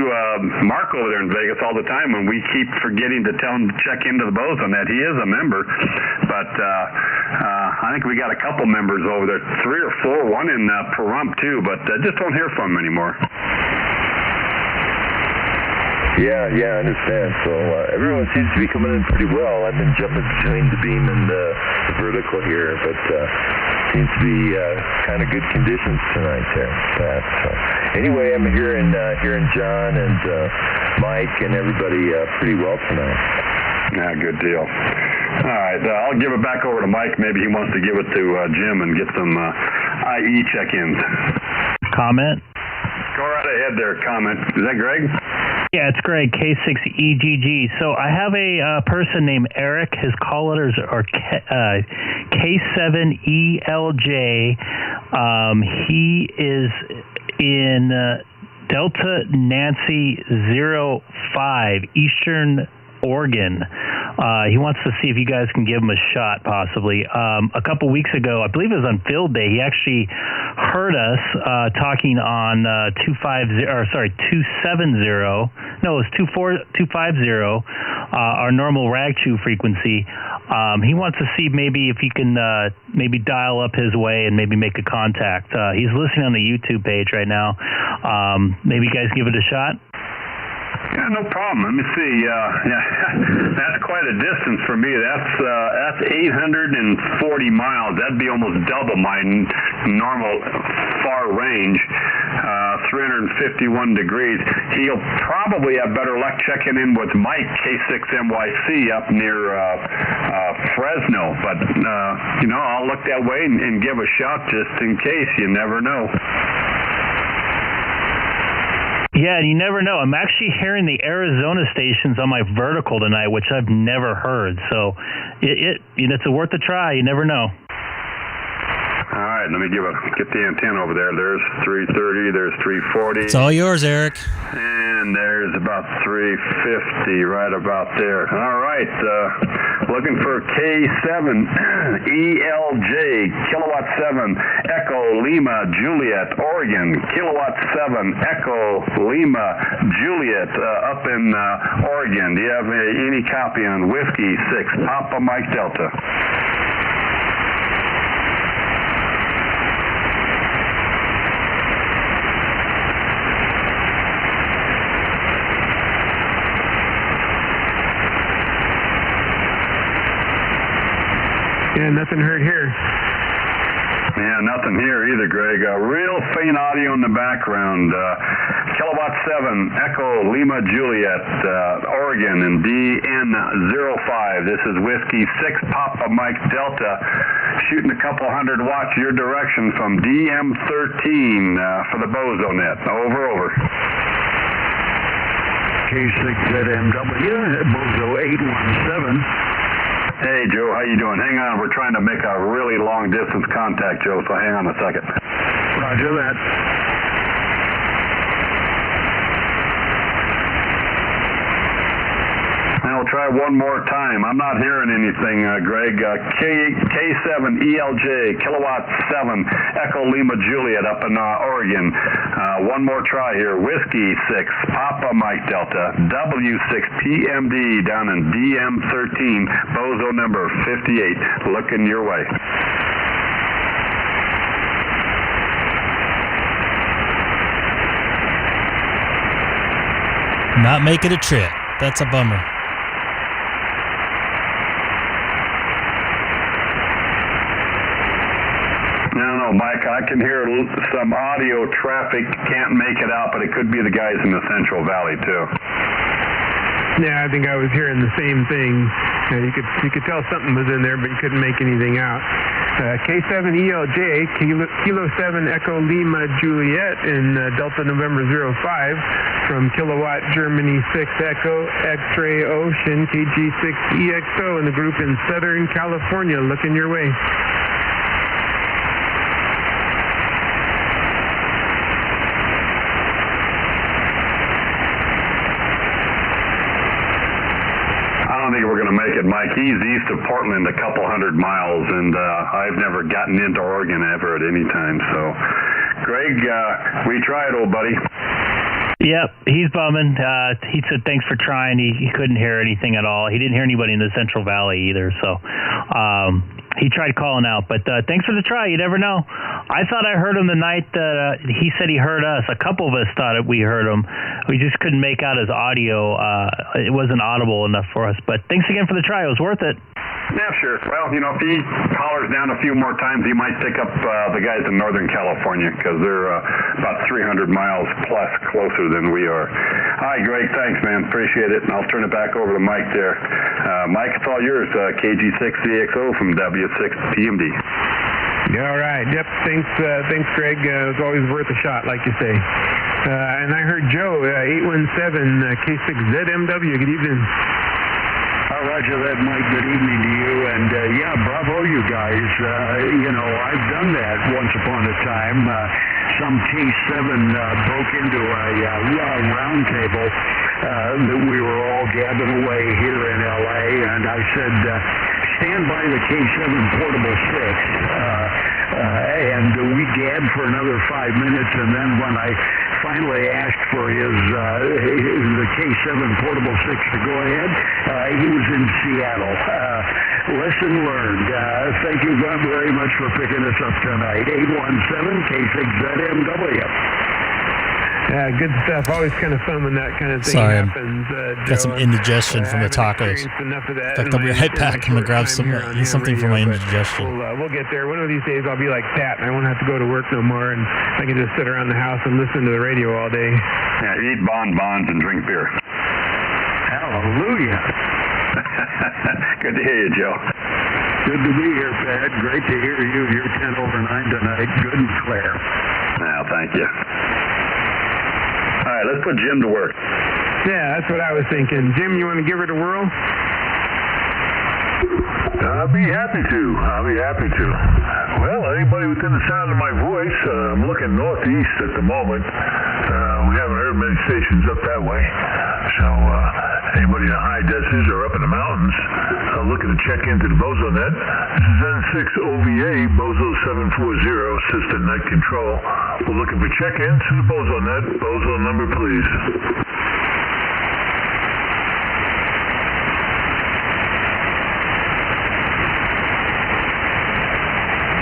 Mark over there in Vegas all the time, and we keep forgetting to tell him to check into the boson that he is a member. But I think we got a couple members over there, 3 or 4, one in Pahrump too, but just don't hear from him anymore. Yeah, I understand. So everyone seems to be coming in pretty well. I've been jumping between the beam and the vertical here, but seems to be kind of good conditions tonight there, Pat. So anyway, I'm hearing John and Mike and everybody pretty well tonight. Yeah, good deal. All right, I'll give it back over to Mike. Maybe he wants to give it to Jim and get some IE check-ins. Comment? Go right ahead there, comment. Is that Greg? Yeah, it's Greg, K6EGG. So I have a person named Eric. His call letters are K7ELJ. He is in Delta Nancy 05, Eastern Oregon. He wants to see if you guys can give him a shot, possibly. A couple weeks ago, I believe it was on field day, he actually heard us talking on 270. No, it was 250, our normal rag chew frequency. He wants to see maybe if he can maybe dial up his way and maybe make a contact. He's listening on the YouTube page right now. Maybe you guys give it a shot. Yeah, no problem. Let me see. That's quite a distance for me. That's 840 miles. That'd be almost double my normal far range. 351 degrees. He'll probably have better luck checking in with Mike, K6MYC, up near Fresno. But I'll look that way and give a shout just in case. You never know. Yeah, you never know. I'm actually hearing the Arizona stations on my vertical tonight, which I've never heard. So it's worth a try. You never know. All right, let me get the antenna over there. There's 330, there's 340. It's all yours, Eric. And there's about 350 right about there. All right, looking for K7ELJ, Kilowatt 7, Echo Lima Juliet, Oregon, Kilowatt 7, Echo Lima Juliet, up in Oregon. Do you have any copy on Whiskey 6, Papa Mike Delta? Yeah, nothing heard here. Yeah, nothing here either, Greg. Real faint audio in the background. Kilowatt 7, Echo Lima Juliet, Oregon, and DN05. This is Whiskey 6, Papa Mike Delta, shooting a couple 100 watts your direction from DM13 for the Bozonet. Over. K6ZMW, Bozo 817. Hey, Joe, how you doing? Hang on, we're trying to make a really long-distance contact, Joe, so hang on a second. Roger that. Well, I'll try one more time. I'm not hearing anything, Greg. K6EGG, kilowatt 7, Echo Lima Juliet up in Oregon. One more try here. Whiskey 6, Papa Mike Delta, W6PMD down in DM13, bozo number 58. Looking your way. Not making a trip. That's a bummer. No, Mike, I can hear some audio traffic. Can't make it out, but it could be the guys in the Central Valley, too. Yeah, I think I was hearing the same thing. You could tell something was in there, but you couldn't make anything out. K7ELJ, Kilo 7 Echo Lima Juliet in Delta November 05 from Kilowatt Germany 6 Echo X-Ray Ocean KG6EXO in the group in Southern California. Looking your way. We're going to make it, Mike. He's east of Portland a couple hundred miles, and I've never gotten into Oregon ever at any time. So, Greg, we tried, old buddy. Yep, he's bumming. He said thanks for trying. He couldn't hear anything at all. He didn't hear anybody in the Central Valley either. So he tried calling out. But thanks for the try. You never know. I thought I heard him the night that he said he heard us. A couple of us thought we heard him. We just couldn't make out his audio. It wasn't audible enough for us. But thanks again for the try. It was worth it. Yeah, sure. Well, you know, if he hollers down a few more times, he might pick up the guys in Northern California because they're about 300 miles plus closer than we are. All right, Greg, thanks, man. Appreciate it. And I'll turn it back over to Mike there. Mike, it's all yours. KG6EXO from W6PMD. Yeah, all right. Yep. Thanks, Greg. It's always worth a shot, like you say. And I heard Joe, 817 K6ZMW. Good evening. Roger that, Mike. Good evening to you. And, yeah, bravo, you guys. You know, I've done that once upon a time. Some T7 broke into a round table that we were all gabbing away here in L.A., and I said, stand by the K7 Portable 6. And we gabbed for another 5 minutes, and then when I finally asked for the K7 Portable 6 to go ahead, he was in Seattle. Lesson learned. Thank you very much for picking us up tonight. 817 K6ZMW. Yeah, good stuff. Always kind of fun when that kind of thing happens. Got some indigestion from the tacos. In fact, I'll be right back. I'm going to grab something for my indigestion. We'll get there. One of these days I'll be like Pat, and I won't have to go to work no more, and I can just sit around the house and listen to the radio all day. Yeah, eat bonbons and drink beer. Hallelujah. Good to hear you, Joe. Good to be here, Pat. Great to hear you. You're 10 over 9 tonight. Good and clear. Well, thank you. All right, let's put Jim to work. Yeah, that's what I was thinking. Jim, you want to give it a whirl? I'll be happy to. Well, anybody within the sound of my voice, I'm looking northeast at the moment. We haven't heard many stations up that way. So anybody in the high deserts or up in the mountains looking to check into the Bozo net, this is N6OVA, Bozo 740, Assistant Net Control. We're looking for check-ins to the Bozo net. Bozo number, please.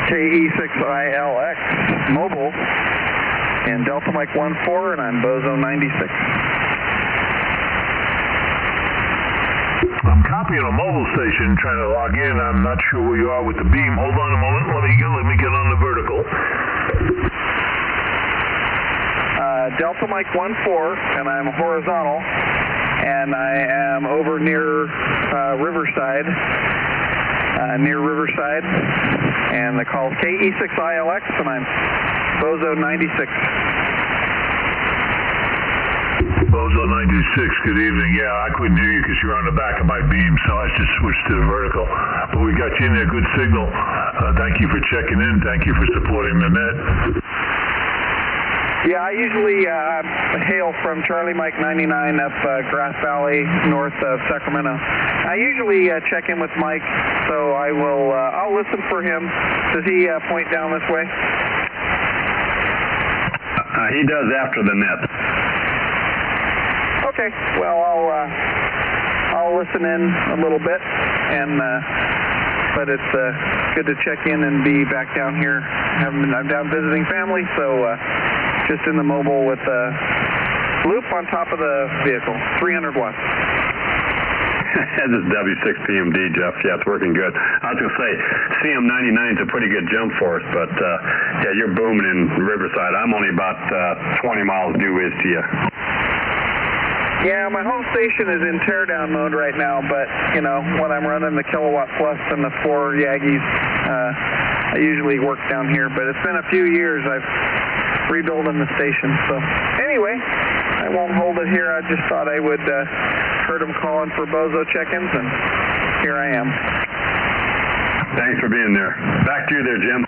KE6ILX mobile and Delta Mike 14, and I'm Bozo 96. I'm copying a mobile station, trying to log in. I'm not sure where you are with the beam. Hold on a moment. Let me get on the vertical. Delta Mike 14, and I'm horizontal, and I am over near Riverside. And the call is KE6ILX, and I'm Bozo 96. Bozo 96, good evening. Yeah, I couldn't hear you because you're on the back of my beam, so I just switched to the vertical. But we got you in there, good signal. Thank you for checking in. Thank you for supporting the net. Yeah, I usually hail from Charlie Mike 99 up Grass Valley, north of Sacramento. I usually check in with Mike, so I'll listen for him. Does he point down this way? He does after the net. Okay, well, I'll listen in a little bit, but it's good to check in and be back down here. I'm down visiting family, so just in the mobile with a loop on top of the vehicle, 300 watts. This is W6PMD, Jeff. Yeah, it's working good. I was going to say, CM99 is a pretty good jump for us, but yeah, you're booming in Riverside. I'm only about 20 miles due east to you. Yeah, my home station is in teardown mode right now, but, you know, when I'm running the Kilowatt Plus and the 4 Yaggies, I usually work down here, but it's been a few years I've rebuilding the station. So anyway, I won't hold it here. I just thought I would heard them calling for bozo check-ins, and here I am. Thanks for being there. Back to you there, Jim.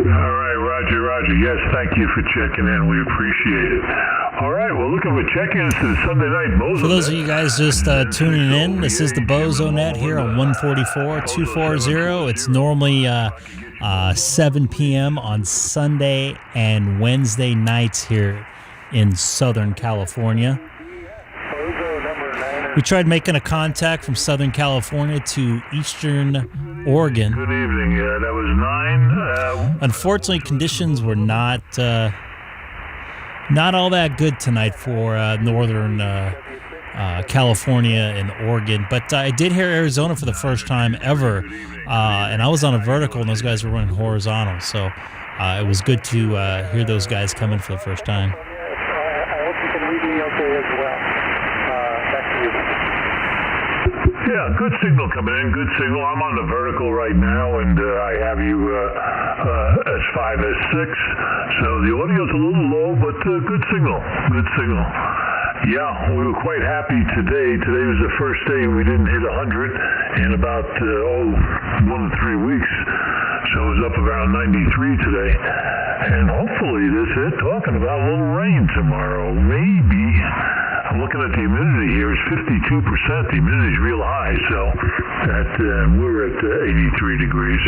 All right, Roger. Yes, thank you for checking in. We appreciate it. All right, well, looking for check-ins to Sunday night Bozo. For those of you guys just tuning in, this is the Bozo Net here on 144-240. It's normally 7 p.m. on Sunday and Wednesday nights here in Southern California. We tried making a contact from Southern California to Eastern Oregon. Good evening. That was 9. Unfortunately, conditions were not all that good tonight for Northern California and Oregon. But I did hear Arizona for the first time ever, and I was on a vertical, and those guys were running horizontal. So it was good to hear those guys come in for the first time. I hope you can read me okay as well. Back to you. Yeah, good signal coming in, good signal. I'm on the vertical right now, and I have you as 5 as 6. So the audio's a little low, but good signal, good signal. Yeah, we were quite happy today. Today was the first day we didn't hit 100 in about 1 to 3 weeks. So it was up around 93 today. And hopefully talking about a little rain tomorrow. Maybe. I'm looking at the humidity here. It's 52%. The humidity's real high, so we're at 83 degrees.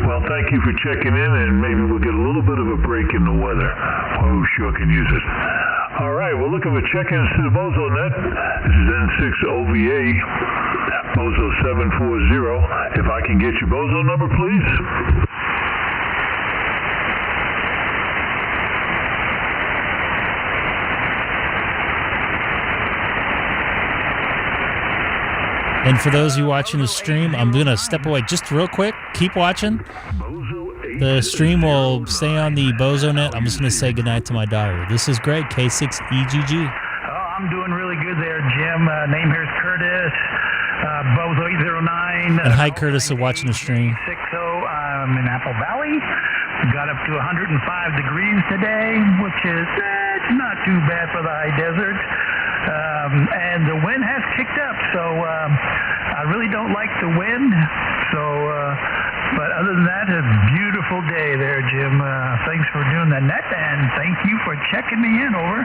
Well, thank you for checking in, and maybe we'll get a little bit of a break in the weather. Oh, sure can use it. All right, we're looking for check-ins to the Bozo Net. This is N6OVA, Bozo 740. If I can get your Bozo number, please. And for those of you watching the stream, I'm going to step away just real quick. Keep watching. The stream will stay on the Bozo Net. I'm just going to say goodnight to my daughter. This is Greg, K6EGG. Oh, I'm doing really good there, Jim. Name here is Curtis, Bozo 809. And hi, Curtis, for watching the stream. 60. I'm in Apple Valley. Got up to 105 degrees today, which is not too bad for the high desert. And the wind has kicked up, so I really don't like the wind. So, but other than that, a beautiful day there, Jim. Thanks for doing the net, and thank you for checking me in. Over.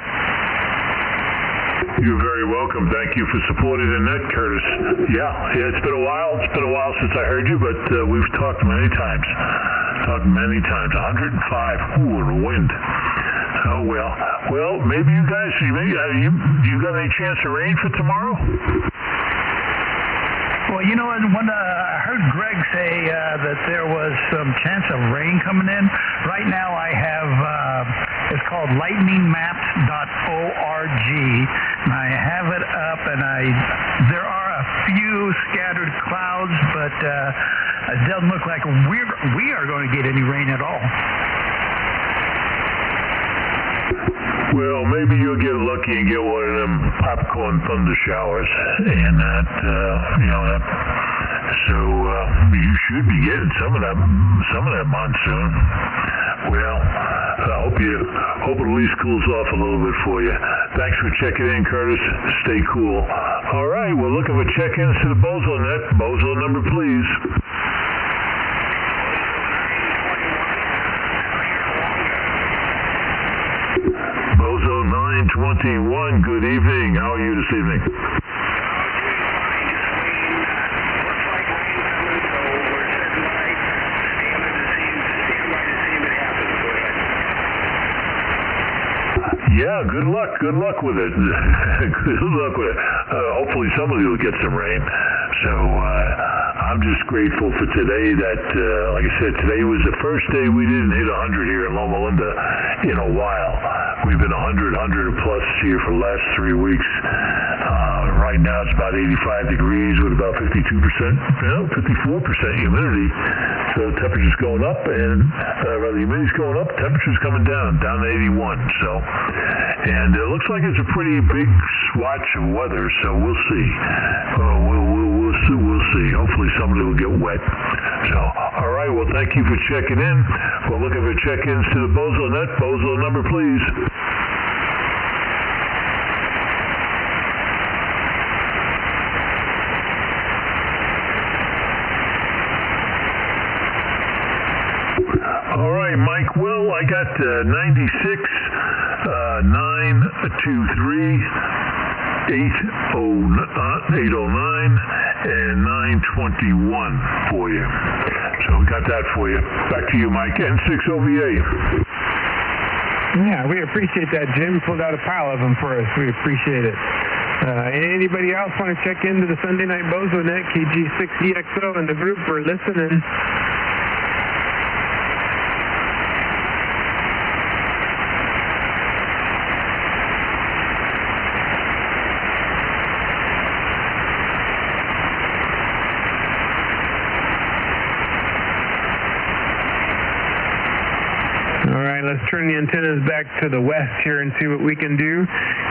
You're very welcome. Thank you for supporting the net, Curtis. Yeah, it's been a while. It's been a while since I heard you, but we've talked many times. 105. Ooh, and the wind. Oh, well, maybe you guys, you got any chance of rain for tomorrow? Well, you know, when I heard Greg say that there was some chance of rain coming in, right now I have, it's called lightningmaps.org, and I have it up, and there are a few scattered clouds, but it doesn't look like we are going to get any rain at all. Well, maybe you'll get lucky and get one of them popcorn thunder showers, and that, so you should be getting some of that monsoon. Well, I hope it at least cools off a little bit for you. Thanks for checking in, Curtis. Stay cool. All right, we're looking for check-ins to the Bozo Net. Bozo number, please. 921. Good evening. How are you this evening? Yeah, good luck. Good luck with it. Good luck with it. Hopefully somebody will get some rain. So I'm just grateful for today that, like I said, today was the first day we didn't hit 100 here in Loma Linda in a while. We've been 100 plus here for the last 3 weeks. Right now it's about 85 degrees with about 52%, 54% humidity. So the temperature's going up, and the humidity's going up, temperature's coming down to 81. So, and it looks like it's a pretty big swatch of weather. So we'll see. We'll see. Hopefully somebody will get wet. So, all right. Well, thank you for checking in. We're looking for check-ins to the Bozo Net. Bozo number, please. All right, Mike Will, I got 96, 923, 809, and 921 for you. So we got that for you. Back to you, Mike. N6 OVA. Yeah, we appreciate that, Jim. Pulled out a pile of them for us. We appreciate it. Anybody else want to check into the Sunday Night Bozo Net, KG6EXO, and the group for listening? Let's turn the antennas back to the west here and see what we can do.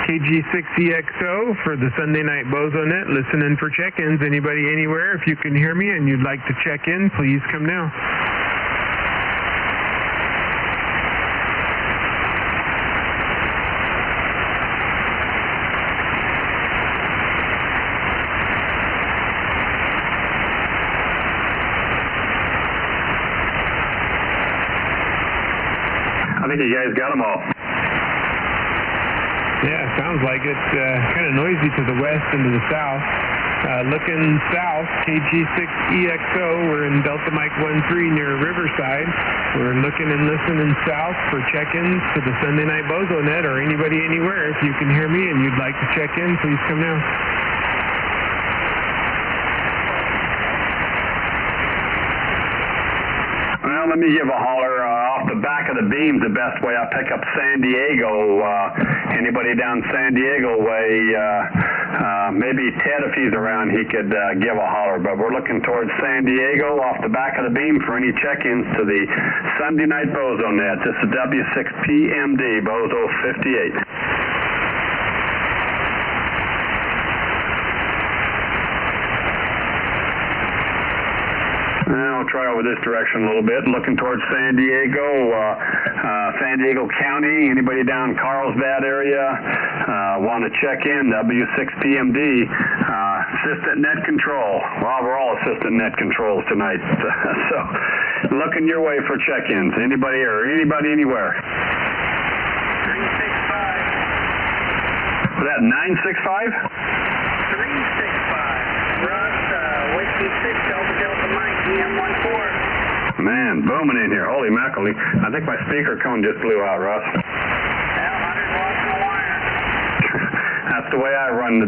KG6EXO for the Sunday Night Bozo Net, listening for check-ins. Anybody, anywhere, if you can hear me and you'd like to check in, please come now. I think you guys got them all. Yeah, sounds like it. Kind of noisy to the west and to the south. Looking south, KG6EXO, we're in Delta Mike 13 near Riverside. We're looking and listening south for check-ins to the Sunday Night Bozo Net, or anybody, anywhere. If you can hear me and you'd like to check in, please come now. Well, let me give a holler off the back of the beams. The best way I pick up San Diego. Anybody down San Diego way? Maybe Ted, if he's around, he could give a holler. But we're looking towards San Diego off the back of the beam for any check-ins to the Sunday Night Bozo Net. This is W6PMD Bozo 58. I'll try over this direction a little bit, looking towards San Diego, San Diego County. Anybody down Carlsbad area want to check in? W6PMD, Assistant Net Control. Well, we're all Assistant Net Controls tonight. So, looking your way for check-ins. Anybody or anybody anywhere? 365. Was that 965? 365. Russ, Whiskey 6, Delta Mike, EM14. Man, booming in here. Holy mackerel. I think my speaker cone just blew out, Russ. Yeah, 100 watts on the wire. That's the way I run.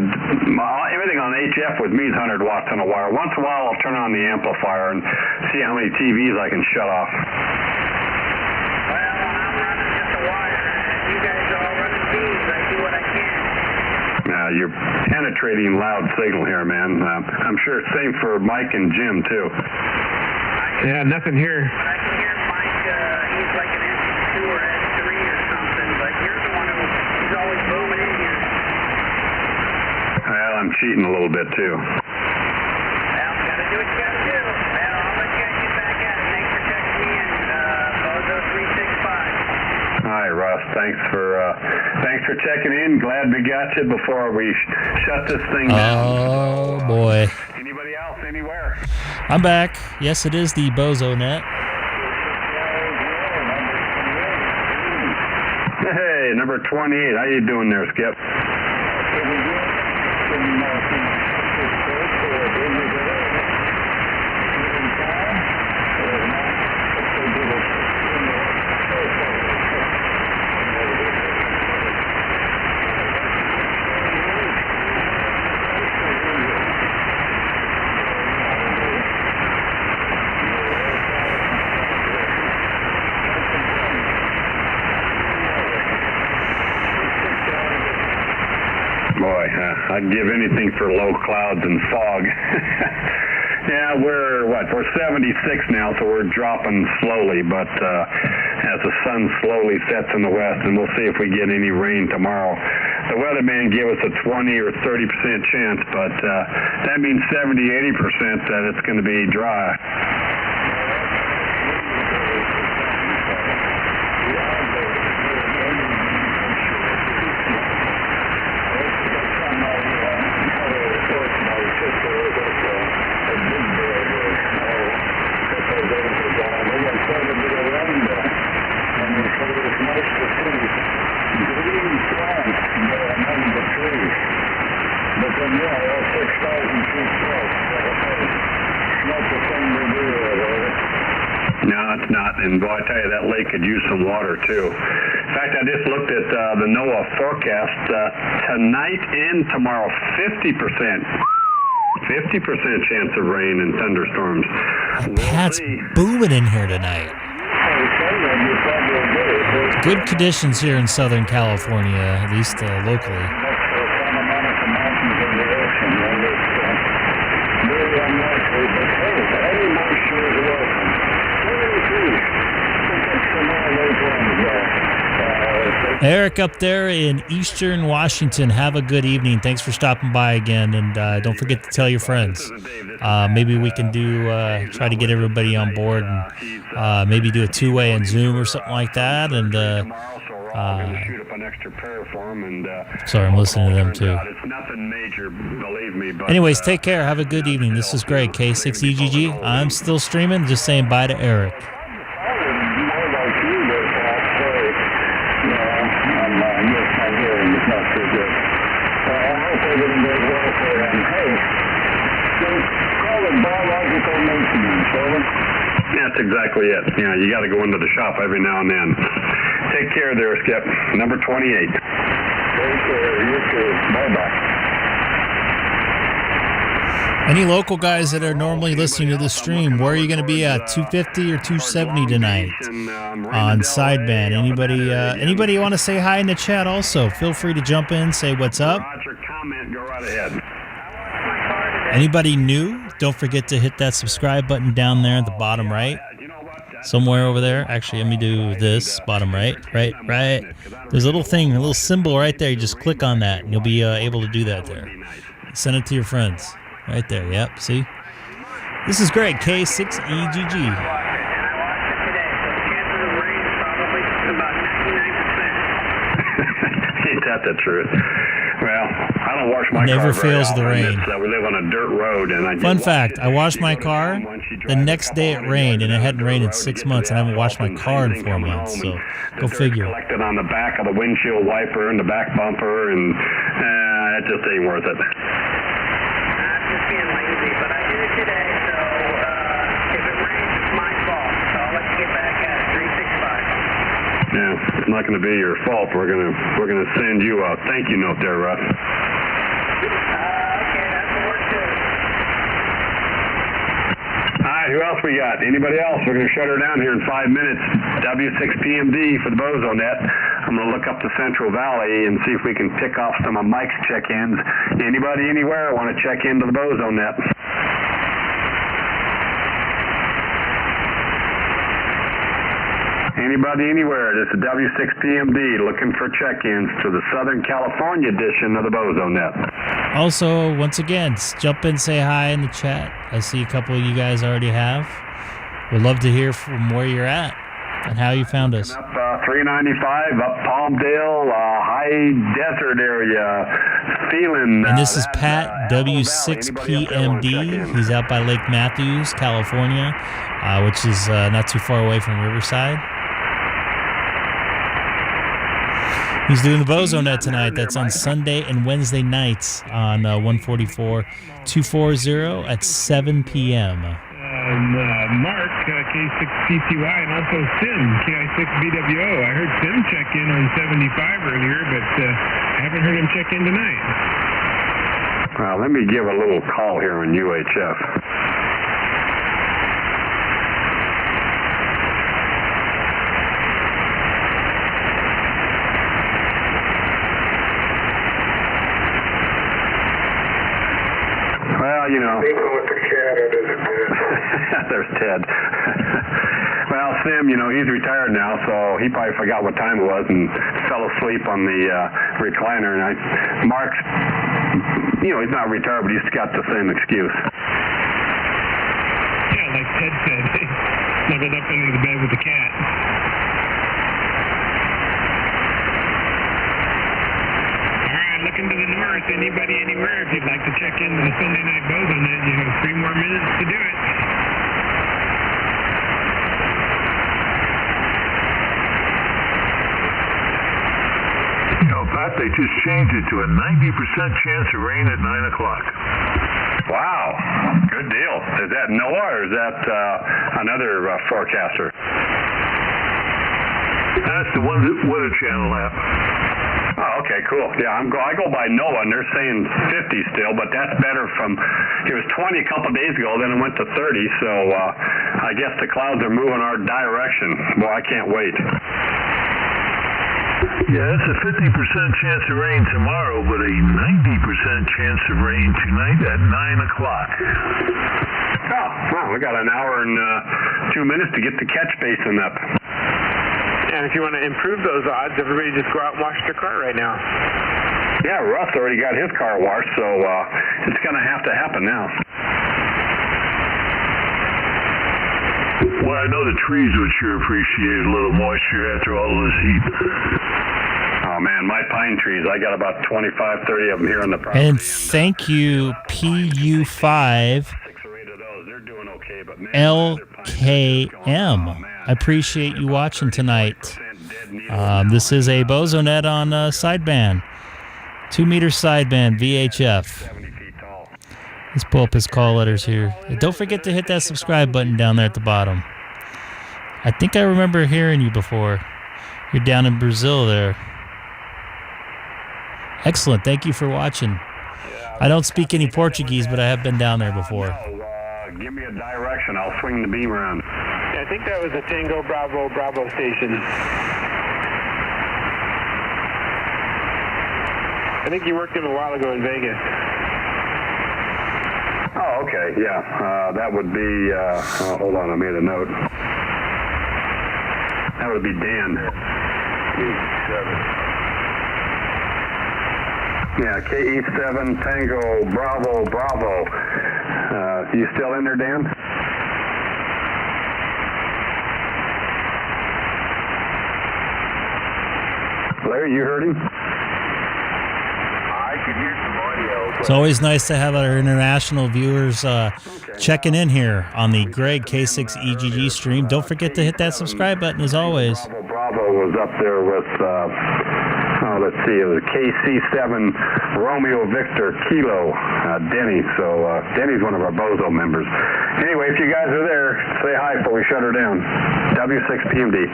Everything on HF with me is 100 watts on a wire. Once in a while, I'll turn on the amplifier and see how many TVs I can shut off. Well, when I'm running just a wire, and you guys are all running beams, I do what I can. You're penetrating loud signal here, man. I'm sure it's same for Mike and Jim, too. Yeah, nothing here. But I can hear Mike, he's like an S2 or S3 or something, but you're the one who's always booming in here. Well, I'm cheating a little bit, too. Well, gotta do what you gotta do. Well, I'll let you guys get back at it. Thanks for checking me in, Bozo 365. All right, Russ, thanks for checking in. Glad we got you before we shut this thing down. Oh, boy. Anybody else, anywhere? I'm back. Yes, it is the Bozo Net. Hey, number 28. How you doing there, Skip? Boy, I'd give anything for low clouds and fog. Yeah, we're 76 now, so we're dropping slowly, but as the sun slowly sets in the west, and we'll see if we get any rain tomorrow. The weatherman gave us a 20 or 30% chance, but that means 70, 80% that it's going to be dry. No, it's not. And boy, I tell you, that lake could use some water too. In fact, I just looked at the NOAA forecast tonight and tomorrow. 50% chance of rain and thunderstorms. Pat's booming in here tonight. Good conditions here in Southern California, at least locally. Eric up there in Eastern Washington, have a good evening. Thanks for stopping by again, and don't forget to tell your friends. Maybe we can try to get everybody on board, and maybe do a two-way in Zoom or something like that. And sorry, I'm listening to them too. Anyways, take care. Have a good evening. This is Greg, K6EGG. I'm still streaming. Just saying bye to Eric. That's exactly it. You got to go into the shop every now and then. Take care there, Skip. Number 28. Take care. You too. Bye-bye. Any local guys that are normally listening to the stream, where are you going to be at? 250 or 270 tonight on sideband? Anybody want to say hi in the chat also? Feel free to jump in, say what's up. Go right ahead. Anybody new? Don't forget to hit that subscribe button down there at the bottom right. Somewhere over there. Actually, let me do this. Bottom right. There's a little thing, a little symbol right there. You just click on that, and you'll be able to do that there. Send it to your friends. Right there. Yep. See? This is Greg, K6EGG. Ain't that the truth? Well, I don't wash my car never fails the rain. We live on a dirt road, and fun fact: I washed my car. The next day it rained, and it hadn't rained in 6 months, and I haven't washed my car in 4 months. So go figure. Collected on the back of the windshield wiper and the back bumper, and it just ain't worth it. I'm just being lazy, but I did it today, so if it rains, it's my fault. So I'll let you get back at it. 365. Yeah, it's not going to be your fault. We're gonna send you a thank you note there, Russ. Okay, that's work too. All right, who else we got? Anybody else? We're going to shut her down here in 5 minutes. W6PMD for the Bozo Net. I'm going to look up the Central Valley and see if we can pick off some of Mike's check-ins. Anybody anywhere want to check into the Bozo Net? Anybody anywhere? This is W6PMD looking for check-ins to the Southern California edition of the Bozo Net. Also, once again, jump in, say hi in the chat. I see a couple of you guys already have. We'd love to hear from where you're at and how you found us. Up 395, up Palmdale, high desert area, feeling. And this is Pat, W6PMD. He's out by Lake Matthews, California, which is not too far away from Riverside. He's doing the Bozo Net tonight. That's on Sunday and Wednesday nights on 144-240 at 7 p.m. Mark, K6CCY, and also Sim, K6BWO. I heard Sim check in on 75 earlier, but I haven't heard him check in tonight. Let me give a little call here on UHF. Well, you know. With the cat, it isn't good. There's Ted. Well, Sim, you know, he's retired now, so he probably forgot what time it was and fell asleep on the recliner. And Mark's, you know, he's not retired, but he's got the same excuse. Yeah, like Ted said, he snuggled up under the bed with the cat. Looking to the north, anybody anywhere, if you'd like to check into the Sunday Night Bozo Net, you have 3 more minutes to do it. You know, Pat, they just changed it to a 90% chance of rain at 9 o'clock. Wow, good deal. Is that NOAA or is that another forecaster? That's the Weather Channel app. Oh, okay, cool. Yeah, I go by NOAA, and they're saying 50 still, but that's better from, it was 20 a couple days ago, then it went to 30, so I guess the clouds are moving our direction. Boy, I can't wait. Yeah, it's a 50% chance of rain tomorrow, but a 90% chance of rain tonight at 9 o'clock. Oh, well, we got an hour and 2 minutes to get the catch basin up. And if you want to improve those odds, everybody just go out and wash their car right now. Yeah, Russ already got his car washed, so it's going to have to happen now. Well, I know the trees would sure appreciate a little moisture after all of this heat. Oh, man, my pine trees, I got about 25, 30 of them here on the property. And thank you, PU5 LKM. I appreciate you watching tonight. This is a Bozo Net on sideband. 2-meter sideband VHF. Let's pull up his call letters here. And don't forget to hit that subscribe button down there at the bottom. I think I remember hearing you before. You're down in Brazil there. Excellent. Thank you for watching. I don't speak any Portuguese, but I have been down there before. Give me a direction. I'll swing the beam around. Yeah, I think that was a Tango Bravo Bravo station. I think you worked him a while ago in Vegas. Oh, okay. Yeah. That would be, hold on. I made a note. That would be Dan. Yeah, KE7 Tango Bravo Bravo. You still in there, Dan? Larry, you heard him? I could hear some audio. It's always nice to have our international viewers checking in here on the Greg K6EGG stream. Don't forget to hit that subscribe button as always. Bravo was up there with, let's see, it was KC7 Romeo Victor Kilo, Denny. So Denny's one of our Bozo members. Anyway, if you guys are there, say hi before we shut her down. W6PMD.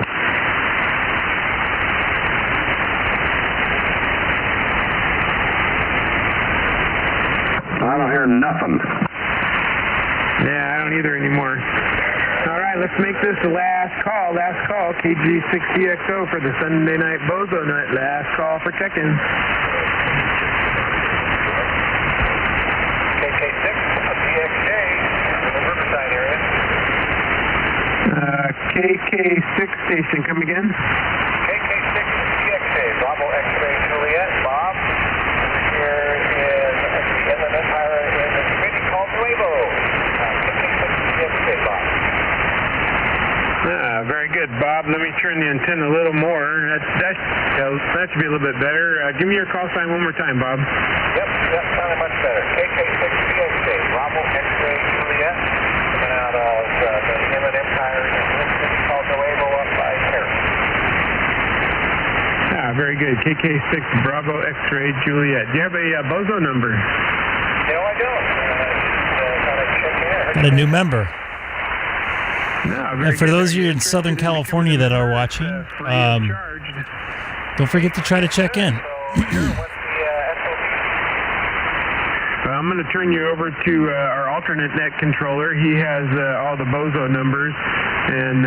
I don't hear nothing. Yeah, I don't either anymore. All right, let's make this the last call. Last call, KG6EXO for the Sunday Night Bozo Net. Last call for check-in. KK6EXJ in the Riverside area. KK6 station, come again? KK6EXJ, Bravo X-Ray Juliet. Bob, here is the Inland Empire in the community called Nuevo. KK6EXJ, Bob. Very good, Bob. Let me turn the antenna a little more. That should be a little bit better. Give me your call sign one more time, Bob. Yep, sounded much better. KK6EXJ, Bravo X-Ray Juliet, coming out of the Inland Empire in the community called Nuevo up by Paris. Very good. KK6 Bravo X-ray Juliet. Do you have a bozo number? No, I don't. Thought I'd check in. Got a new member. No, And for those of you in Southern California that are watching, don't forget to try to check in. I'm going to turn you over to our alternate net controller. He has all the bozo numbers. And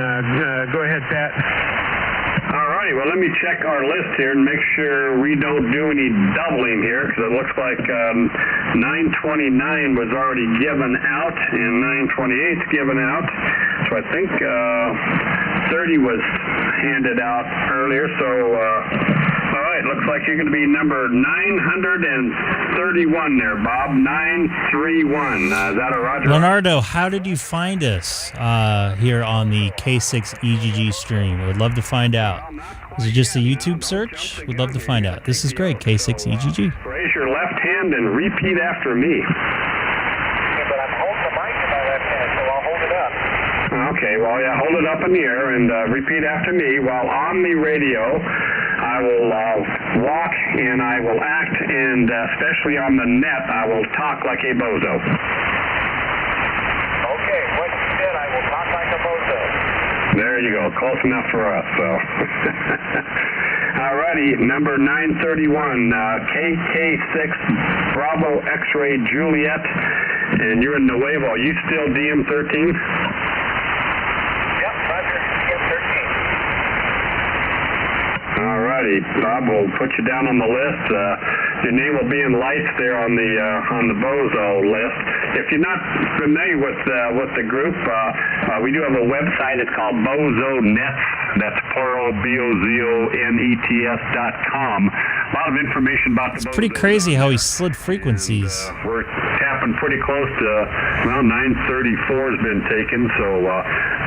go ahead, Pat. All righty, well, let me check our list here and make sure we don't do any doubling here, because it looks like 929 was already given out and 928 is given out. So I think 30 was handed out earlier. So, all right, looks like you're going to be number 931 there, Bob. 931. Is that a Roger? Leonardo, how did you find us here on the K6EGG stream? I would love to find out. Was it just a YouTube search? We'd love to find out. This is great, K6EGG. Raise your left hand and repeat after me. Yeah, but I'm holding the mic in my left hand, so I'll hold it up. Okay, well, yeah, hold it up in the air and repeat after me. While on the radio, I will walk and I will act, and especially on the net, I will talk like a bozo. Okay, what you said, I will talk like a bozo. There you go, close enough for us. So, alrighty, number 931, KK6 Bravo X-ray Juliet, and you're in Nuevo. Are you still DM13? Alrighty, Bob, we'll put you down on the list. Your name will be in lights there on the bozo list. If you're not familiar with the group, we do have a website. It's called Bozo Nets. That's plural, BOZONETS.com. A lot of information about the It's pretty crazy how he slid frequencies. And, we're tapping pretty close to, 934 has been taken, so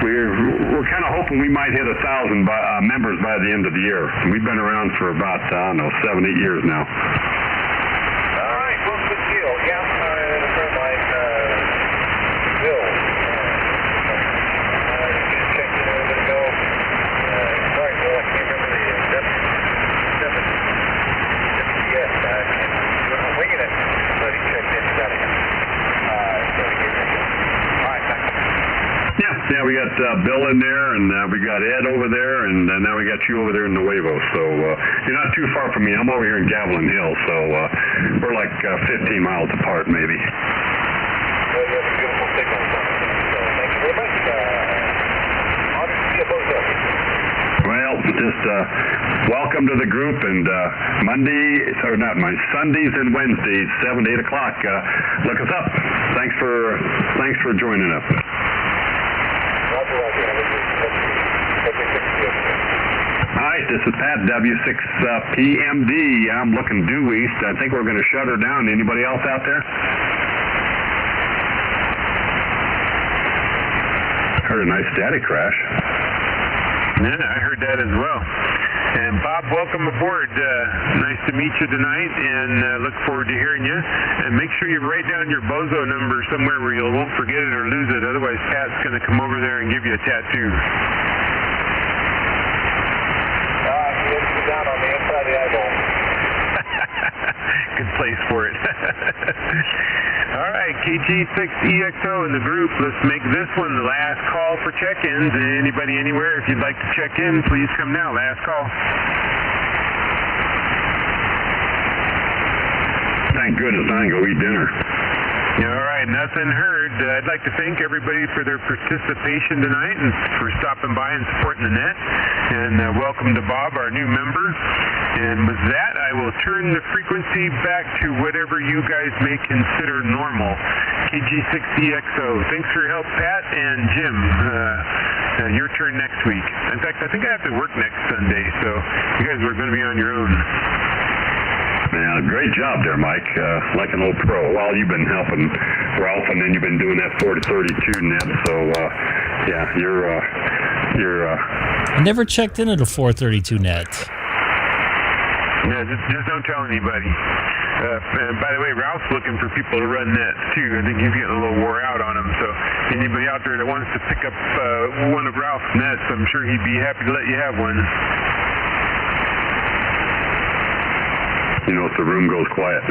we're kind of hoping we might hit 1,000 members by the end of the year. We've been around for about, 7, 8 years now. All right, well, good deal. Yeah, a friend of mine, Bill, checked in a little bit ago. Sorry, Bill, I can't remember the WCS. I'm winging it, but he checked in. He got it. All right, thanks. Yeah, we got Bill in there, and we got Ed over there, and now we got you over there in Nuevo. So you're not too far from me. I'm over here in Gavilan Hills, so we're like 15 miles apart, maybe. Well, you have a beautiful signal. So thank you very much. Honored to see you both up. Well, just welcome to the group, and Sundays and Wednesdays, 7 to 8 o'clock. Look us up. Thanks for joining us. Hi, this is Pat, W6PMD. I'm looking due east. I think we're going to shut her down. Anybody else out there? Heard a nice static crash. Yeah, I heard that as well. And Bob, welcome aboard. Nice to meet you tonight, and look forward to hearing you. And make sure you write down your bozo number somewhere where you won't forget it or lose it. Otherwise, Pat's going to come over there and give you a tattoo. It's down on the inside of the eyeball. Good place for it. All right, KG6EXO in the group. Let's make this one the last call for check-ins. Anybody anywhere, if you'd like to check in, please come now. Last call. Thank goodness I can go eat dinner. All right, nothing heard. I'd like to thank everybody for their participation tonight and for stopping by and supporting the net. And welcome to Bob, our new member. And with that, I will turn the frequency back to whatever you guys may consider normal. KG6EXO. Thanks for your help, Pat and Jim. Your turn next week. In fact, I think I have to work next Sunday, so you guys are going to be on your own. Yeah, great job there, Mike. Like an old pro. Well, you've been helping Ralph, and then you've been doing that 4-32 net. So, yeah, you're. I never checked in at a 432 net. Yeah, just don't tell anybody. And by the way, Ralph's looking for people to run nets too. I think he's getting a little wore out on them. So anybody out there that wants to pick up one of Ralph's nets, I'm sure he'd be happy to let you have one. if the room goes quiet.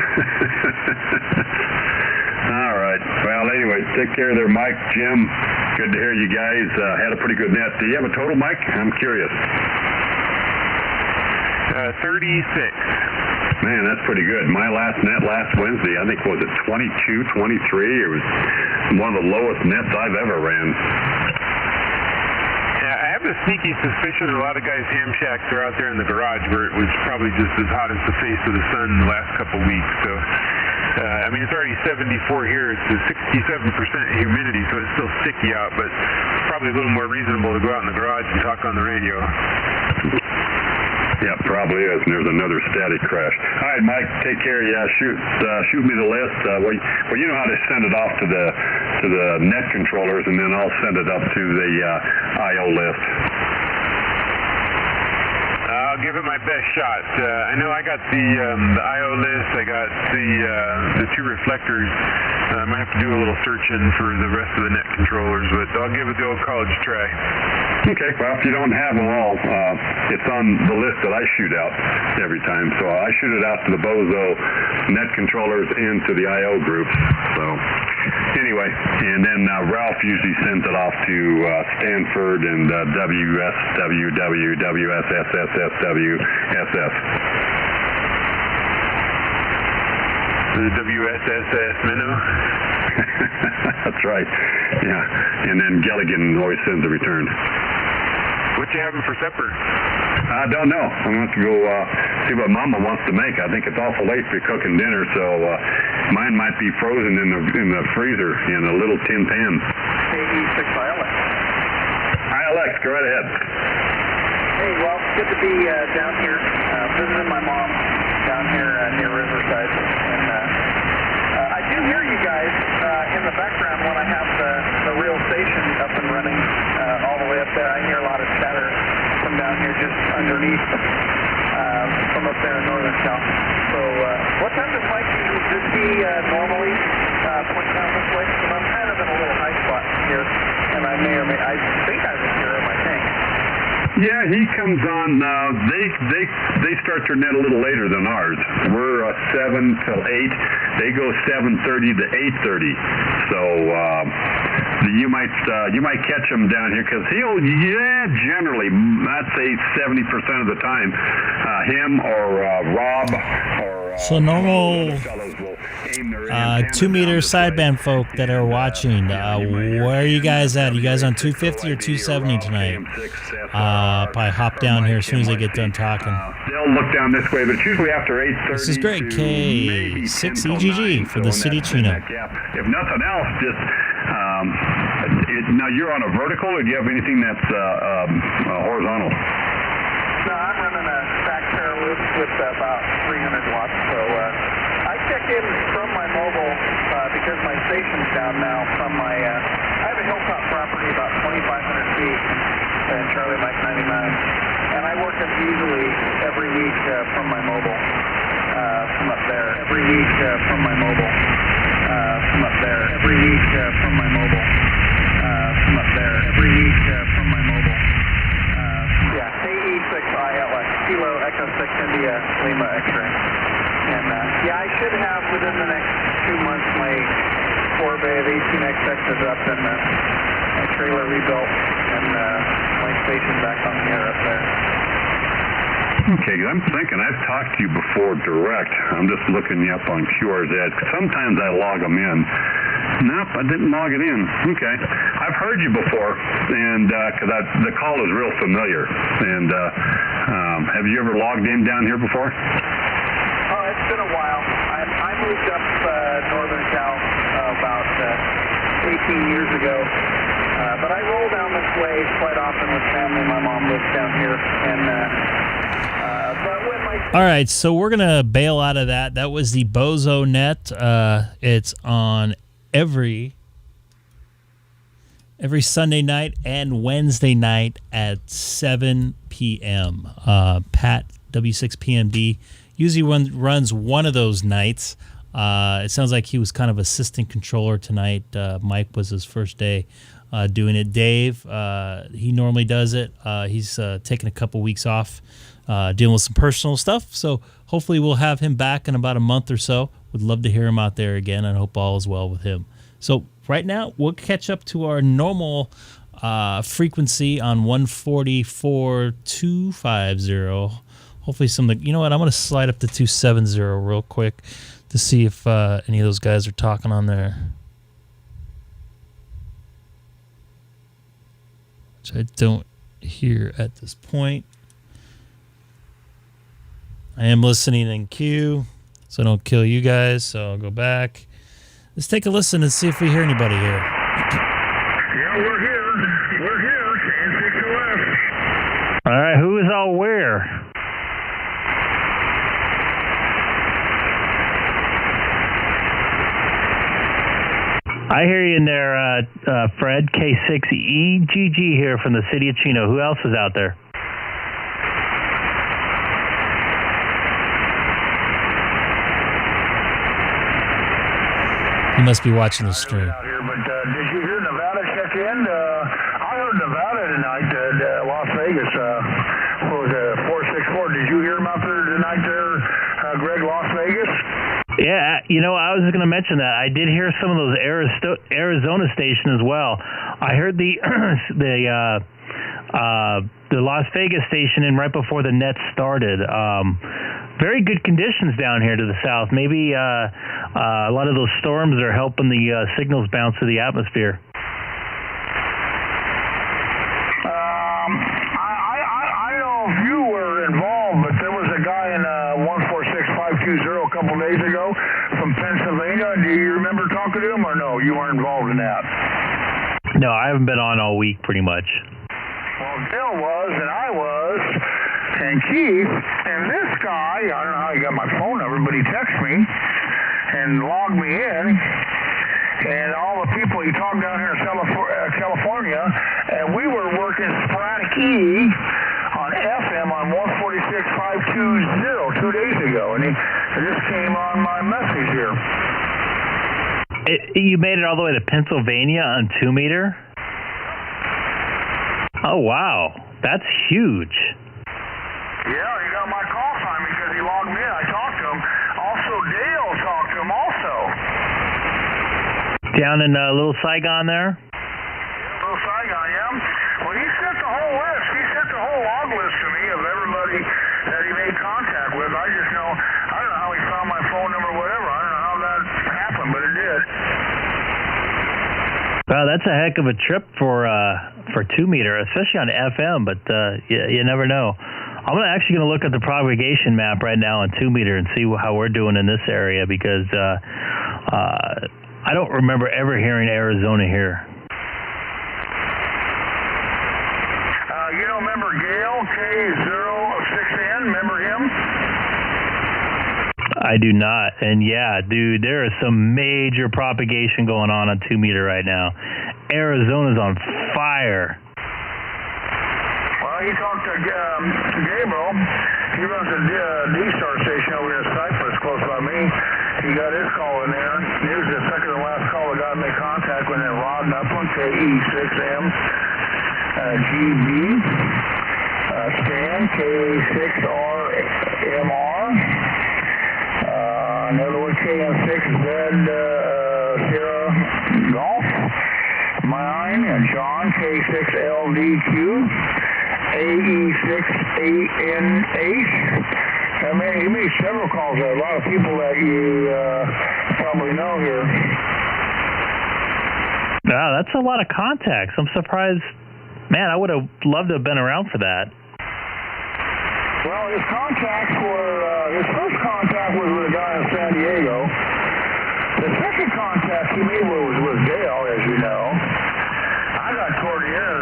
All right. Well, anyway, take care there, Mike, Jim. Good to hear you guys had a pretty good net. Do you have a total, Mike? I'm curious. 36. Man, that's pretty good. My last net last Wednesday, I think, was it 22, 23? It was one of the lowest nets I've ever ran. Yeah, I have a sneaky suspicion a lot of guys' ham shacks are out there in the garage where it was probably just as hot as the face of the sun the last couple weeks. So, it's already 74 here. It's a 67% humidity, so it's still sticky out, but probably a little more reasonable to go out in the garage and talk on the radio. Yeah, probably is. And there's another static crash. All right, Mike, take care. Yeah, shoot me the list. Well, you know how to send it off to the net controllers, and then I'll send it up to the I/O list. I'll give it my best shot. I know I got the I/O list. I got the two reflectors. I might have to do a little searching for the rest of the net controllers, but I'll give it the old college try. Okay, well, if you don't have them all, it's on the list that I shoot out every time. So I shoot it out to the Bozo net controllers and to the I/O groups. So anyway, and then Ralph usually sends it off to Stanford and WSW, WSSSSWSS. The WSSS minnow? That's right. Yeah. And then Gelligan always sends a return. What you having for supper? I don't know. I'm going to have to go see what Mama wants to make. I think it's awful late for cooking dinner, so mine might be frozen in the freezer in a little tin pan. K6ILX. ILX, go right ahead. Hey, well, it's good to be down here visiting my mom down here near Riverside. And I do hear you guys in the background when I have the real station up and running all the way up there. I hear a lot of chatter from down here just underneath from up there in Northern Cal. So what time does Mike does he normally point down this way? Because I'm kind of in a little high spot here, and I think I would hear him, I think. Yeah, he comes on. They start their net a little later than ours. We're 7 till 8. They go 7:30 to 8:30. So you might catch him down here because he'll generally I'd say 70% of the time him or Rob or so normal 2-meter sideband folk that are watching. Where are you guys at? Are you guys on 250 or 270 tonight? Probably hop down here as soon as they get done talking. They'll look down this way, but it's usually after 8:30. This is great. K6EGG for the City Chino. If nothing else, just now you're on a vertical, or do you have anything that's horizontal? No, I'm running a stack parallel with about 300 watts. So I check in from my mobile because my station's down now from my. I have a hilltop property about 2,500 feet in Charlie Mike 99, and I work it easily every week from my mobile from up there. Every week from my mobile from up there. Every week from my mobile from up there. Every week from my mobile. Yeah, K6ILX, Kilo Echo 6 India Lima X-ray. And I should have within the next 2 months my 4-bay of 18XXs up and my trailer rebuilt and my station back on the air up there. Okay, I'm thinking I've talked to you before direct. I'm just looking you up on QRZ. Sometimes I log them in. Nope, I didn't log it in. Okay. I've heard you before, and because the call is real familiar. And have you ever logged in down here before? Oh, it's been a while. I moved up Northern Cal about 18 years ago. But I roll down this way quite often with family. My mom lives down here. All right, so we're going to bail out of that. That was the Bozo Net. It's on every Sunday night and Wednesday night at 7 p.m. Pat, W6PMD, usually runs one of those nights. It sounds like he was kind of assistant controller tonight. Mike was his first day doing it. Dave, he normally does it. He's taking a couple weeks off, dealing with some personal stuff. So hopefully we'll have him back in about a month or so. Would love to hear him out there again, and hope all is well with him. So right now we'll catch up to our normal frequency on 144.250. Hopefully something. You know what? I'm going to slide up to 270 real quick to see if any of those guys are talking on there. Which I don't hear at this point. I am listening in queue, so I don't kill you guys. So I'll go back. Let's take a listen and see if we hear anybody here. Yeah, we're here. We're here. K6OF. All right, who is all where? I hear you in there, Fred. K6EGG here from the city of Chino. Who else is out there? You must be watching the stream. Out here, but did you hear Nevada check in? I heard Nevada tonight at Las Vegas. What was it, 464? Did you hear him out there tonight there, Greg, Las Vegas? Yeah, you know, I was just going to mention that. I did hear some of those Arizona stations as well. I heard the Las Vegas station in right before the Nets started. Very good conditions down here to the south. Maybe a lot of those storms are helping the signals bounce through the atmosphere. I don't know if you were involved, but there was a guy in 146520 a couple days ago from Pennsylvania. Do you remember talking to him, or no? You weren't involved in that? No, I haven't been on all week, pretty much. Well, Bill was, and I was, and Keith, and this guy, I don't know how he got my phone number, but he texted me and logged me in, and all the people he talked down here in California, and we were working sporadic E on FM on 146.520 2 days ago, and it just came on my message here. You made it all the way to Pennsylvania on 2 meter? Oh, wow. That's huge. Yeah, he got my call sign because he logged me in. I talked to him. Also, Dale talked to him also. Down in Little Saigon there? Little Saigon, yeah. Well, he sent the whole list. He sent the whole log list to me of everybody that he made contact with. I just know, I don't know how he found my phone number or whatever. I don't know how that happened, but it did. Wow, that's a heck of a trip for 2 meter, especially on FM, but you never know. I'm actually going to look at the propagation map right now on 2 meter and see how we're doing in this area, because I don't remember ever hearing Arizona here. You don't remember Gale, K06N? Remember him? I do not. And yeah, dude, there is some major propagation going on 2 meter right now. Arizona's on fire. Well, he talked to Gabriel. He runs a D-Star station over here in Cypress, close by me. He got his call in there. He was the second to last call that got me contact with him. Rod Upland, KE6M, GB, Stan, K6RMR, another one, KM6Z, Sierra Golf, mine, and John, K6LDQ, AE6ANH. He made several calls. There are a lot of people that you probably know here. Wow, that's a lot of contacts. I'm surprised. Man, I would have loved to have been around for that. Well, his contacts were, his first contact was with a guy in San Diego. The second contact he made was Dale, as you know. I got toward the end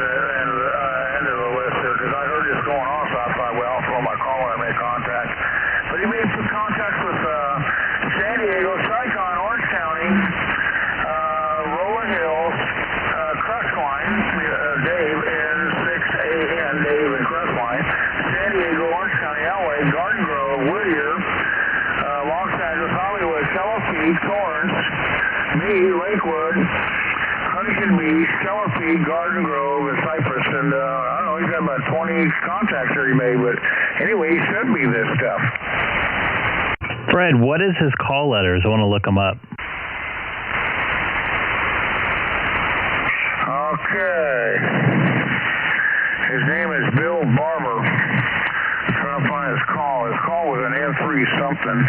of the list here because I heard this going on, so I thought, well, I'll throw my call when I make contact. But he made some contacts with San Diego, Saigon, Orange County, Rolling Hills, Crestline, Dave, N6AN, Dave, and Crestline, San Diego, Orange County, LA, Garden Grove, Whittier, Los Angeles, Hollywood, Cello Peak, Torrance, me, Lakewood, contacts that he made. But anyway, he sent me this stuff. Fred, what is his call letters? I want to look them up. Okay. His name is Bill Barber. I'm trying to find his call. His call was an N3 something.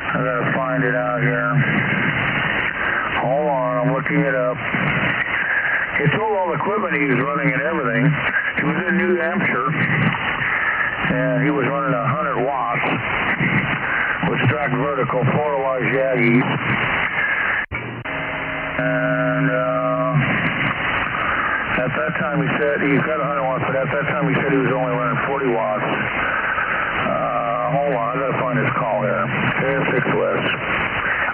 I gotta find it out here. Hold on, I'm looking it up. He told all the equipment he was running and everything. He was in New Hampshire, and he was running 100 watts with stacked vertical, polarized Yaggies. And at that time he said, he's got 100 watts, but at that time he said he was only running 40 watts. Hold on, I gotta find his call here. K6 West.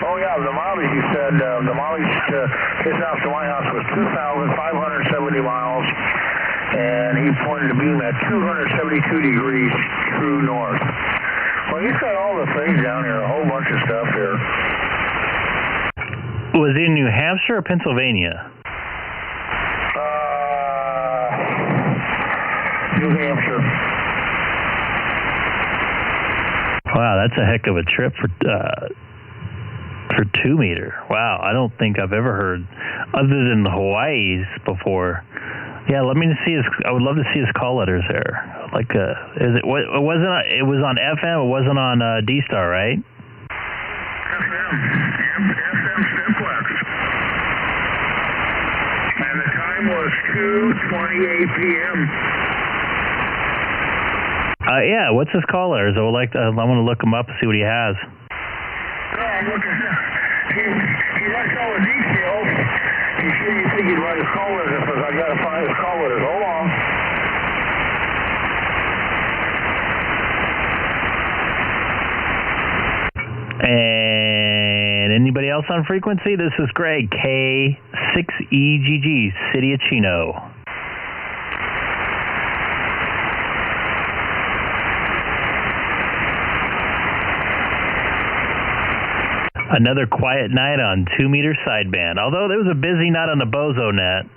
Oh yeah, the mileage, he said, the mileage to his house to my house was 2,570 miles, and he pointed to beam at 272 degrees true north. Well, he's got all the things down here, a whole bunch of stuff here. Was he in New Hampshire or Pennsylvania? New Hampshire. Wow, that's a heck of a trip for 2 meter. Wow, I don't think I've ever heard other than the Hawaii's before. Yeah, let me see his. I would love to see his call letters there. Like, is it? It wasn't. It was on FM. It wasn't on D-Star, right? FM Simplex. And the time was 2:28 p.m. Yeah, what's his call letters? I would like to. I want to look him up and see what he has. No, I'm looking. He likes all the details. You sure you think he'd write his call letters? Because I got to find his call letters. Hold on. And anybody else on frequency? This is Greg, K6EGG, City of Chino. Another quiet night on 2 meter sideband, although there was a busy night on the Bozo net.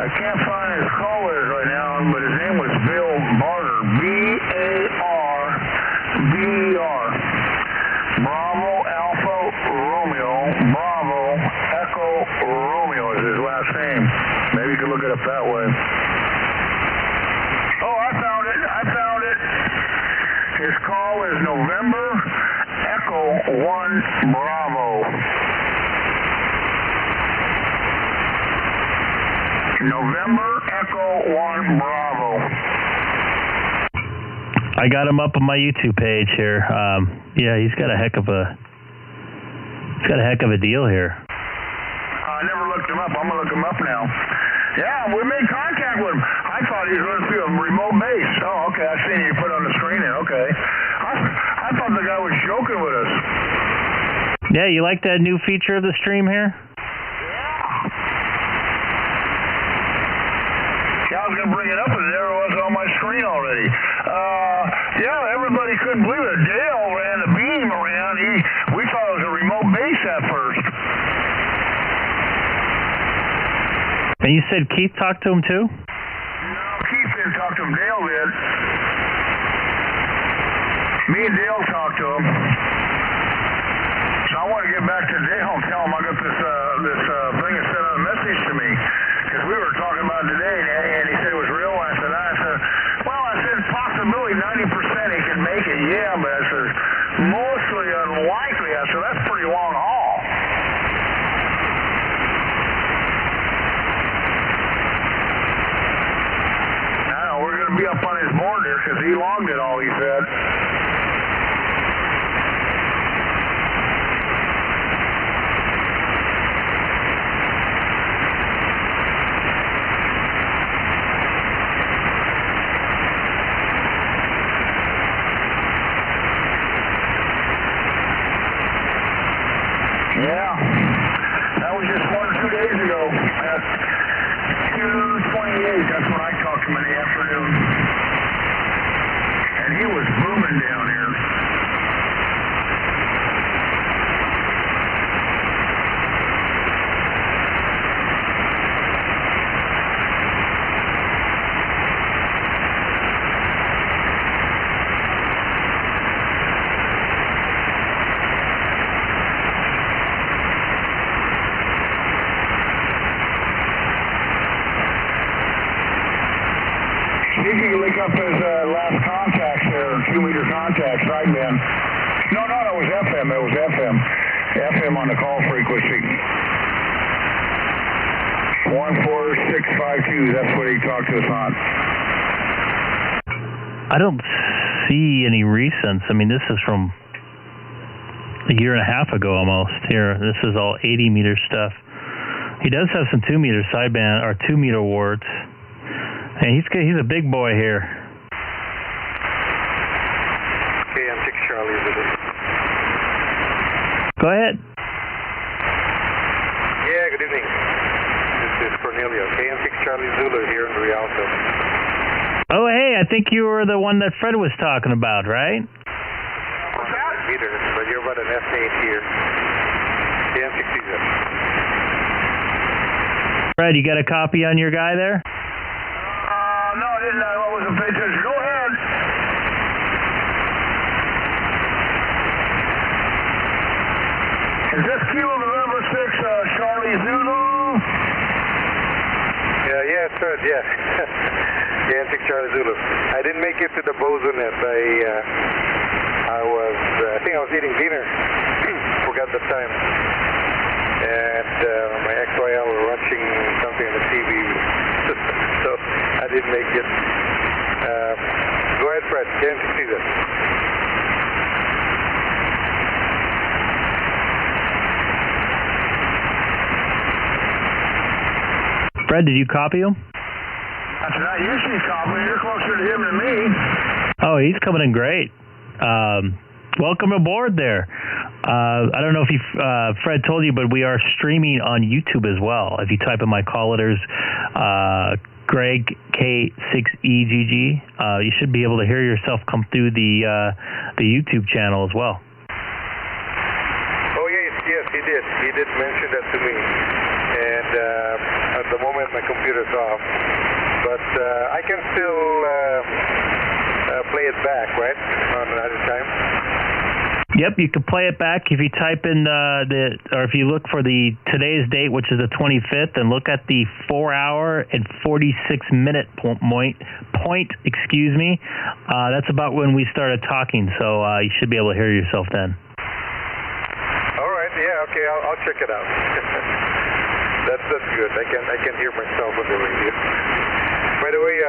I can't find his call letters right now, but his name was Bill Barber. B-A-R-B-E-R. Bravo Alpha Romeo. Bravo Echo Romeo is his last name. Maybe you can look it up that way. Oh, I found it. His call is November Echo 1 Bravo. November Echo 1 Bravo. I got him up on my YouTube page here. Yeah, he's got a heck of a deal here. I never looked him up. I'm gonna look him up now. Yeah, we made contact with him. I thought he was running through a remote base. Oh, okay. I seen you put on the screen there. Okay. I thought the guy was joking with us. Yeah, you like that new feature of the stream here? Yeah, I was going to bring it up, and there it was on my screen already. Yeah, everybody couldn't believe it. Dale ran the beam around. We thought it was a remote base at first. And you said Keith talked to him too? No, Keith didn't talk to him. Dale did. Me and Dale talked to him. So I want to get back to Dale and tell him I got this thing that sent a message to me. Because we were talking about it today, and he said it was real. I said, well, I said, possibility 90% he can make it. Yeah, but I said, mostly unlikely. I said, that's pretty long haul. I know, we're going to be up on his board there because he logged it all, he said. Yeah, that was just 1 or 2 days ago at 2:28. That's when I talked to him in the afternoon. And he was booming you can link up as last contacts there, 2 meter contacts, sideband. No, it was FM. It was FM. FM on the call frequency. 14652. That's what he talked to us on. I don't see any recents. I mean, this is from a year and a half ago almost. Here, this is all 80 meter stuff. He does have some 2 meter sideband or 2 meter wards, and he's a big boy here. KM6 Charlie, is it? Go ahead. Yeah, good evening. This is Cornelio. KM6 Charlie Zulu here in Rialto. Oh, hey, I think you were the one that Fred was talking about, right? What's that? Meter, but you're about an F8 here. KM6EGG. Fred, you got a copy on your guy there? No, I didn't. I wasn't paying attention. Go ahead. Is this Kilo November 6, Charlie Zulu? Yeah, it's Fred, yeah. KM6 Charlie Zulu. I didn't make it to the bosonet. I think I was eating dinner. Forgot the time. And my XYL were watching something on the TV system, so I didn't make it. Go ahead, Fred. KM6EGG. Fred, did you copy him? That's not usually copy. You're closer to him than me. Oh, he's coming in great. Welcome aboard there. I don't know if Fred told you, but we are streaming on YouTube as well. If you type in my call letters, Greg K6EGG, you should be able to hear yourself come through the YouTube channel as well. Oh yes, he did. He did mention that to me. And at the moment my computer's off, but I can still play it back, right? On another time. Yep, you can play it back if you type in or if you look for today's date, which is the 25th, and look at the 4 hour and 46 minute point. That's about when we started talking, so you should be able to hear yourself then. All right, yeah, okay, I'll check it out. That's good. I can hear myself on the radio. By the way,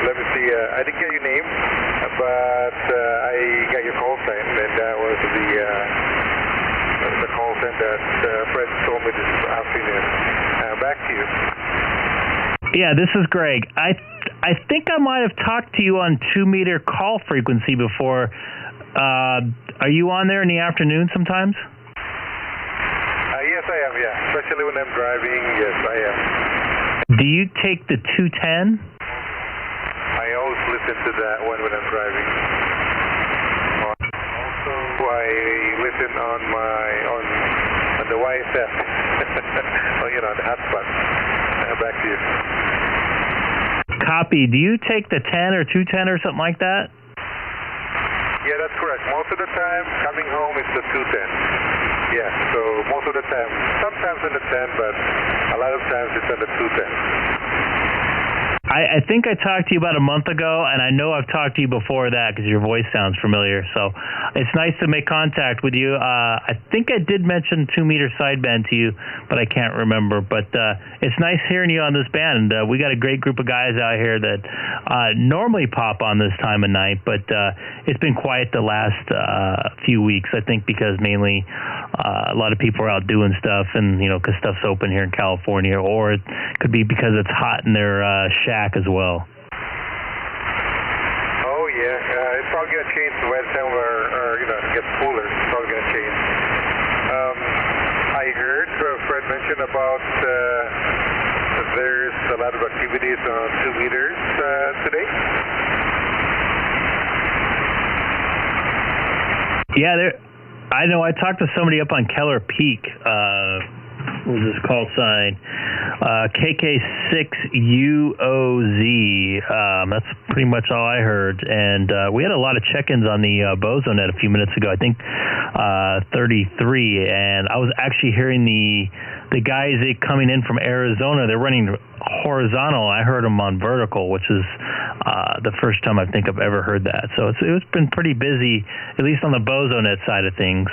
let me see. I didn't get your name, but I got your call sign, and that was the call sign that Fred told me this afternoon. Back to you. Yeah, this is Greg. I think I might have talked to you on 2 meter call frequency before. Are you on there in the afternoon sometimes? Yes, I am, yeah. Especially when I'm driving, yes, I am. Do you take the 210? I always listen to that one when I'm driving. Also, I listen on the YSF. Oh, you know, the hotspot. Back to you. Copy. Do you take the 10 or 210 or something like that? Yeah, that's correct. Most of the time, coming home is the 210. Yeah, so most of the time, sometimes on the 10, but a lot of times it's on the 210. I think I talked to you about a month ago, and I know I've talked to you before that because your voice sounds familiar. So it's nice to make contact with you. I think I did mention 2 meter sideband to you, but I can't remember. But it's nice hearing you on this band. And we got a great group of guys out here that normally pop on this time of night, but it's been quiet the last few weeks, I think, because mainly a lot of people are out doing stuff, and because stuff's open here in California, or it could be because it's hot in their shack as well. Oh yeah, it's probably gonna change by the time it gets cooler. It's probably gonna change. I heard Fred mention about there's a lot of activities on 2 meters today. Yeah, I know. I talked to somebody up on Keller Peak. What was his call sign? K6EGG. That's pretty much all I heard. And we had a lot of check-ins on the Bozonet a few minutes ago. I think 33. And I was actually hearing the guys coming in from Arizona. They're running horizontal. I heard him on vertical, which is the first time I think I've ever heard that. So it's been pretty busy, at least on the BozoNet side of things.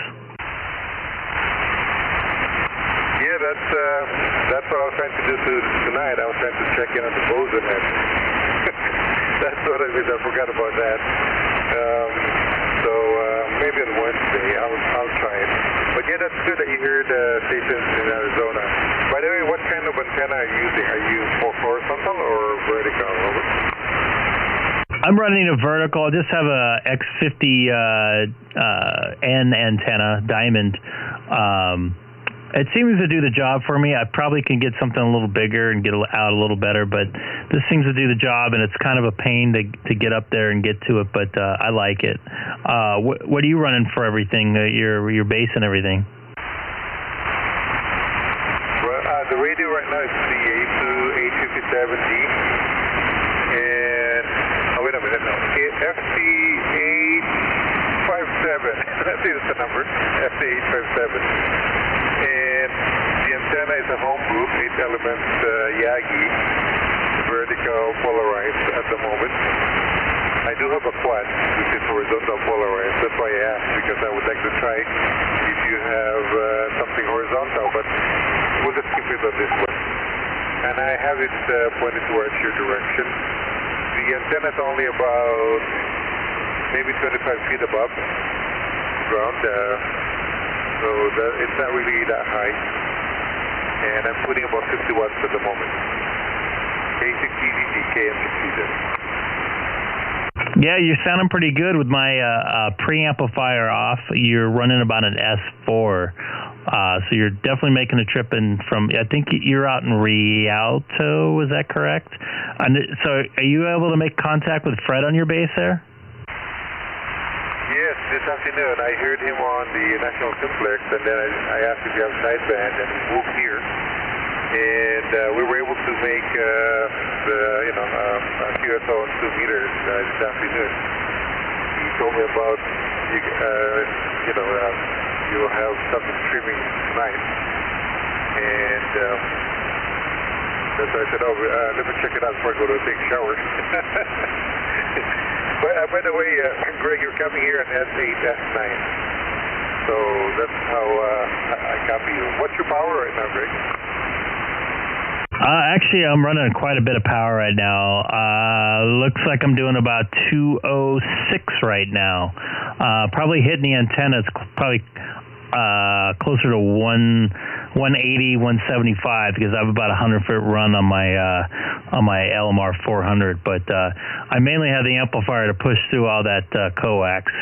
Yeah, that's what I was trying to do tonight. I was trying to check in on the BozoNet. That's what I did. I forgot about that. So maybe on Wednesday I'll try it. But yeah, that's good that you heard stations in Arizona. By the way, what kind of antenna are you using? Are you horizontal or vertical? I'm running a vertical. I just have a X50N antenna, diamond. It seems to do the job for me. I probably can get something a little bigger and get out a little better, but this seems to do the job, and it's kind of a pain to get up there and get to it, but I like it. What are you running for everything, your base and everything? Well, the radio right now is the H57G, and, wait a minute, no, FT857, that's the number, FT857. And the antenna is a homebrew, 8-element Yagi, vertical polarized at the moment. I do have a quad, which is horizontal polarized. That's why I asked, because I would like to try if you have something horizontal, but we'll just keep it on this one. And I have it pointed towards your direction. The antenna is only about maybe 25 feet above ground. So it's not really that high, and I'm putting about 50 watts at the moment. K6EGG, KM6EGG. Yeah, you're sounding pretty good with my preamplifier off. You're running about an S4, so you're definitely making a trip in from, I think you're out in Rialto, is that correct? And so are you able to make contact with Fred on your base there? Yes, this afternoon I heard him on the National Simplex, and then I asked if you have sideband, and he moved here, and we were able to make a QSO on 2 meters this afternoon. He told me about you will have something streaming tonight, and that's why I said, let me check it out before I go to take a shower. By the way, Greg, you're coming here on S8, S9. So that's how I copy you. What's your power right now, Greg? Actually, I'm running quite a bit of power right now. Looks like I'm doing about 206 right now. Probably hitting the antenna. It's probably closer to 180, 175 because I have about a 100-foot run on my LMR 400. But I mainly have the amplifier to push through all that coax.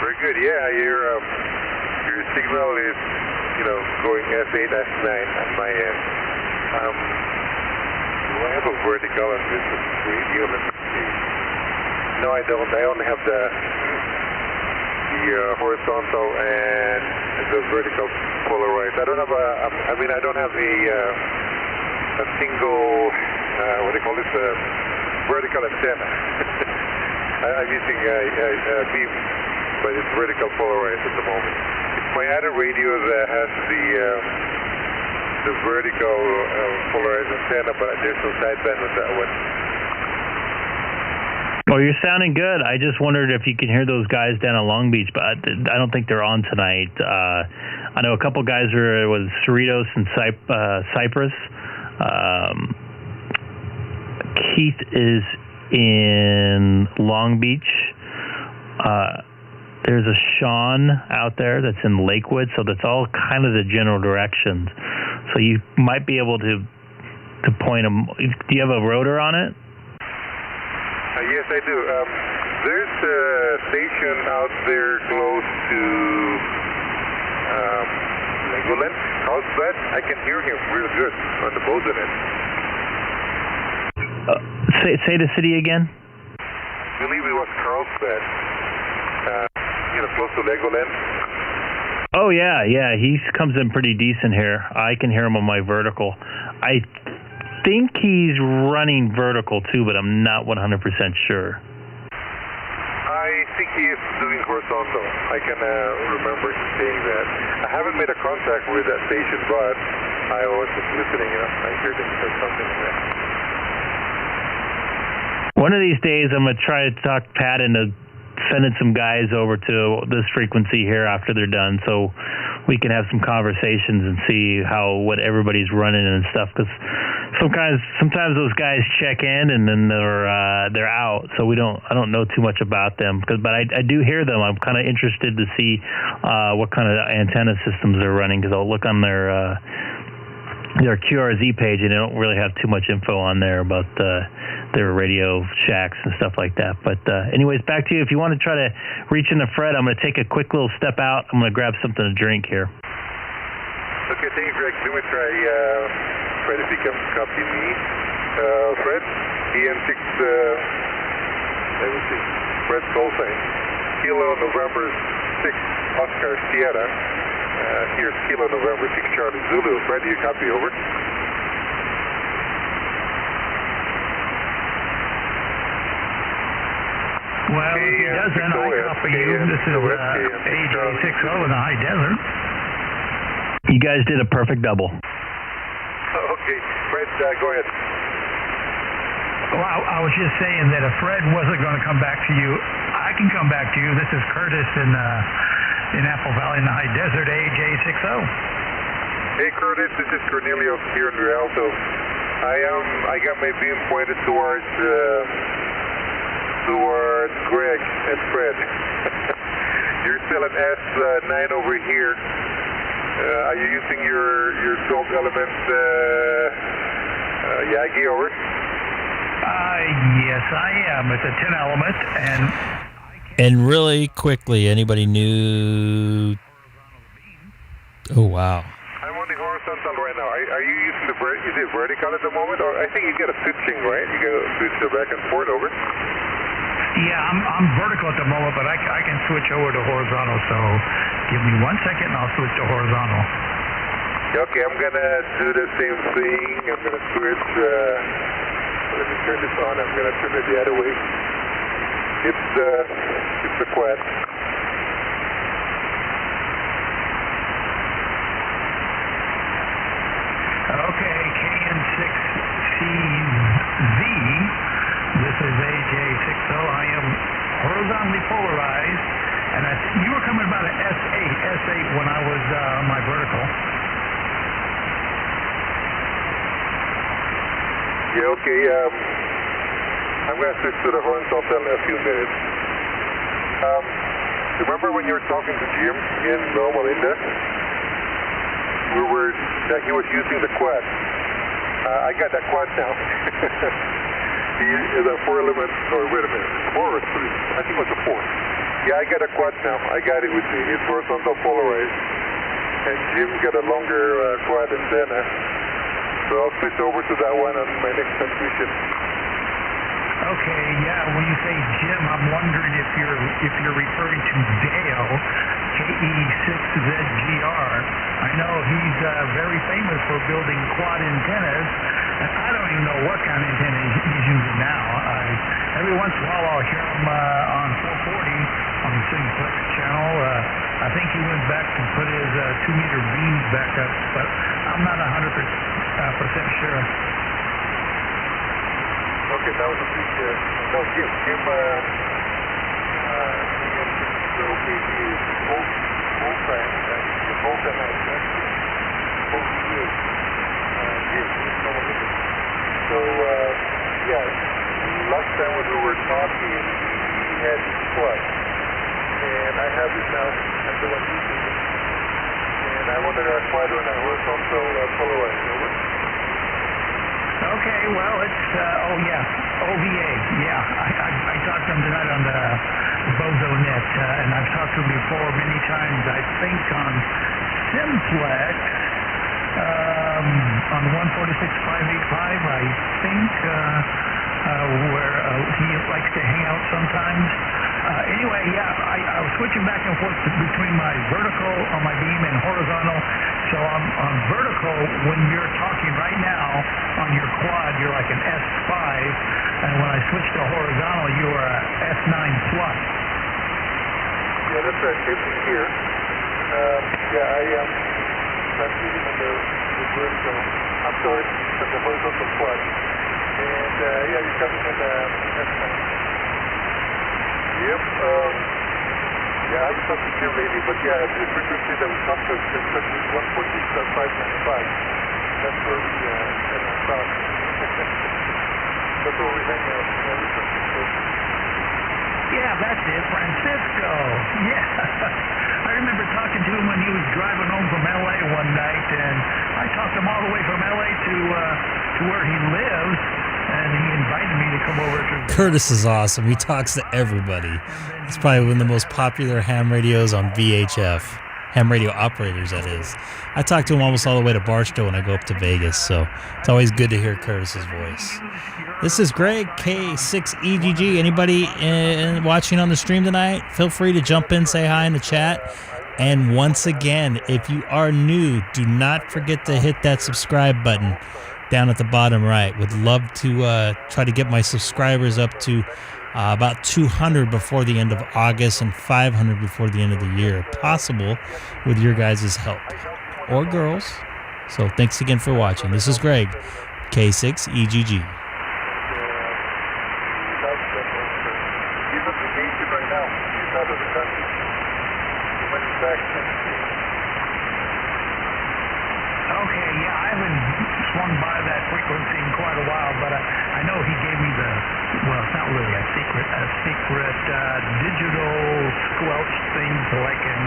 Very good. Yeah, your signal is going S8, S9 on my end. Do I have a vertical on this radio? Let me see. No, I don't. I only have the horizontal and the vertical polarized. I don't have I don't have a single, what do you call this, vertical antenna. I'm using a beam, but it's vertical polarized at the moment. My other radio that has the vertical polarized antenna, but there's no sideband with that one. Well, you're sounding good. I just wondered if you can hear those guys down at Long Beach, but I don't think they're on tonight. I know a couple guys are with Cerritos and Cypress. Keith is in Long Beach. There's a Sean out there that's in Lakewood, so that's all kind of the general directions. So you might be able to point them. Do you have a rotor on it? Yes, I do. There's a station out there close to Legoland, Carlsbad. I can hear him real good on the BozoNet. Say the city again. I believe it was Carlsbad. Close to Legoland. Oh yeah, he comes in pretty decent here. I can hear him on my vertical. I think he's running vertical too, but I'm not 100% sure. I think he is doing horizontal. I can remember saying that. I haven't made a contact with that station, but I was just listening, I heard them say something like that. One of these days, I'm going to try to talk Pat into sending some guys over to this frequency here after they're done, so we can have some conversations and see what everybody's running and stuff. Because sometimes those guys check in and then they're out, so I don't know too much about them. But I do hear them. I'm kind of interested to see what kind of antenna systems they're running, because I'll look on their QRZ page, and they don't really have too much info on there about their radio shacks and stuff like that. But anyways, back to you. If you want to try to reach into Fred, I'm going to take a quick little step out. I'm going to grab something to drink here. Okay, thank you, Greg. Let me try, Fred, if you can copy me. Fred, EN6, let me see, Fred call sign, Kilo November 6, Oscar Sierra. Here's Kilo November 6 Charlie Zulu. Fred, do you copy over? Well, if he doesn't, I copy you. This is AJ60 in the high desert. You guys did a perfect double. Okay, Fred, go ahead. Well, I was just saying that if Fred wasn't going to come back to you, I can come back to you. This is Curtis in Apple Valley in the high desert, AJ60. Hey, Curtis, this is Cornelius here in Rialto. I got my beam pointed towards Greg and Fred. You're still an S9 over here. Are you using your 12 element Yagi over? Yes, I am. It's a 10 element, and really quickly, anybody knew? Oh wow! I'm on the horizontal right now. Are you using is it vertical at the moment, or I think you get a switching, right? You get a switch to back and forth over. Yeah, I'm vertical at the moment, but I can switch over to horizontal. So give me 1 second, and I'll switch to horizontal. Okay, I'm gonna do the same thing. I'm gonna switch. Let me turn this on. I'm gonna turn it the other way. It's the quad. Okay, K6EGG. This is AJ60. I am horizontally polarized, and I think you were coming about an S8 when I was on my vertical. Yeah, okay. I'm going to switch to the horizontal in a few minutes. Remember when you were talking to Jim in Loma Linda? He was using the quad. I got that quad now. He is a 4 element, or wait a minute, 4 or 3? I think it was a 4. Yeah, I got a quad now. I got it with me. It's horizontal polarized. And Jim got a longer quad antenna. So I'll switch over to that one on my next transmission. Okay, yeah, when you say Jim, I'm wondering if you're referring to Dale, K6EGG. I know he's very famous for building quad antennas, and I don't even know what kind of antenna he's using now. Every once in a while I'll hear him on 440 on the Simplex channel. I think he went back to put his 2-meter beams back up, but I'm not 100% sure. Okay, that was a big, no, Jim, old time, both of us, both years, Jim, so, yeah, last time when we were talking, he had his quad, and I have it now, I'm the one using it, and I wanted a quad on a horizontal polarized, over. Okay, well, it's, OVA, yeah. I talked to him tonight on the BozoNet, and I've talked to him before many times, I think on Simplex, on 146.585, I think, where he likes to hang out sometimes. Anyway, yeah, I was switching back and forth between my vertical on my beam and horizontal. So on vertical, when you're talking right now on your quad, you're like an S5, and when I switch to horizontal, you are a S9 plus. Yeah, that's right. It's here. Yeah, I am transmitting on the vertical. I'm sorry, at the horizontal flush. And yeah, you're coming in S10. Yep. Yeah, I haven't talked to Kim lately, but yeah, the frequency that we talked to is 146.595. That's where we had our talk. That's where we hang out. Yeah, that's it, Francisco. Yeah. I remember talking to him when he was driving home from L.A. one night, and I talked him all the way from L.A. to where he lives, and he invited me to come over to... Curtis is awesome. He talks to everybody. He's probably one of the most popular ham radios on VHF. Ham radio operators, that is. I talk to him almost all the way to Barstow when I go up to Vegas, so it's always good to hear Curtis's voice. This is Greg, K6EGG. Anybody watching on the stream tonight, feel free to jump in, say hi in the chat. And once again, if you are new, do not forget to hit that subscribe button down at the bottom right. Would love to try to get my subscribers up to about 200 before the end of August and 500 before the end of the year, if possible, with your guys' help. Or girls. So thanks again for watching. This is Greg, K6EGG. Okay, yeah, I haven't swung by that frequency in quite a while, but I know he gave me the, well, it's not really a secret digital squelch thing so I can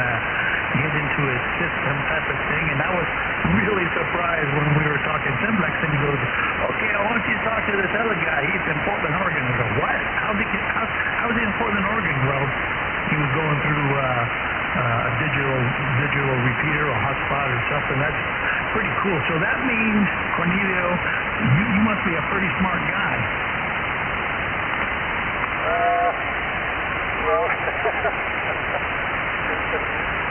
get into his system type of thing, and I was really surprised when we were talking simplex, and he goes, okay, I want you to talk to this other guy, he's in Portland, Oregon. I go, what? How is he in Portland, Oregon? Well, he was going through a digital repeater or hotspot or something. That's pretty cool. So that means, Cornelio, you must be a pretty smart guy. Well,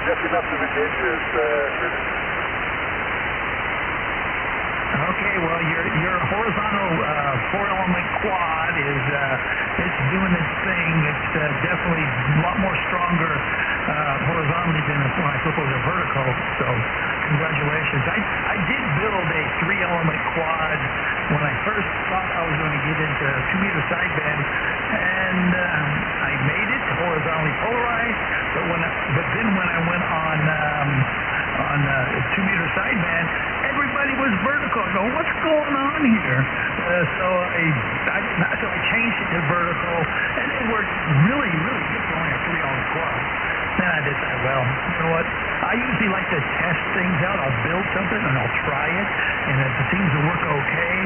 just enough to be dangerous. Okay, well, your horizontal 4-element quad is it's doing its thing. It's definitely a lot more stronger horizontally than when I took over the vertical. So, congratulations. I did build a 3-element quad when I first thought I was going to get into 2-meter sideband, and I made it horizontally polarized. But then when I went on 2-meter sideband, everybody was vertical. I go, what's going on here? So I changed it to vertical, and it worked really, really good for only a 3-element quad. Then I decided, well, you know what? I usually like to test things out. I'll build something and I'll try it, and if it seems to work okay,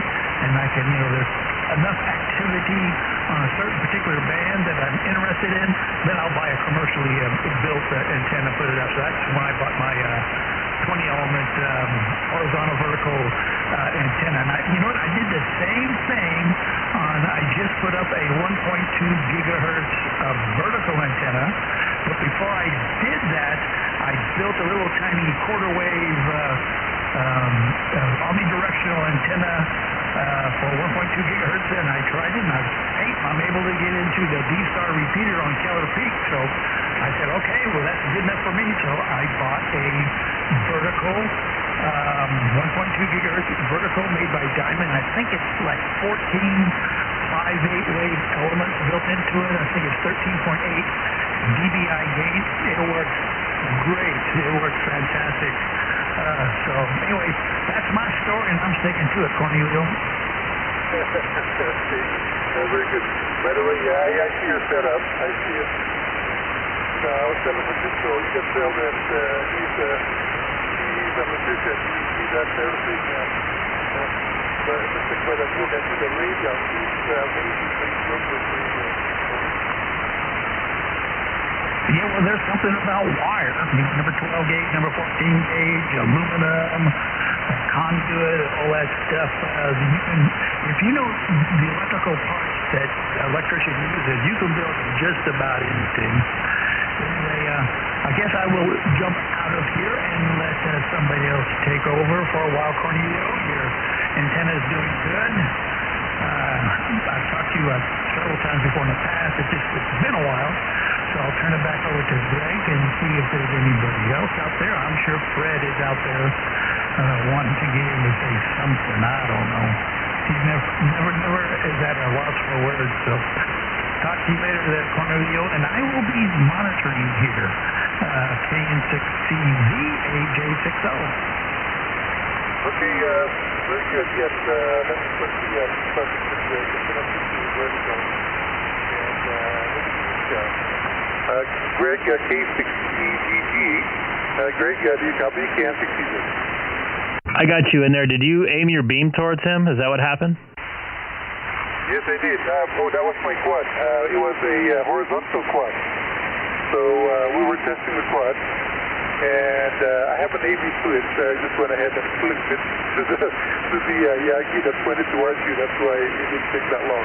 and I can, there's enough activity on a certain particular band that I'm interested in, then I'll buy a commercially built antenna, put it up. So that's when I bought my 20-element horizontal vertical antenna. And you know what? I did the same thing I just put up a 1.2 gigahertz vertical antenna. But before I did that, I built a little tiny quarter wave omnidirectional antenna for 1.2 gigahertz, and I tried it, and I'm able to get into the D-Star repeater on Keller Peak. So I said, okay, well, that's good enough for me. So I bought a vertical 1.2 gigahertz vertical made by Diamond. I think it's like 14 5/8-wave elements built into it. I think it's 13.8 dBi gain. It works great. It works fantastic. So anyway, that's my story, and I'm sticking to it, Cornelio. Very good. By the way, yeah, I see your setup. I see it. I was telling Francisco, you can tell that he's a magician. He does everything. But the book I see the radio, he's amazing. He's good with radio. Yeah, well, there's something about wire. Number 12 gauge, number 14 gauge, aluminum, conduit, all that stuff. You can, if you know the electrical parts that electrician uses, you can build just about anything. Anyway, I guess I will jump out of here and let somebody else take over for a while. Cornelio, your antenna is doing good. I've talked to you several times before in the past. It's been a while. So I'll turn it back over to Greg and see if there's anybody else out there. I'm sure Fred is out there wanting wanting to get him to say something. I don't know. He's never is at a loss for words. So talk to you later, there, Cornelio, and I will be monitoring here. K6EGG Okay, very good. Yes, let me put the subject situation. Where to go. And Greg, K6EGG. Greg, do you copy? K6EGG. I got you in there. Did you aim your beam towards him? Is that what happened? Yes, I did. That was my quad. It was a horizontal quad. So we were testing the quad, and I have an AV switch. I just went ahead and flipped it to the Yagi that pointed towards you. That's why it didn't take that long.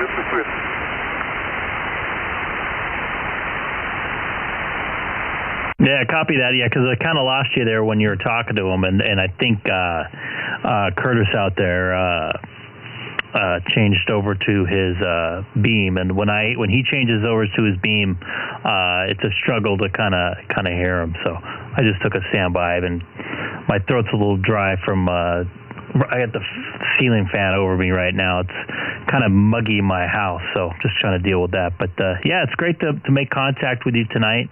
Just a switch. Yeah, copy that. Yeah, because I kind of lost you there when you were talking to him, and I think Curtis out there changed over to his beam, and when he changes over to his beam, it's a struggle to kind of hear him. So I just took a standby, and my throat's a little dry from. I got the ceiling fan over me right now. It's kind of muggy in my house, so just trying to deal with that. But yeah, it's great to make contact with you tonight.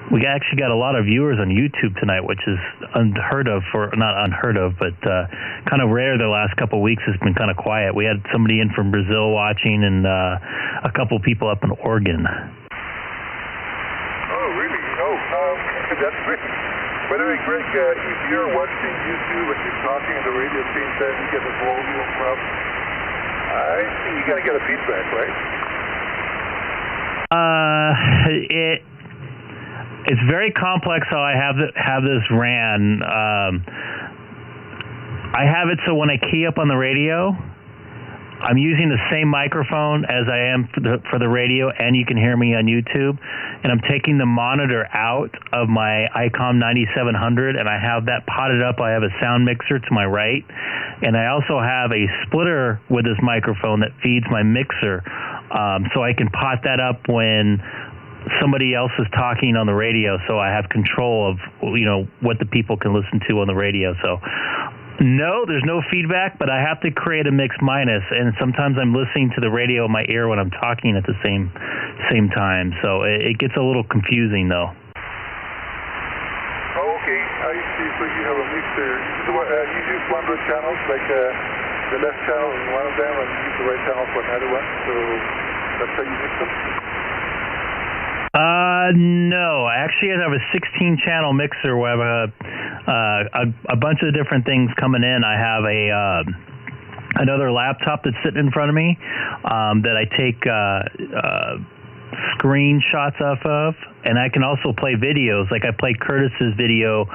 We actually got a lot of viewers on YouTube tonight, which is unheard of, not unheard of, but kind of rare. The last couple of weeks has been kind of quiet. We had somebody in from Brazil watching, and a couple people up in Oregon. Oh, really? Oh, that's great. By the way, Greg, if you're watching YouTube and you're talking on the radio at the same time, you get the volume up. I think you got to get a feedback, right? It's very complex how I have this ran. I have it so when I key up on the radio, I'm using the same microphone as I am for the radio, and you can hear me on YouTube. And I'm taking the monitor out of my Icom 9700, and I have that potted up. I have a sound mixer to my right, and I also have a splitter with this microphone that feeds my mixer, so I can pot that up when somebody else is talking on the radio, so I have control of what the people can listen to on the radio. So no, there's no feedback, but I have to create a mix minus, and sometimes I'm listening to the radio in my ear when I'm talking at the same time, so it gets a little confusing though. Oh, okay, I see. So you have a mixer. So you use one of the channels, like the left channel in one of them, and you use the right channel for another one, so that's how you mix them? No, I actually have a 16-channel mixer where I have a bunch of different things coming in. I have another laptop that's sitting in front of me that I take screenshots off of, and I can also play videos. Like I played Curtis's video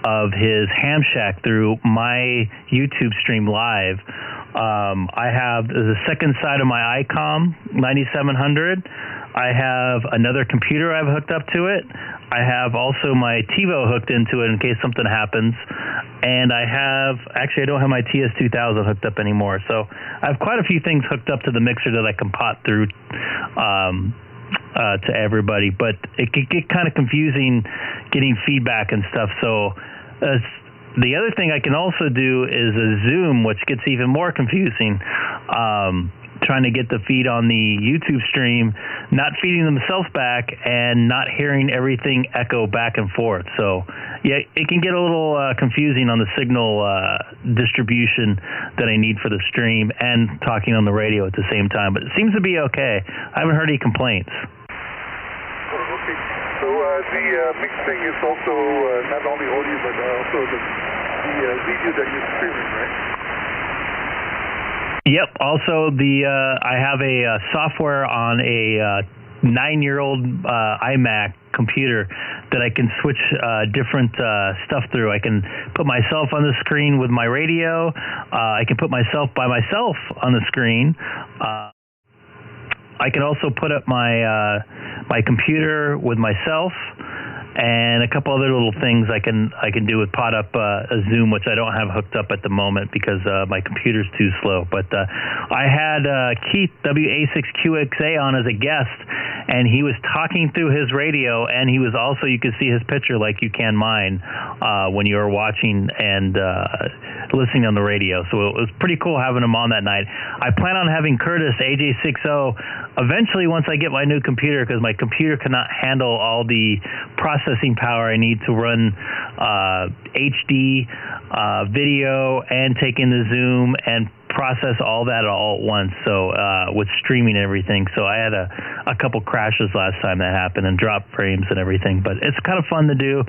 of his ham shack through my YouTube stream live. I have the second side of my Icom 9700. I have another computer I've hooked up to it. I have also my TiVo hooked into it in case something happens. And I don't have my TS2000 hooked up anymore. So I have quite a few things hooked up to the mixer that I can pot through to everybody. But it can get kind of confusing getting feedback and stuff. So the other thing I can also do is a Zoom, which gets even more confusing. Trying to get the feed on the YouTube stream, not feeding themselves back, and not hearing everything echo back and forth. So, yeah, it can get a little confusing on the signal distribution that I need for the stream and talking on the radio at the same time. But it seems to be okay. I haven't heard any complaints. Okay. So the mixing is also not only audio, but also the video that you're streaming, right? Yep. Also, I have a software on a 9-year-old iMac computer that I can switch different stuff through. I can put myself on the screen with my radio. I can put myself by myself on the screen. I can also put up my my computer with myself, and a couple other little things I can do with pot up a Zoom, which I don't have hooked up at the moment because my computer's too slow. But I had Keith WA6QXA on as a guest, and he was talking through his radio, and he was also, you could see his picture like you can mine when you are watching and listening on the radio. So it was pretty cool having him on that night. I plan on having Curtis AJ60 eventually once I get my new computer, because my computer cannot handle all the processing power I need to run HD video and take in the Zoom and process all that all at once. So with streaming and everything. So I had a couple crashes last time that happened and drop frames and everything. But it's kind of fun to do.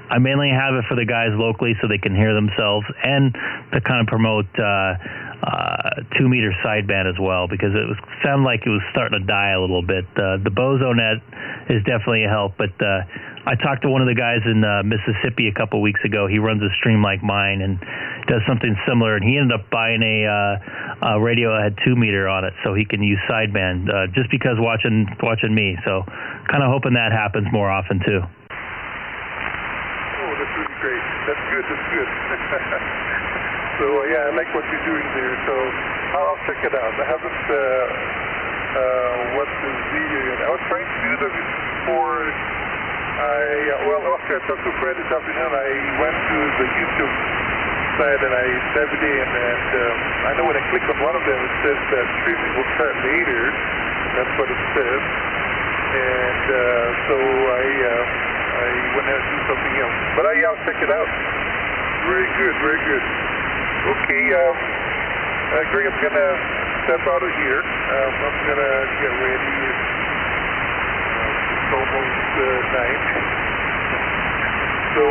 I mainly have it for the guys locally so they can hear themselves, and to kind of promote 2-meter sideband as well, because it sounded like it was starting to die a little bit. The BozoNet is definitely a help, but I talked to one of the guys in Mississippi a couple weeks ago. He runs a stream like mine and does something similar, and he ended up buying a radio that had 2-meter on it so he can use sideband just because watching me. So kind of hoping that happens more often too. Oh, that's really great. That's good. So yeah, I like what you're doing there. So I'll check it out. I haven't watched the video yet. I was trying to do that before. After I talked to Fred this afternoon, I went to the YouTube site and I dived in, and I know when I click on one of them, it says that streaming will start later. That's what it says. And so I went ahead and do something else. But I'll check it out. Very good. Okay, Greg, I'm going to step out of here. I'm going to get ready. It's almost 9. So,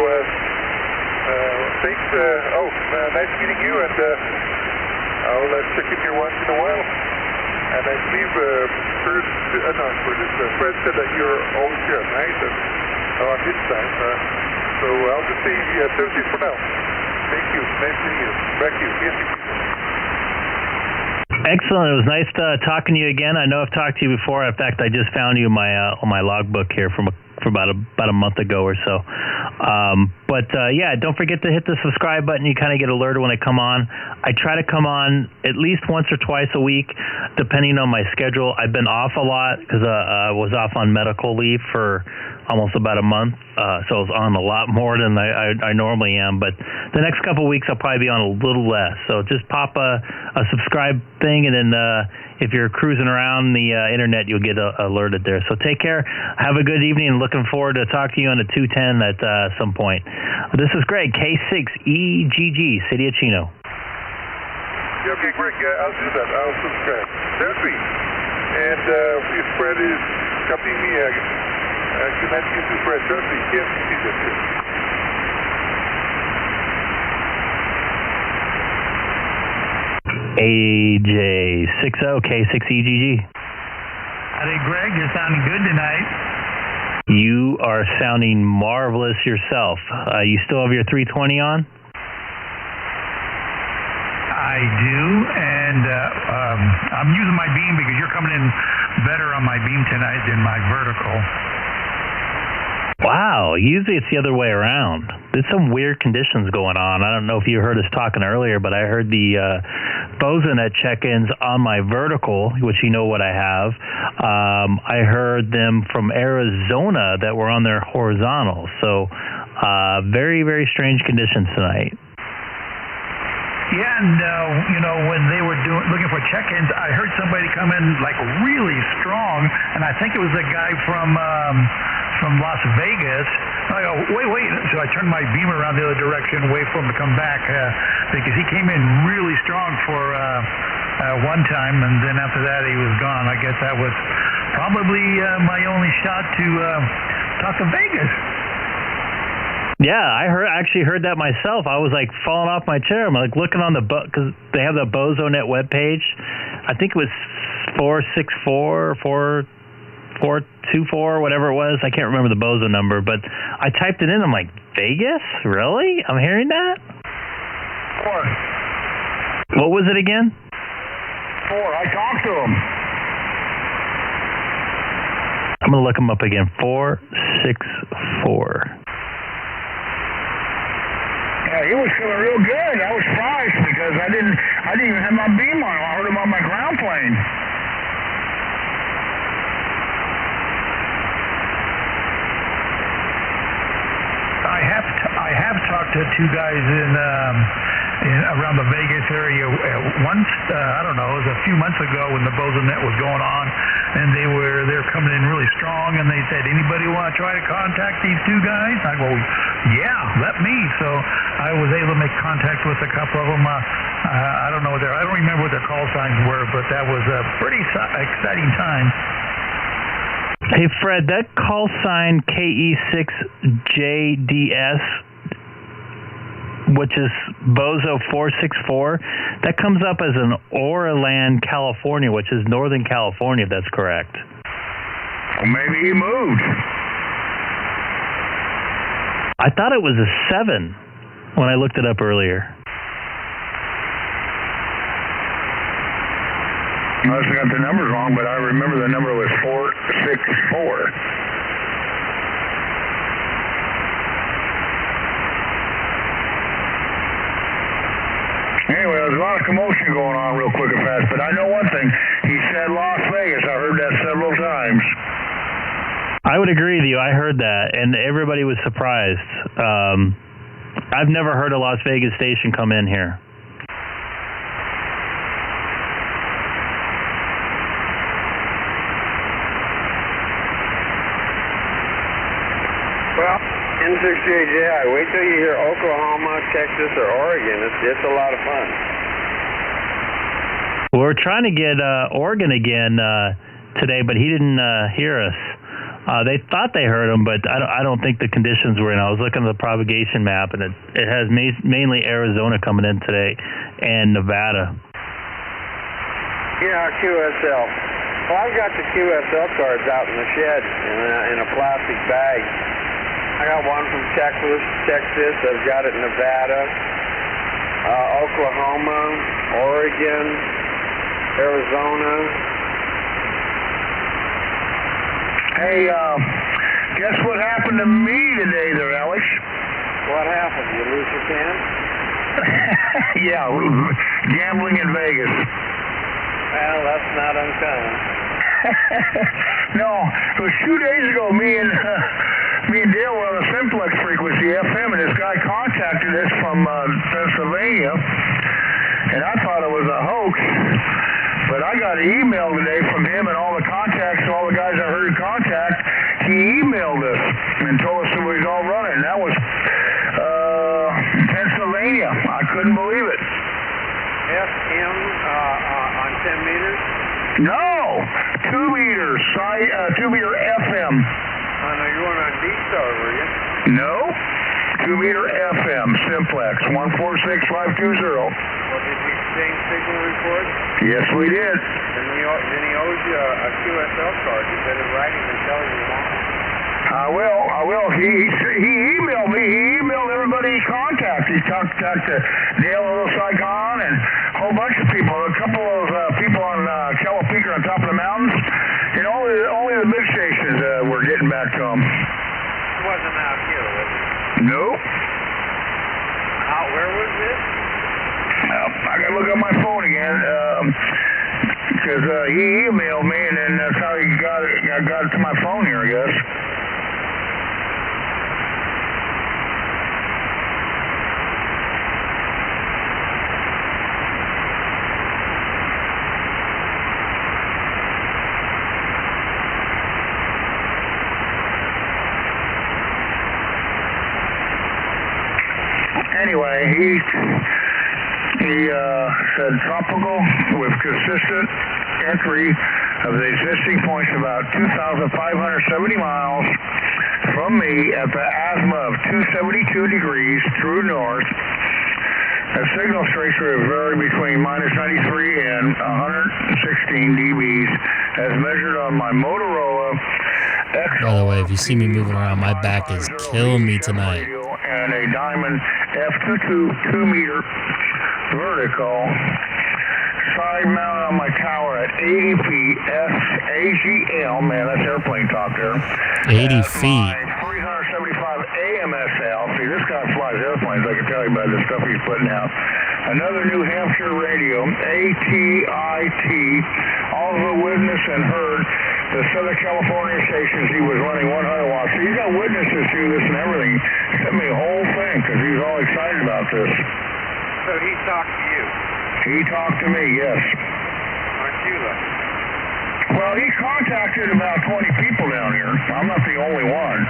thanks. Nice meeting you, and I'll check in here once in a while. And I believe Fred said that you're always here at night and on this time. So I'll just say Thursday for now. Thank you. Nice meeting you. Back to you. Yes. Excellent. It was nice talking to you again. I know I've talked to you before. In fact, I just found you in my logbook here for about a month ago or so. Yeah, don't forget to hit the subscribe button. You kind of get alerted when I come on. I try to come on at least once or twice a week, depending on my schedule. I've been off a lot because I was off on medical leave for almost about a month, so I was on a lot more than I normally am. But the next couple of weeks, I'll probably be on a little less. So just pop a subscribe thing, and then if you're cruising around the internet, you'll get alerted there. So take care. Have a good evening, and looking forward to talking to you on the 210 at some point. This is Greg, K6EGG, City of Chino. Yeah, okay, Greg, I'll do that. I'll subscribe. That's me. And if Fred is copying me, I can ask you to Fred. Trust me. Yes, he did it. AJ60, K6EGG. Howdy, Greg. You're sounding good tonight. You are sounding marvelous yourself. You still have your 320 on? I do, and I'm using my beam because you're coming in better on my beam tonight than my vertical. Wow, usually it's the other way around. There's some weird conditions going on. I don't know if you heard us talking earlier, but I heard the BozoNet check-ins on my vertical, which you know what I have. I heard them from Arizona that were on their horizontal. So very, very strange conditions tonight. Yeah, and when they were looking for check-ins, I heard somebody come in like really strong, and I think it was a guy from Las Vegas. I go, wait. So I turned my beam around the other direction, wait for him to come back, because he came in really strong for one time, and then after that he was gone. I guess that was probably my only shot to talk to Vegas. Yeah, I actually heard that myself. I was like falling off my chair. I'm like looking on because they have the BozoNet webpage. I think it was 464 or 424, whatever it was. I can't remember the Bozo number, but I typed it in. I'm like, Vegas? Really? I'm hearing that? 4. What was it again? 4. I talked to him. I'm going to look them up again. 464. Yeah, he was feeling real good. I was surprised because I didn't even have my beam on him. I heard him on my ground plane. I have talked to two guys in around the Vegas area once. I don't know, it was a few months ago when the boson net was going on, and they're coming in really strong, and they said, anybody want to try to contact these two guys? I go, yeah, let me. So I was able to make contact with a couple of them. I don't know I don't remember what their call signs were, but that was a pretty exciting time. Hey, Fred, that call sign K6EGG, which is Bozo 464, that comes up as an Oraland, California, which is Northern California, if that's correct. Well, maybe he moved. I thought it was a 7 when I looked it up earlier. I must have got the numbers wrong, but I remember the number was 464. Anyway, there's a lot of commotion going on real quick and fast, but I know one thing. He said Las Vegas. I heard that several times. I would agree with you. I heard that, and everybody was surprised. I've never heard a Las Vegas station come in here. Well, N6EGG, wait till you hear Oklahoma, Texas, or Oregon. It's a lot of fun. We're trying to get Oregon again today, but he didn't hear us. They thought they heard him, but I don't think the conditions were in. I was looking at the propagation map, and it has mainly Arizona coming in today and Nevada. Yeah, QSL. Well, I've got the QSL cards out in the shed in a plastic bag. I got one from Texas. I've got it in Nevada, Oklahoma, Oregon, Arizona. Hey, guess what happened to me today there, Alex? What happened? You lose your can? Yeah, gambling in Vegas. Well, that's not uncommon. No, it was 2 days ago. Me and Dale were on a simplex frequency FM, and this guy contacted us from Pennsylvania, and I thought it was a hoax. But I got an email today from him and all the contacts, all the guys I heard contact. He emailed us and told us it was all running. That was Pennsylvania. I couldn't believe it. FM on 10 meters? No, 2 meters, 2 meter FM. Oh, no, you weren't on D-Star, were you? No, 2 meter FM, simplex, 146520. Well, did you exchange signal reports? Yes, we did. Then he owes you a QSL card. You better write him and tell him you want it. I will. He emailed me. He emailed everybody he contacted. He contacted Dale Little Saigon and a whole bunch of people. A couple of people on Calipeaker on top of the mountains. And only the big stations were getting back to him. It wasn't out here, was it? Nope. Where was this? I gotta look on my phone again. Because he emailed me, and then that's how he got it to my phone here, I guess. Anyway, he said tropical with consistent entry of the existing points about 2,570 miles from me at the azimuth of 272 degrees true north. The signal strength will vary between minus 93 and 116 dBs as measured on my Motorola X. By the way, if you see me moving around, my back is killing me tonight. And a Diamond F22 2-meter vertical. side mount on my tower at 80 feet, SAGL, man, that's airplane talk there. 80 feet. My 375 AMSL, see, this guy flies airplanes, I can tell you by the stuff he's putting out. Another New Hampshire radio, ATIT, also witnessed and heard the Southern California stations. He was running 100 watts. So he's got witnesses to this and everything. He sent me a whole thing because he was all excited about this. So he talked to you? He talked to me, yes. Aren't you lucky? Well, he contacted about 20 people down here. I'm not the only one.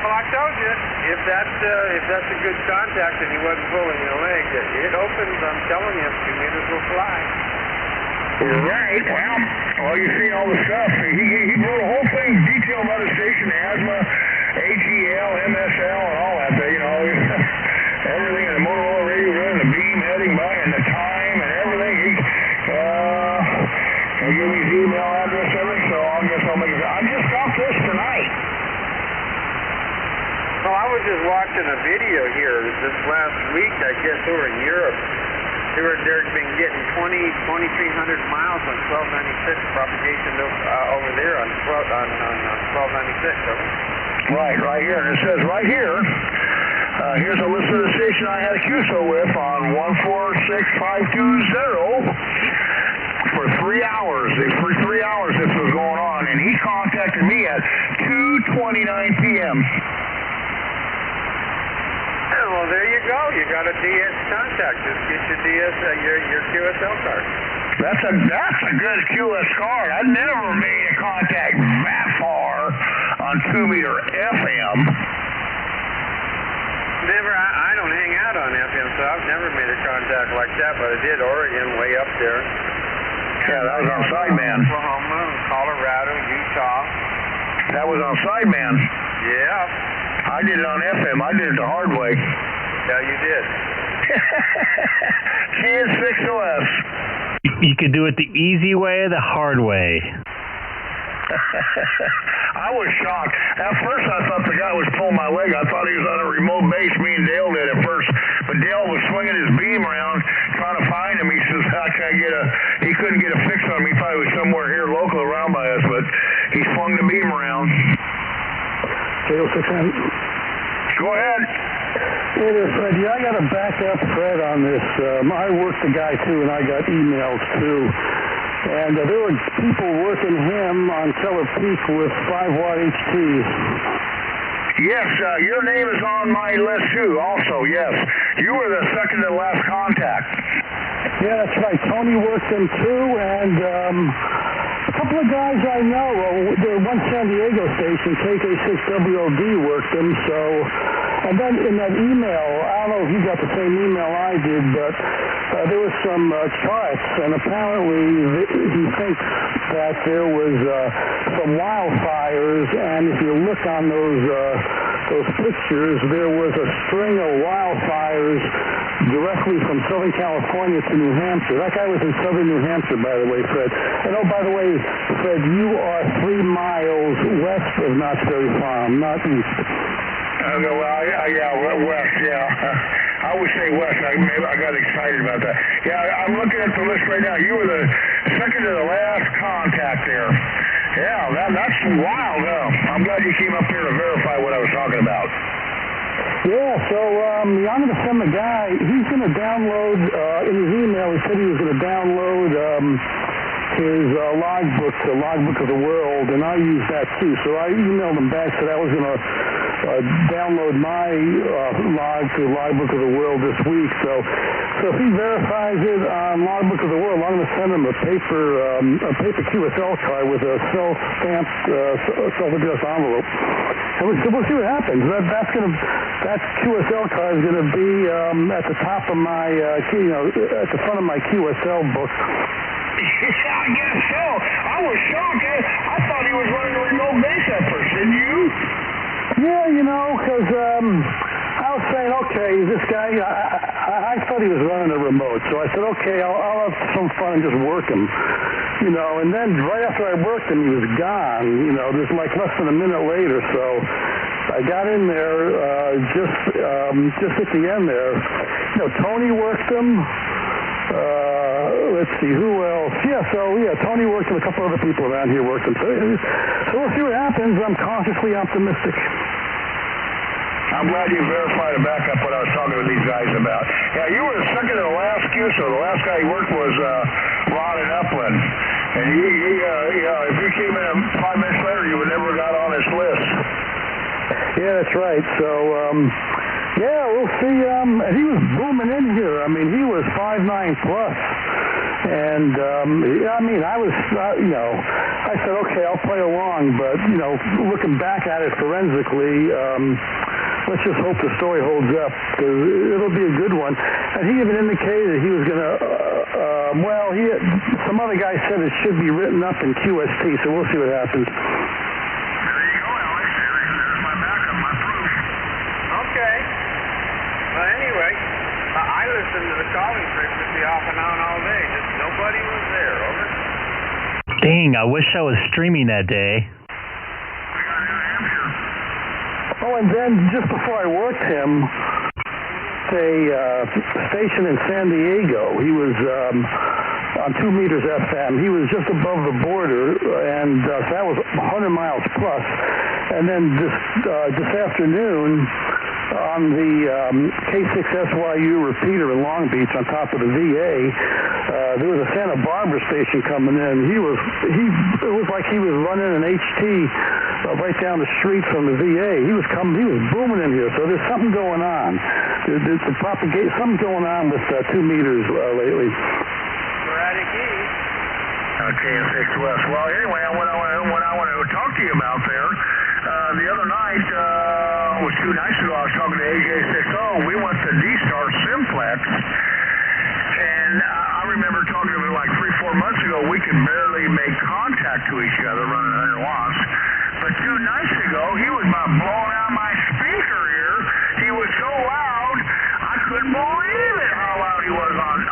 Well, I told you, if that's a good contact and he wasn't pulling your leg, it opens, I'm telling you, 2 meters will fly. Right. Well, you see all the stuff. He wrote a whole thing detailed about his station, asthma, AGL, MSL, and all that. You know, everything in the Motorola radio, and the beam heading by, and the time, and everything. He gave me his email address, everything. So I guess I'll make it. I just got this tonight. Well, I was just watching a video here this last week. I guess over in Europe. They've been getting 2,300 miles on 1296 propagation over there on 1296. Right here. And it says right here, here's a list of the station I had a QSO with on 146520 for 3 hours. For 3 hours this was going on, and he contacted me at 2:29 p.m. Well, there you go. You got a DS contact. Just get your DS, your QSL card. That's a good QS card. I never made a contact that far on 2-meter FM. Never. I don't hang out on FM, so I've never made a contact like that. But I did Oregon, way up there. Yeah, that was on sideband. Oklahoma, Colorado, Utah. That was on sideband. Yeah. I did it on FM. I did it the hard way. Yeah, you did. K6OS. You could do it the easy way or the hard way. I was shocked. At first, I thought the guy was pulling my leg. I thought he was on a remote base. Me and Dale did at first. But Dale was swinging his beam around, trying to find him. He says, he couldn't get a fix on me. He thought he was somewhere here local around by us, but he swung the beam around. K6EGG. Go ahead. Hey there, Fred. Yeah, I got to back up Fred on this. I worked the guy too, and I got emails too. And there were people working him on Keller Peak with 5-watt HTs. Yes, your name is on my list too, also, yes. You were the second to last contact. Yeah, that's right. Tony worked them too, and a couple of guys I know, the one San Diego station, KK6WOD, worked them, so, and then in that email, I don't know if you got the same email I did, but there was some charts, and apparently he thinks that there was some wildfires, and if you look on those pictures, there was a string of wildfires directly from Southern California to New Hampshire. That guy was in Southern New Hampshire, by the way, Fred. And oh, by the way, Fred, you are 3 miles west of Knott's Berry Farm, not east. West, yeah. I would say west. I got excited about that. Yeah, I'm looking at the list right now. You were the second to the last contact there. Yeah, that's wild, huh? I'm glad you came up here to verify what I was talking about. Yeah, so I'm going to send the guy, he's going to download, in his email, he said he was going to download his logbook, the Logbook of the World, and I use that too. So I emailed him back, said I was going to download my log to the Logbook of the World this week. So if he verifies it on Logbook of the World, I'm going to send him a paper QSL card with a self-stamped, self-addressed envelope. And we'll see what happens. That QSL card is going to be at the top of my, at the front of my QSL book. Yeah, I guess so. I was shocked. I thought he was running a remote base at first, didn't you? Yeah, because I was saying, okay, this guy, I thought he was running a remote. So I said, okay, I'll have some fun and just work him. And then right after I worked him, he was gone. Just like less than a minute later. So I got in there just at the end there. Tony worked him. Let's see, who else? Tony worked and a couple other people around here working. So we'll see what happens. I'm cautiously optimistic. I'm glad you verified a backup what I was talking to these guys about. Yeah, you were second to the last queue, so the last guy you worked was Ron in Upland. And if you came in 5 minutes later, you would never have got on this list. Yeah, that's right. So, we'll see. And he was booming in here. I mean, he was 5'9 plus. And, I was, I said, okay, I'll play along. But, looking back at it forensically, let's just hope the story holds up, because it'll be a good one. And he even indicated he was going to, some other guy said it should be written up in QST, so we'll see what happens. I listened to the calling frequency off and on all day. Just nobody was there. Over. Dang, I wish I was streaming that day. Oh, and then just before I worked him, a station in San Diego. He was on 2 meters FM. He was just above the border, and so that was 100 miles plus. And then this afternoon, on the K6SYU repeater in Long Beach on top of the VA, there was a Santa Barbara station coming in. It was like he was running an HT right down the street from the VA. He was booming in here. So there's something going on. There's something going on with 2 meters lately. Sporadic E. KS6 West. Well, anyway, what I want to talk to you about there, the other night, it was 2 nights ago, I was talking to AJ60. We went to D-Star Simplex, and I remember talking to him like 3-4 months ago. We could barely make contact to each other running 100 watts. But 2 nights ago, he was about blowing out my speaker here. He was so loud, I couldn't believe it how loud he was on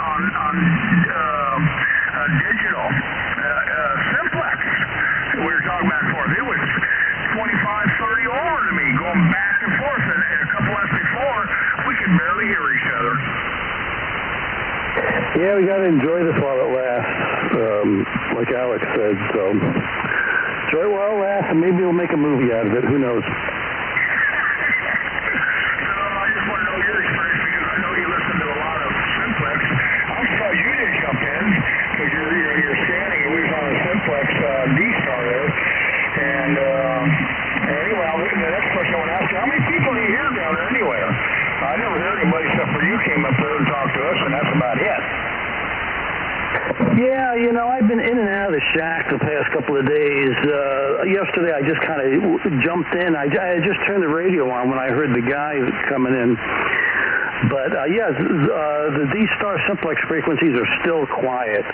digital Simplex. We were talking back and forth. It was 25, 30 over to me, going back and forth. And a couple months before, we could barely hear each other. Yeah, we got to enjoy this while it lasts, like Alex said. So enjoy it while it lasts, and maybe we'll make a movie out of it. Who knows? I just want to know your experience, because I know you listen to a lot of Simplex. I'm surprised you didn't jump in, because you're scanning. We was on a Simplex D-Star there. And anyway, the next question I want to ask you, how many people do you hear down there anywhere? I never heard anybody except for you came up there and talked to us, and that's about it. Yeah, I've been in and out of the shack the past couple of days. Yesterday, I just kind of jumped in. I just turned the radio on when I heard the guy coming in. But, the D-Star Simplex frequencies are still quiet.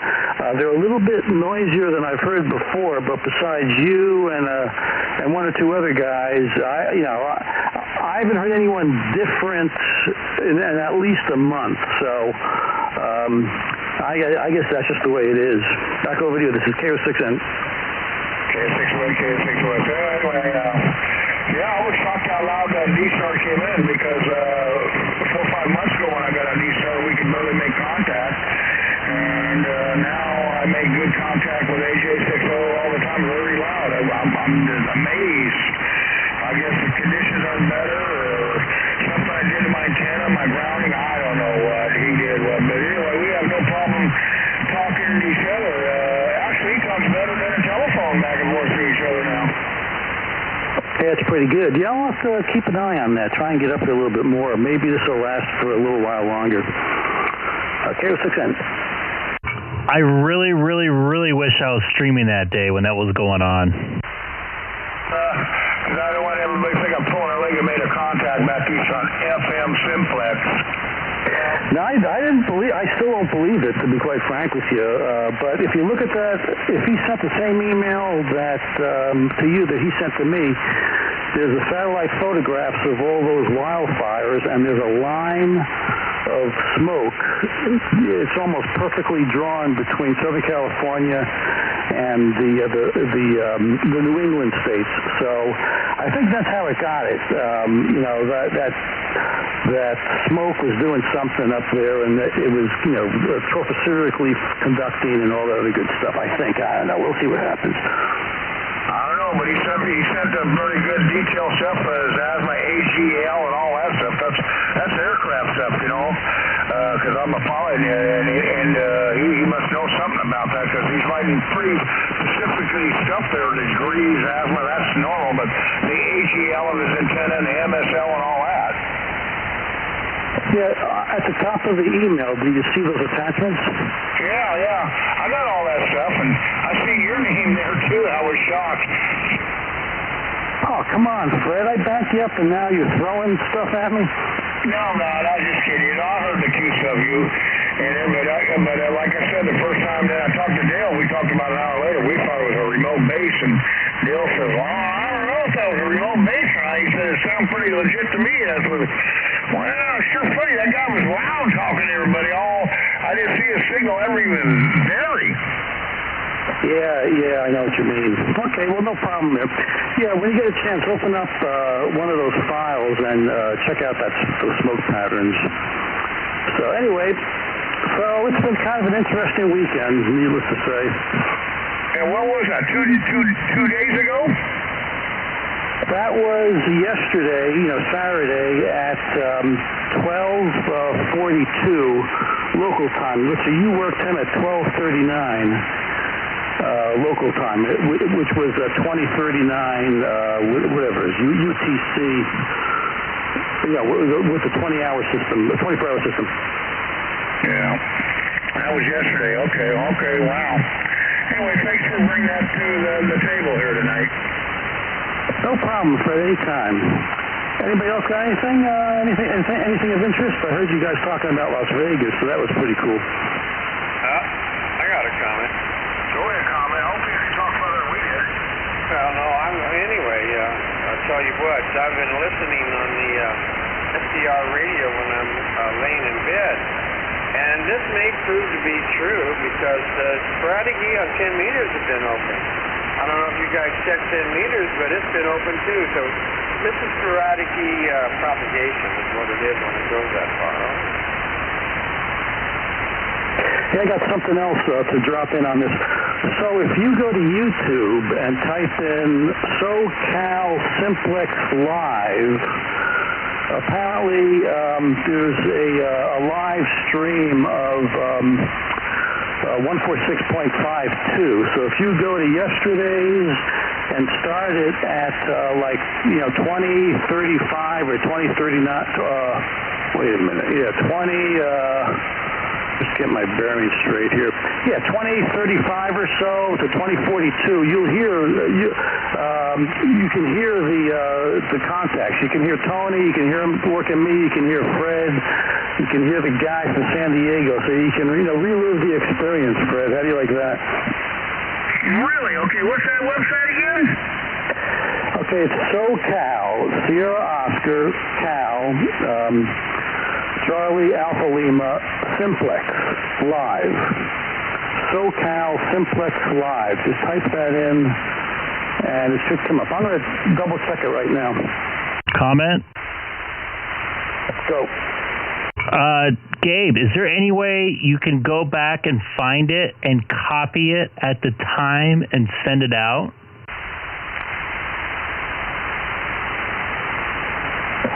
They're a little bit noisier than I've heard before, but besides you and 1 or 2 other guys, I haven't heard anyone different in at least a month. So I guess that's just the way it is. Back over to you. This is K06N. K6 West. Anyway, I was shocked how loud that D-Star came in, because 4 or 5 months ago when I got a D-Star, we could barely make contact. And now I make good contact with AJ60 all the time, very loud. I'm just amazed. I guess the conditions are better, or something I did to my antenna, my grounding. I don't know what he did. But anyway, we have no problem talking to each other. Actually, he comes better than a telephone back and forth to each other now. Yeah, it's pretty good. Yeah, I'll have to keep an eye on that. Try and get up there a little bit more. Maybe this will last for a little while longer. K06N. I really, really, really wish I was streaming that day when that was going on. Because I don't want everybody to think I'm pulling a leg and made a contact back east on FM Simplex. No, I still don't believe it, to be quite frank with you. But if you look at that, if he sent the same email that to you that he sent to me, there's the satellite photographs of all those wildfires, and there's a line of smoke. It's almost perfectly drawn between Southern California and the New England states. So I think that's how it got it. That that smoke was doing something up there, and that it was, tropospherically conducting and all that other good stuff, I think. I don't know. We'll see what happens. I don't know, but he sent a very good detailed stuff as my AGL and all that stuff. That's aircraft stuff, because I'm a pilot, and he must know something about that, because he's writing pretty specifically stuff there, degrees, asthma, that's normal, but the AGL of his antenna and the MSL and all that. Yeah, at the top of the email, do you see those attachments? Yeah. I got all that stuff, and I see your name there, too. I was shocked. Oh, come on, Fred. I backed you up, and now you're throwing stuff at me? No, I'm not. I was just kidding. I heard the case of you. But like I said, the first time that I talked to Dale, we talked about an hour later, we thought it was a remote base, and Dale says, well, I don't know if that was a remote base or not. He said, it sounded pretty legit to me. I said, well, sure funny. That guy was loud talking to everybody. I didn't see a signal ever even vary. Yeah, I know what you mean. Okay, well, no problem there. Yeah, when you get a chance, open up one of those files and check out those smoke patterns. So anyway, it's been kind of an interesting weekend, needless to say. And what was that, two days ago? That was yesterday, Saturday at 12:42 local time. So you worked him at 12:39. Local time, which was 2039, whatever it is, UTC, with the 20-hour system, the 24-hour system. Yeah, that was yesterday. Okay, wow. Anyway, thanks for bringing that to the table here tonight. No problem, Fred, anytime. Anybody else got anything? Anything of interest? I heard you guys talking about Las Vegas, so that was pretty cool. I got a comment. Go ahead, comment. Hopefully you can talk further than we did. Well, no, I'll tell you what, I've been listening on the SDR radio when I'm laying in bed, and this may prove to be true because the sporadic E on 10 meters has been open. I don't know if you guys checked 10 meters, but it's been open too, so this is sporadic E propagation is what it is when it goes that far. Yeah, I got something else to drop in on this. So if you go to YouTube and type in SoCal Simplex Live, apparently there's a live stream of 146.52. So if you go to yesterday's and start it at 20:35 or 20:39, wait a minute, just get my bearings straight here. Yeah, 20:35 or so to 20:42. You'll hear you can hear the contacts. You can hear Tony. You can hear him working me. You can hear Fred. You can hear the guy from San Diego. So you can relive the experience, Fred. How do you like that? Really? Okay. What's that website again? Okay, it's SoCal, Sierra Oscar, Cal. Charlie Alpha Lima Simplex Live. SoCal Simplex Live. Just type that in and it should come up. I'm going to double check it right now. Comment? Let's go. Gabe, is there any way you can go back and find it and copy it at the time and send it out?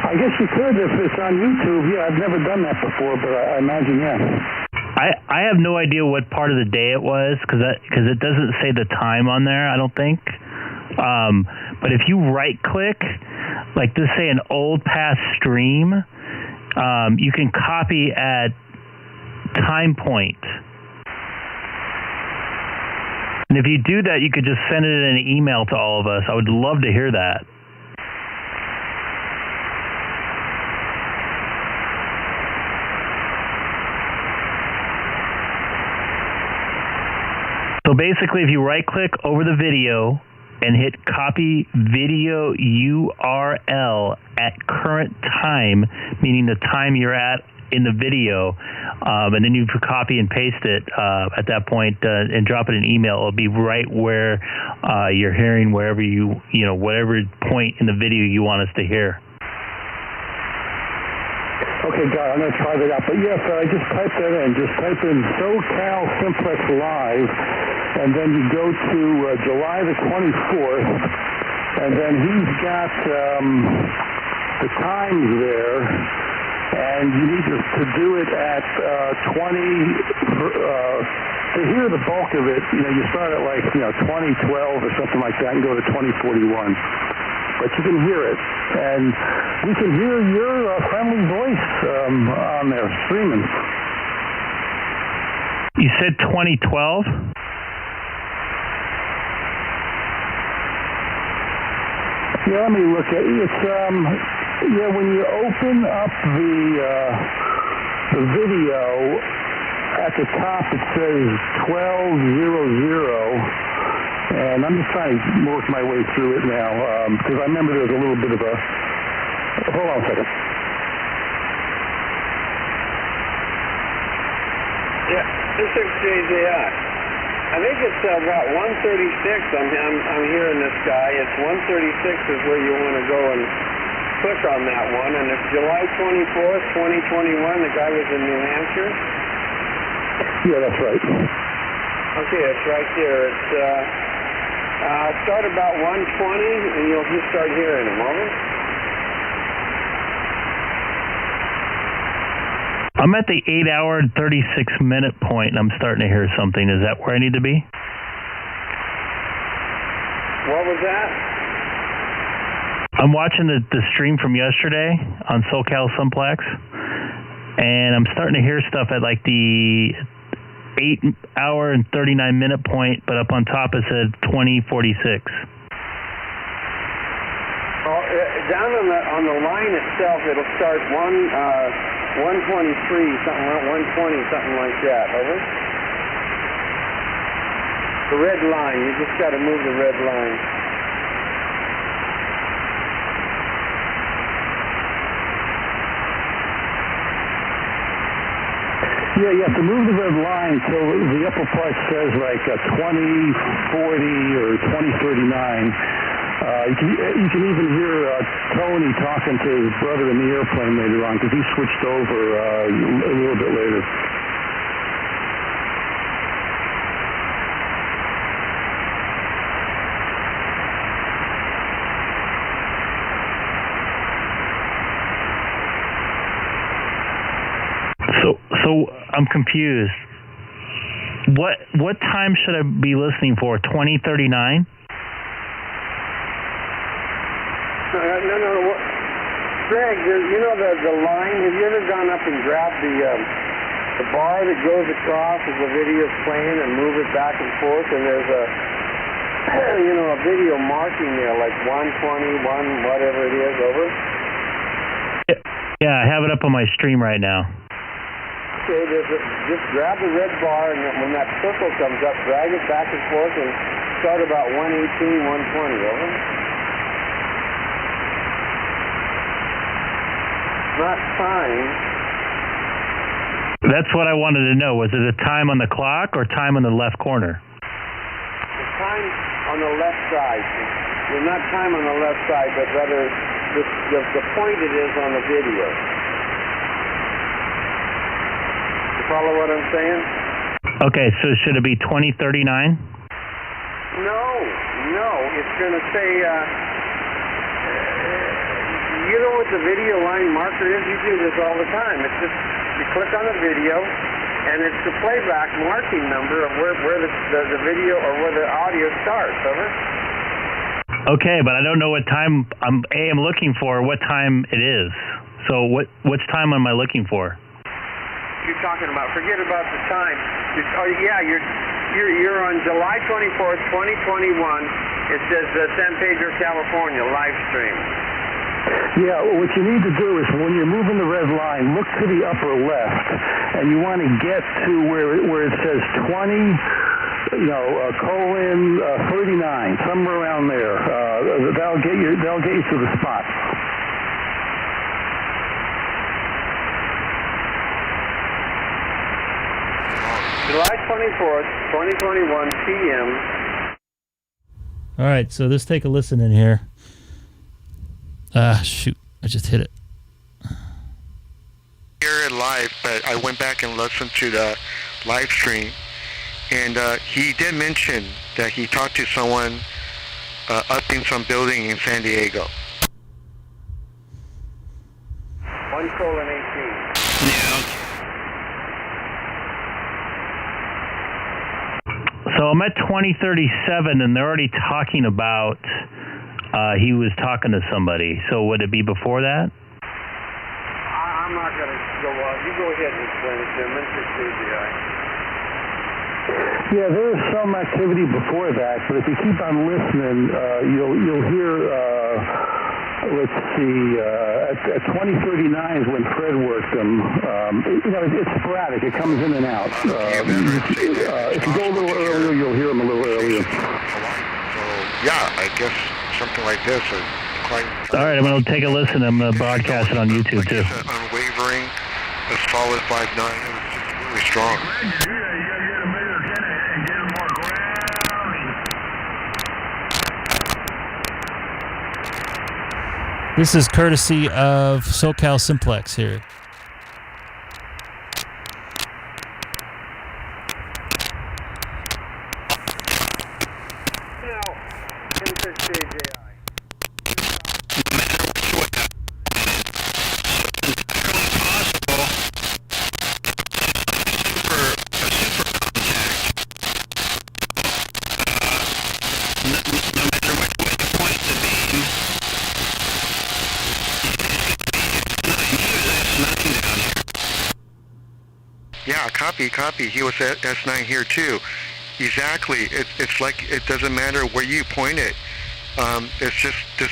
I guess you could if it's on YouTube. Yeah, I've never done that before, but I imagine, yeah. I have no idea what part of the day it was because it doesn't say the time on there, I don't think. But if you right-click, like this say an old past stream, you can copy at time point. And if you do that, you could just send it in an email to all of us. I would love to hear that. So basically, if you right-click over the video and hit copy video URL at current time, meaning the time you're at in the video, and then you copy and paste it at that point and drop it in an email, it'll be right where you're hearing whatever whatever point in the video you want us to hear. Okay, God, I'm going to try that out. But yes, I just type that in. Just type in SoCal Simplex Live, and then you go to July the 24th, and then he's got the times there, and you need to do it at 20. To hear the bulk of it, you start at 2012 or something like that, and go to 2041. But you can hear it, and we can hear your friendly voice on there streaming. You said 2012? Yeah, let me look at it. It's when you open up the video, at the top it says 1200. And I'm just trying to work my way through it now, because I remember there was a little bit of a... Hold on a second. Yeah, this is JJI. I think it's about 136. I'm hearing this guy. It's 136 is where you want to go and click on that one. And it's July 24th, 2021. The guy was in New Hampshire. Yeah, that's right. Okay, it's right there. It's... start about 120, and you'll just start hearing them, over. I'm at the 8-hour and 36-minute point, and I'm starting to hear something. Is that where I need to be? What was that? I'm watching the stream from yesterday on SoCal Simplex, and I'm starting to hear stuff at the 8-hour and 39-minute point, but up on top it said 2046. Oh, down on the line itself, it'll start 123, something 120, something like that. Over. The red line. You just got to move the red line. Yeah, you have to move the red line till the upper part says 2040 or 2039. You can even hear Tony talking to his brother in the airplane later on, because he switched over a little bit later. So I'm confused. What time should I be listening for? 2039? No. Greg, you know the line? Have you ever gone up and grabbed the bar that goes across as the video's playing and move it back and forth? And there's a video marking there, like 120, whatever it is, over? Yeah, I have it up on my stream right now. Okay, just grab the red bar, and when that circle comes up, drag it back and forth and start about 118, 120, over? Not time. That's what I wanted to know. Was it a time on the clock or time on the left corner? The time on the left side. Well, not time on the left side, but rather the point it is on the video. You follow what I'm saying? Okay, so should it be 2039? No. It's going to say... you know what the video line marker is? You do this all the time. It's just, you click on the video, and it's the playback marking number of where the video or where the audio starts, over? Okay, but I don't know what time I'm looking for, what time it is. So what's time am I looking for? You're talking about, forget about the time. You're on July 24th, 2021. It says San Pedro, California, live stream. Yeah, what you need to do is when you're moving the red line, look to the upper left, and you want to get to where it says 20, 39, somewhere around there. That'll get you to the spot. July 24th, 2021 p.m. All right, so let's take a listen in here. Shoot, I just hit it. live, but I went back and listened to the live stream, and he did mention that he talked to someone up in some building in San Diego. 1:18. So I'm at 2037, and they're already talking about he was talking to somebody. So would it be before that? I'm not going to go on. You go ahead and explain it to him. It's just CGI. Yeah, there's some activity before that, but if you keep on listening, you'll hear. Let's see. At 2039 is when Fred worked them. It's sporadic. It comes in and out. If you go a little earlier, you'll hear them a little earlier. So yeah, I guess something like this is quite. All right, I'm going to take a listen. I'm going to broadcast it on YouTube too. Unwavering, as solid 5'9". It was just really strong. This is courtesy of SoCal Simplex here. Yeah, copy. He was at S9 here too. Exactly. It's like it doesn't matter where you point it. It's just this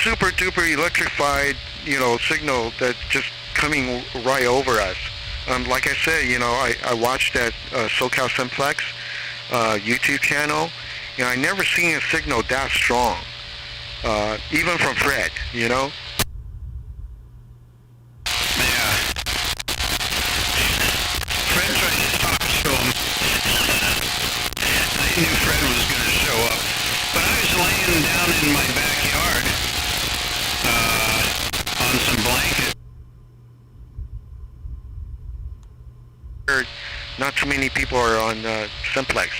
super duper electrified, signal that's just coming right over us. Like I said, I watched that SoCal Simplex YouTube channel, and I never seen a signal that strong, even from Fred, I knew Fred was going to show up, but I was laying down in my backyard on some blankets. Not too many people are on Simplex,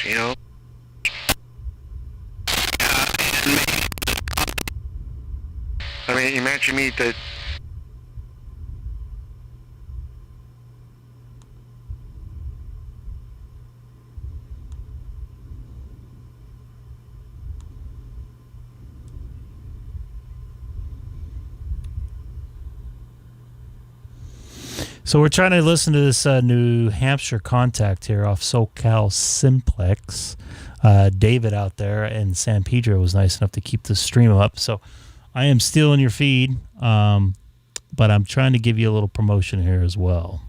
I mean, imagine me that. So we're trying to listen to this New Hampshire contact here off SoCal Simplex. David out there in San Pedro was nice enough to keep the stream up. So I am stealing your feed, but I'm trying to give you a little promotion here as well.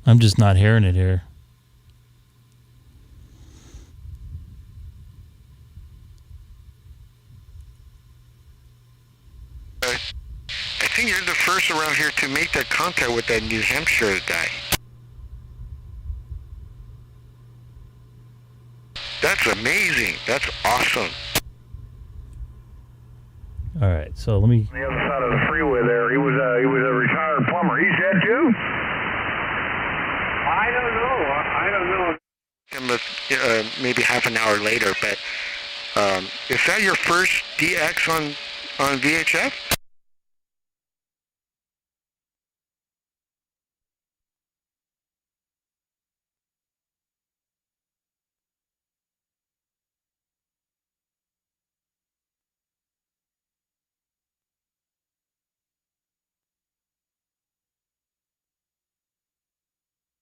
I'm just not hearing it here. I think you're the first around here to make that contact with that New Hampshire guy. That's amazing. That's awesome. All right, so let me. On the other side of the freeway there, he was a retired plumber. He's dead too. I don't know. Maybe half an hour later, but is that your first DX on VHF?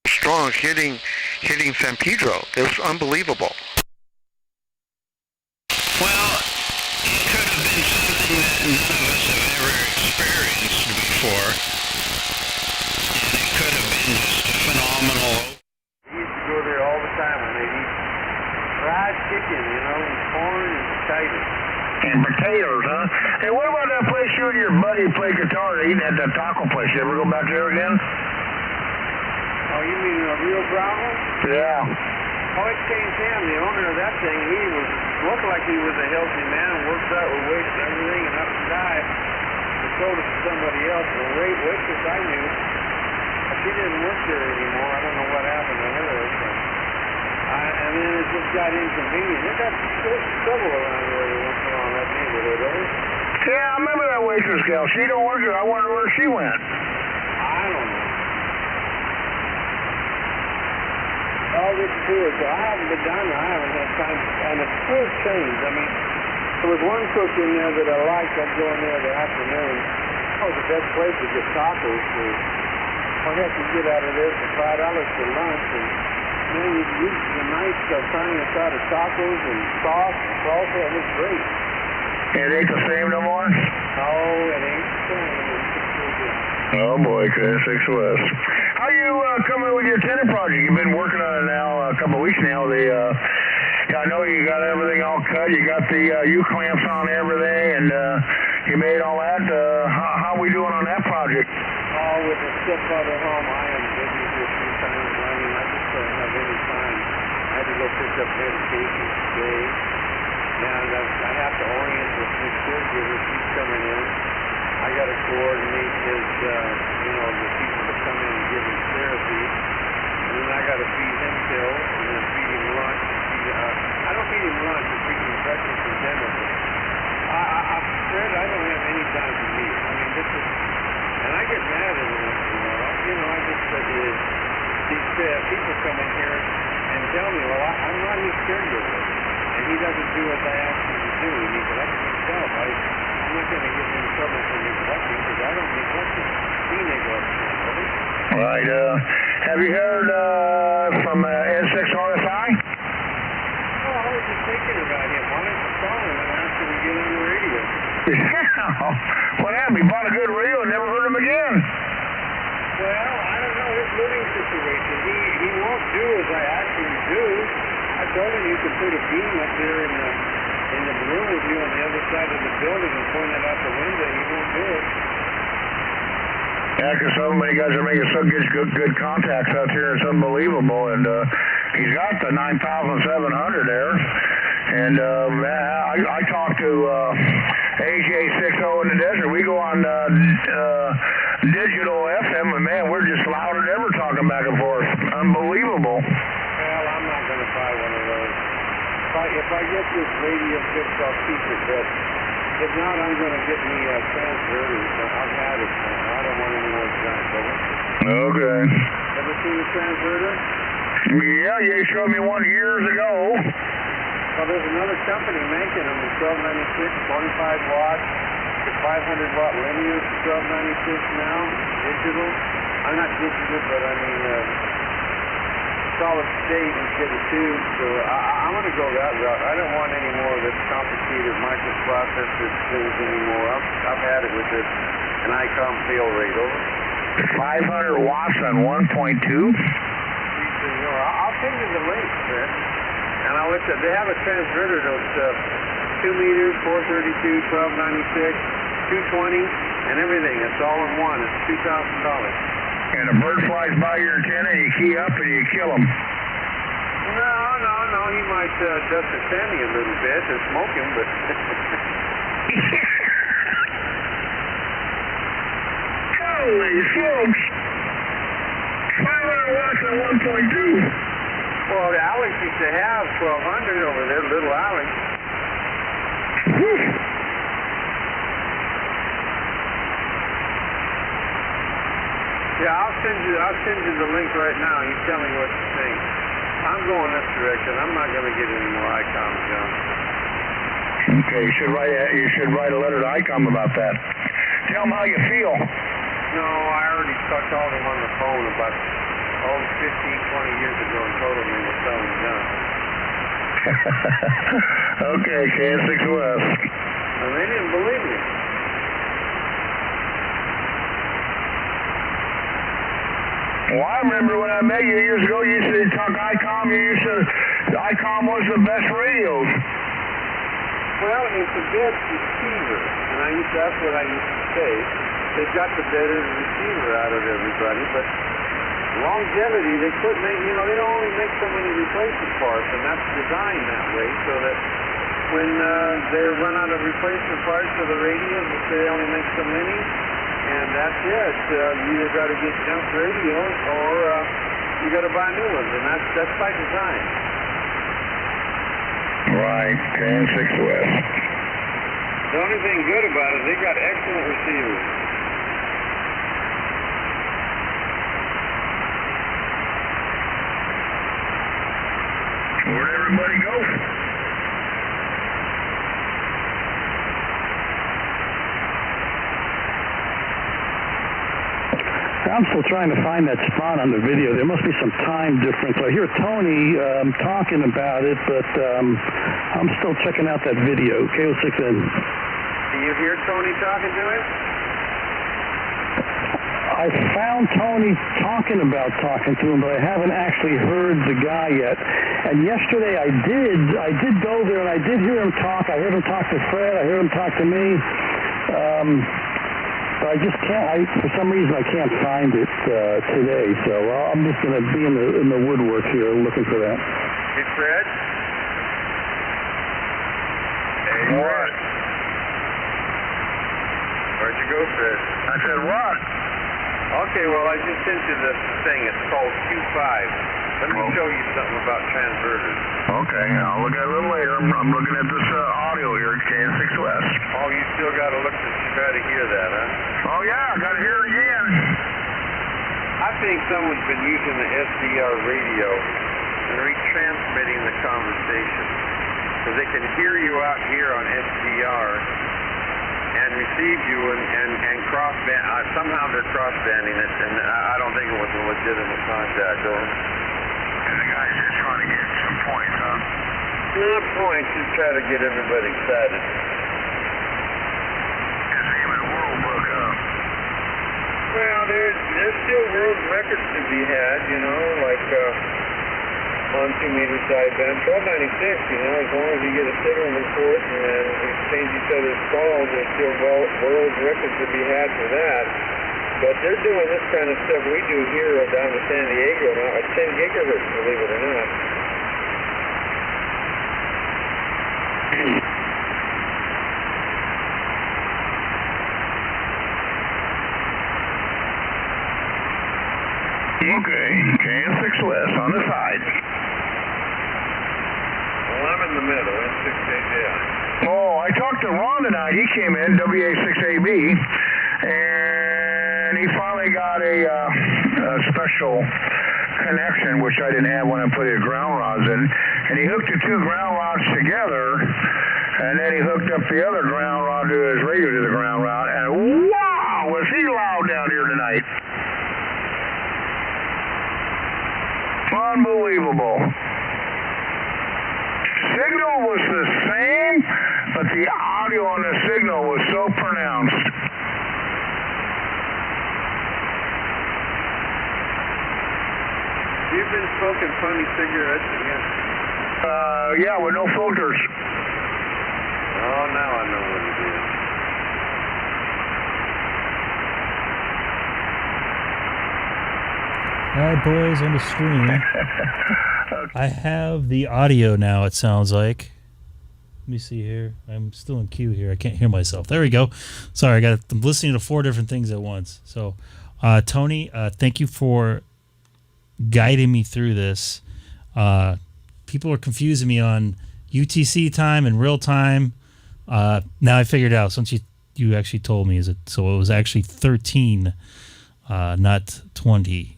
Strong hitting San Pedro. It was unbelievable. Well, it could have been something that none of us have ever experienced before. And it could have been just a phenomenal. He used to go there all the time when they'd eat fried chicken, and corn and potatoes. And potatoes, huh? Hey, what about that place you and your buddy play guitar eating at that taco place? You ever go back there again? Oh, you mean Rio Bravo? Yeah. Oh, it changed him. The owner of that thing, he looked like he was a healthy man, worked out with weights and everything, and up and died. He sold it to somebody else. The waitress I knew, she didn't work there anymore. I don't know what happened to her. And then it just got inconvenient. They got trouble around here every once in a while in that neighborhood, ever? Yeah, I remember that waitress gal. She don't work here. I wonder where she went. I don't know. All this to do is, I haven't been down there. I haven't had time. And it's full change. I mean, there was one cook in there that I liked. I'd go in there the afternoon. Oh, the best place to get tacos for. What heck you get out of there for $5 for lunch, and then you use the nice carne asada tacos and sauce and salsa. It was great. It ain't the same no more? No, it ain't the same. Oh boy, K6 West. How you coming with your tenant project? You've been working on it now a couple of weeks now. I know you got everything all cut. You got the U-clamps on everything, and you made all that. How are we doing on that project? Oh, with the stepfather home, I am busy here 3 times running. I just don't have any time. I had to go pick up medication today. And I have to orient with his caregiver. She's coming in. I got to coordinate his, the people that come in and give him therapy. And then I got to feed him pills and then feed him lunch. I don't feed him lunch. I feed him breakfast and dinner. I'm afraid I don't have any time to meet. I mean, this is, and I get mad at him once in a while. I just said these people come in here and tell me, well, I'm not his caregiver. And he doesn't do as I ask him to do. He neglects himself. I'm not going to get in trouble for neglecting because I don't neglect him. He neglects him. Right. Have you heard from N6 RSI? Oh, I was just thinking about him. Why don't you call him and ask him to get on the radio? Yeah. What happened? He bought a good radio and never heard him again. Well, I don't know his living situation. He won't do as I ask him to do. I told him you could put a beam up there in the room with you on the other side of the building and point it out the window. He won't do it. Yeah, because so many guys are making so good contacts out here. It's unbelievable. And he's got the 9700 there. And I talked to AJ60 in the desert. We go on digital FM, and man, we're just loud as ever talking back and forth. Unbelievable. Well, I'm not going to buy one of those. If I get this radio fixed, I'll keep it. But if not, I'm going to get me transverters. I've had it. I don't want any more transverters. Okay. Ever seen a transverter? Yeah, you showed me one years ago. Well, there's another company making them in 1296, 25 watts, to 500 watt linear 1296 now, digital. I'm not digital, but I mean solid state instead of tubes. So I'm going to go that route. I don't want any more of this complicated microprocessor things anymore. I've had it with this an Icom fail rate. Over. 500 watts on 1.2. I'll send you the link, sir. And I'll let you. They have a transverter that's 2 meters, 432, 1296, 220, and everything. It's all in one. It's $2,000. And a bird flies by your antenna, you key up and you kill him. No. He might dust his fanny a little bit or smoke him, but. Holy smokes! 500 watts on 1.2. Well, the Alex used to have 1200 over there, little Alex. Yeah, I'll send you the link right now. You tell me what you think. I'm going this direction. I'm not going to get any more Icom junk. Okay, you should write a letter to Icom about that. Tell them how you feel. No, I already called him on the phone about 15, 20 years ago and told him they were selling junk. Okay, K6 West. And they didn't believe me. Well, I remember when I met you years ago, you used to talk Icom. You used to, Icom was the best radios. Well, it's the best receiver. And that's what I used to say. They got the better receiver out of everybody. But, longevity, they quit making, they don't only make so many replacement parts, and that's designed that way so that when they run out of replacement parts for the radios, they only make so many, and that's it. You either got to get junk radios or you got to buy new ones, and that's by design. Right, K6 West. The only thing good about it, they got excellent receivers. Where'd everybody go? I'm still trying to find that spot on the video. There must be some time difference. I hear Tony talking about it, but I'm still checking out that video. K6N. Do you hear Tony talking to him? I found Tony talking to him, but I haven't actually heard the guy yet. And yesterday I did go there and I did hear him talk. I heard him talk to Fred. I heard him talk to me. But I just can't. For some reason, I can't find it today. So I'm just going to be in the woodwork here looking for that. Hey, Fred. Hey, what? Where'd you go, Fred? I said what? Okay, well, I just sent you this thing. It's called Q5. Let me show you something about transverters. Okay, I'll look at it a little later. I'm looking at this audio here at K6 West. Oh, you still got to try to hear that, huh? Oh, yeah, I got to hear it again. I think someone's been using the SDR radio and retransmitting the conversation. Because they can hear you out here on SDR and receive you and cross-band. Somehow they're cross-banding it, and I don't think it was a legitimate contact, though. And the guy's just trying to get some points, huh? Not points, just try to get everybody excited. Just aim at a world book, huh? Well, there's still world records to be had, like on 2-meter sideband. 1296, as long as you get a signal report and exchange each other's calls, there's still world records to be had for that. But they're doing this kind of stuff we do here down to San Diego now at 10 gigahertz, believe it or not. Okay, K6 West on the side. Well, I'm in the middle, N6AJ. Oh, I talked to Ron tonight. He came in, WA6AB, and he finally got a special connection, which I didn't have when I put the ground rods in. And he hooked the two ground rods together, and then he hooked up the other ground rod to his radio to the ground rod. And wow, was he loud down here tonight. Unbelievable. Signal was the same, but the audio on the signal was so pronounced. You've been smoking funny cigarettes again? Yeah, with no filters. Oh, now I know what it is. All right, boys, on the screen. I have the audio now, it sounds like. Let me see here. I'm still in queue here. I can't hear myself. There we go. Sorry, I'm listening to 4 different things at once. So, Tony, thank you for guiding me through this. People are confusing me on UTC time and real time. Now I figured it out since you actually told me. So it was actually 13, not 20.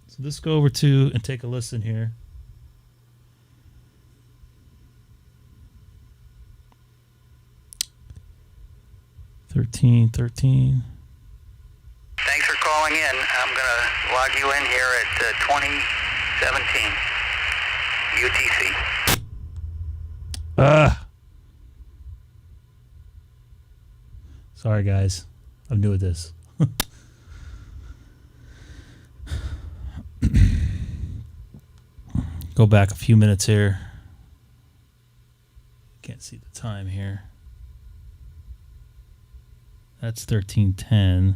So let's go over to and take a listen here. Thirteen. Thanks for calling in. I'm going to log you in here at 2017 UTC. Sorry, guys. I'm new at this. Go back a few minutes here. Can't see the time here. That's 13:10.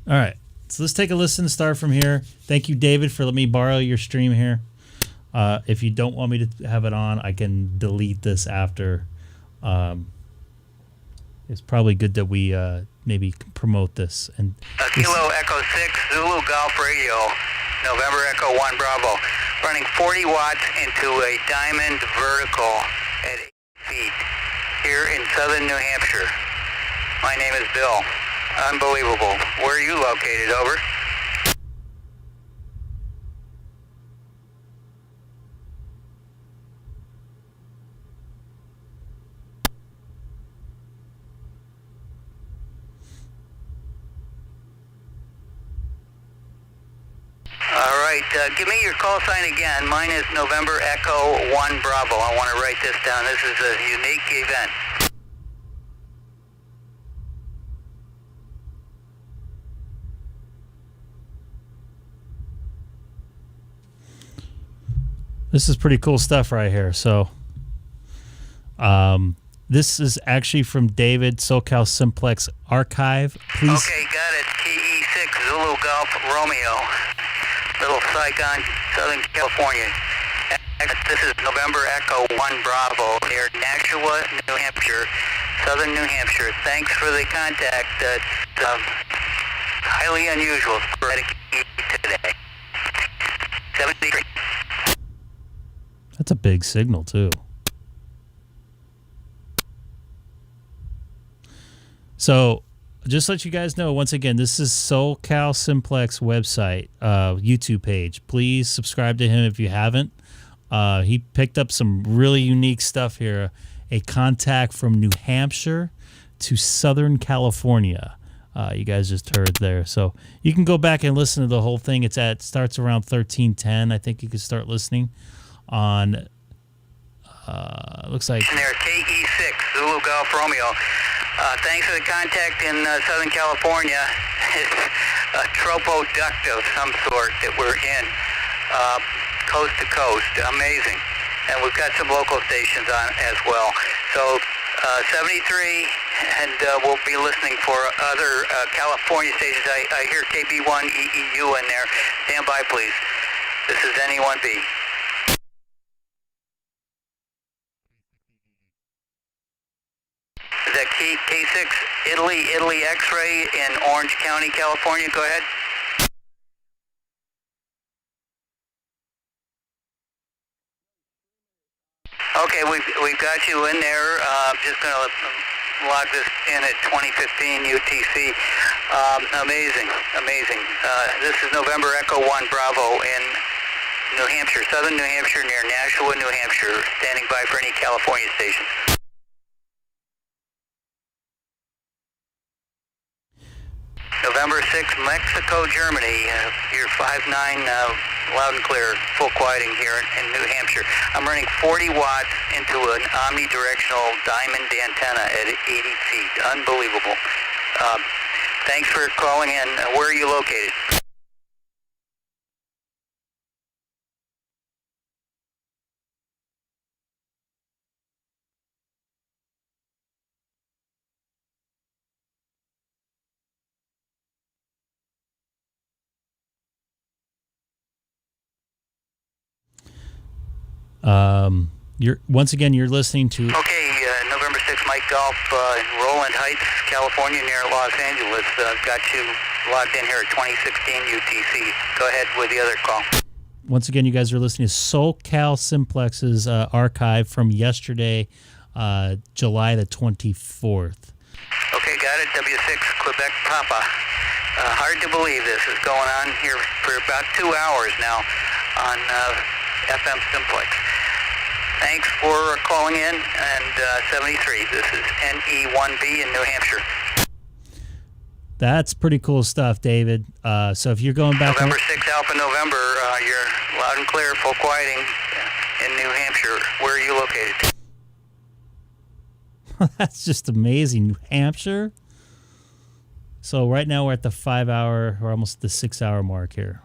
All right. So let's take a listen. Start from here. Thank you, David, for letting me borrow your stream here. If you don't want me to have it on, I can delete this after. It's probably good that we maybe promote this. And Kilo Echo 6, Zulu Golf Radio, November Echo 1 Bravo, running 40 watts into a diamond vertical at 8 feet here in southern New Hampshire. My name is Bill. Unbelievable. Where are you located? Over. All right, give me your call sign again. Mine is November Echo 1 Bravo. I want to write this down. This is a unique event. this is pretty cool stuff right here. So, this is actually from David, SoCal Simplex Archive. Please. Okay, got it. K6EGG Zulu Golf Romeo, Little Saigon, Southern California. This is November Echo 1 Bravo near Nashua, New Hampshire, Southern New Hampshire. Thanks for the contact. It's highly unusual for today. 73. That's a big signal, too. So, just to let you guys know, once again, this is SoCal Simplex website, YouTube page. Please subscribe to him if you haven't. He picked up some really unique stuff here. A contact from New Hampshire to Southern California. You guys just heard there. So you can go back and listen to the whole thing. Starts around 1310. I think you can start listening on, looks like... And they're KE6, Zulu Golf Romeo. Thanks for the contact in Southern California. It's a tropoduct of some sort that we're in, coast to coast. Amazing. And we've got some local stations on as well. So 73, and we'll be listening for other California stations. I hear KB1EEU in there. Stand by, please. This is NE1B. Is that K6 Italy X-ray in Orange County, California? Go ahead. Okay, we've got you in there. Just going to log this in at 2015 UTC. Amazing. This is November Echo 1 Bravo in New Hampshire, southern New Hampshire, near Nashua, New Hampshire. Standing by for any California stations. November 6, Mexico, Germany. You're 5-9, loud and clear, full quieting here in New Hampshire. I'm running 40 watts into an omnidirectional diamond antenna at 80 feet. Unbelievable. Thanks for calling in. Where are you located? You're listening to... Okay, November 6, Mike Golf, Roland Heights, California, near Los Angeles. Got you logged in here at 2016 UTC. Go ahead with the other call. Once again, you guys are listening to SoCal Simplex's archive from yesterday, July the 24th. Okay, got it. W6, Quebec, Papa. Hard to believe this is going on here for about 2 hours now on FM Simplex. Thanks for calling in, and 73. This is NE1B in New Hampshire. That's pretty cool stuff, David. So if you're going back... November 6 Alpha November, you're loud and clear, full quieting in New Hampshire. Where are you located? That's just amazing. New Hampshire? So right now we're at the 5 hour, or almost the 6 hour mark here.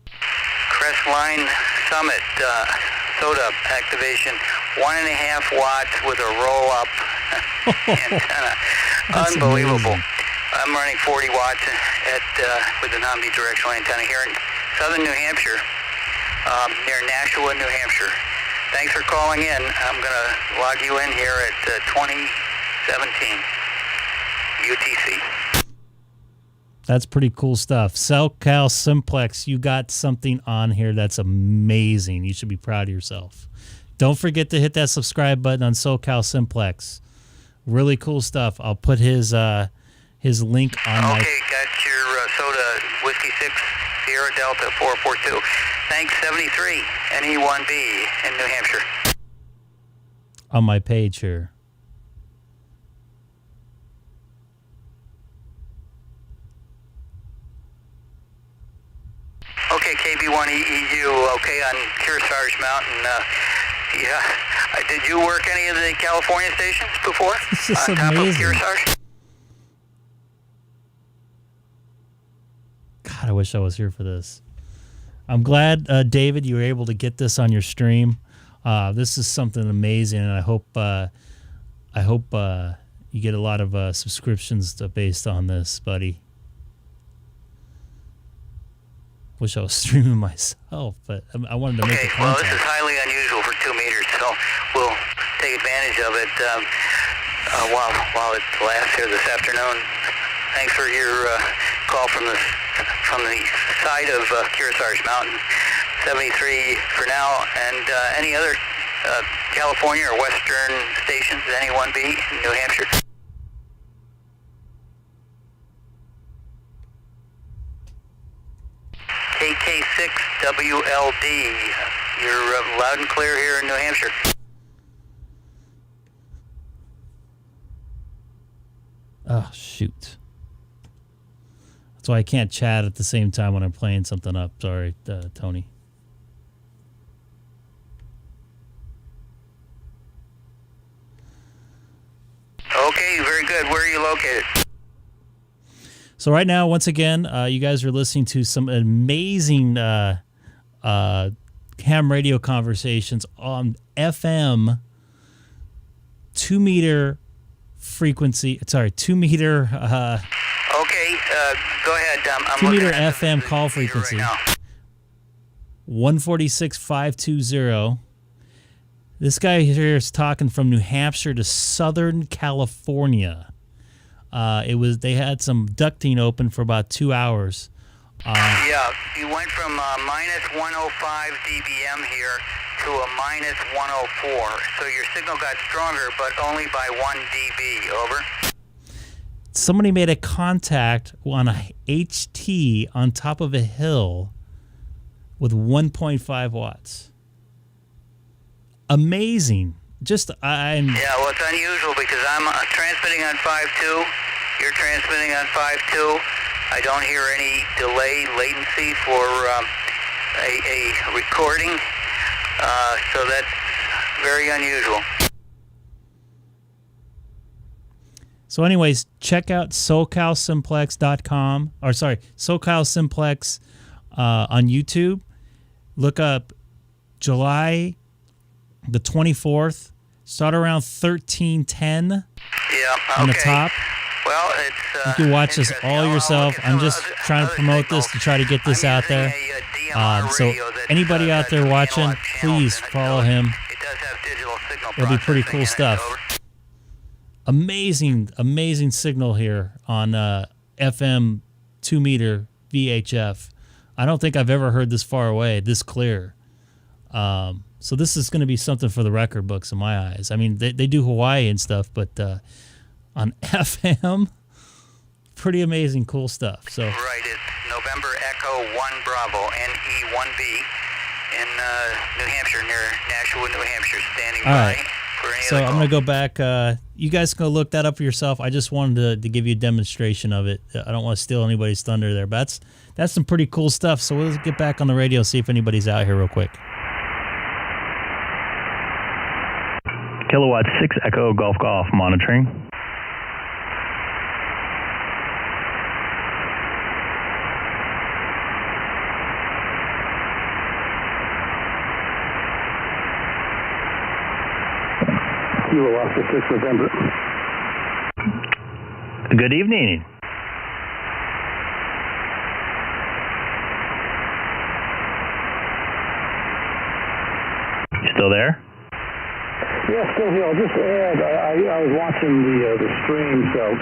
Crestline Summit, SOTA activation, 1.5 watts with a roll-up antenna. Unbelievable. Amazing. I'm running 40 watts with an omnidirectional antenna here in southern New Hampshire, near Nashua, New Hampshire. Thanks for calling in. I'm going to log you in here at 2017 UTC. That's pretty cool stuff. SoCal Simplex, you got something on here that's amazing. You should be proud of yourself. Don't forget to hit that subscribe button on SoCal Simplex. Really cool stuff. I'll put his link on my... Okay, got your soda, Whiskey 6, Sierra Delta 442. Thanks, 73, NE1B in New Hampshire. On my page here. Okay, KB1EEU, okay, on Kearsarge Mountain. Yeah, did you work any of the California stations before? This is on top of amazing. Kearsarge? God, I wish I was here for this. I'm glad, David, you were able to get this on your stream. This is something amazing, and I hope you get a lot of subscriptions based on this, buddy. Wish I was streaming myself, but I wanted to make a Well, contact. this is highly unusual for 2 meters, so we'll take advantage of it while it lasts here this afternoon. Thanks for your call from the side of Kearsarge Mountain. 73 for now, and any other California or Western stations, NE1B in New Hampshire? K6WLD, you're loud and clear here in New Hampshire. Oh, shoot. That's why I can't chat at the same time when I'm playing something up. Sorry, Tony. Okay, very good. Where are you located? So right now, once again, you guys are listening to some amazing ham radio conversations on FM 2 meter frequency. Sorry, 2 meter. Okay, go ahead. I'm 2 meter looking at FM call frequency. right now. 146,520. This guy here is talking from New Hampshire to Southern California. They had some ducting open for about 2 hours. Yeah, you went from minus 105 dBm here to a minus 104. So your signal got stronger, but only by 1 dB. Over. Somebody made a contact on a HT on top of a hill with 1.5 watts. Amazing. Yeah, well, it's unusual because I'm transmitting on 5.2. You're transmitting on 5.2. I don't hear any delay, latency for a recording. So that's very unusual. So anyways, check out SoCalSimplex.com. Or sorry, SoCalSimplex on YouTube. Look up July the 24th. Start around 1310 on the top. Well, it's you can watch this all yourself. I'm just trying to promote this to try to get this out there. So anybody out there watching, please follow him. It does have digital signal. It'll be pretty cool stuff. Amazing signal here on FM 2 meter VHF. I don't think I've ever heard this far away, this clear. So this is going to be something for the record books in my eyes. I mean, they do Hawaii and stuff, but on FM, pretty amazing, cool stuff. So right, it's November Echo 1 Bravo, NE1B in New Hampshire, near Nashua, New Hampshire, standing all by right. for any So other I'm going to go back. You guys can go look that up for yourself. I just wanted to give you a demonstration of it. I don't want to steal anybody's thunder there, but that's some pretty cool stuff. So we'll get back on the radio, see if anybody's out here real quick. Kilowatt 6 Echo Golf Golf monitoring. You were off the 6th November. Good evening. still there? Yeah, still here. I'll just add, I was watching the stream, so,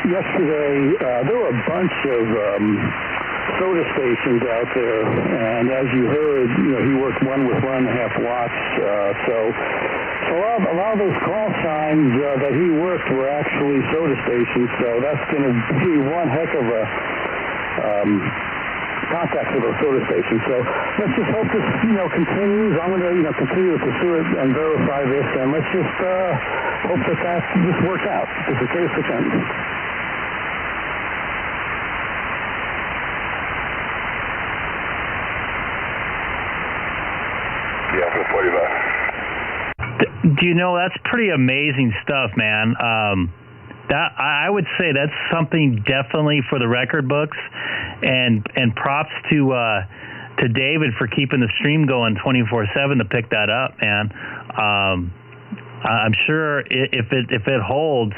yesterday, there were a bunch of soda stations out there, and as you heard, he worked one with 1.5 watts, so a lot of those call signs that he worked were actually soda stations, so that's going to be one heck of a contact for those soda stations. So let's just hope this, continues. I'm going to, continue to pursue it and verify this, and let's just hope that this works out. This is K6EGG. Yeah, for 45. Do you know, that's pretty amazing stuff, man. That I would say that's something definitely for the record books, and props to David for keeping the stream going 24/7 to pick that up, man. I'm sure if it holds,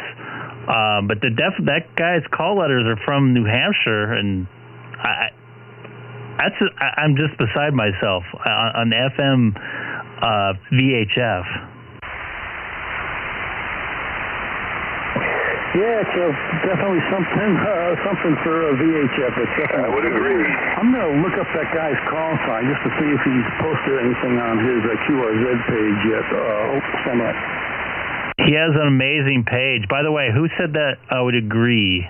but that guy's call letters are from New Hampshire, and I'm just beside myself on FM VHF. Yeah, it's definitely something for VHF. I would agree. I'm going to look up that guy's call sign just to see if he's posted anything on his QRZ page yet. Stand by. He has an amazing page. By the way, who said that I would agree?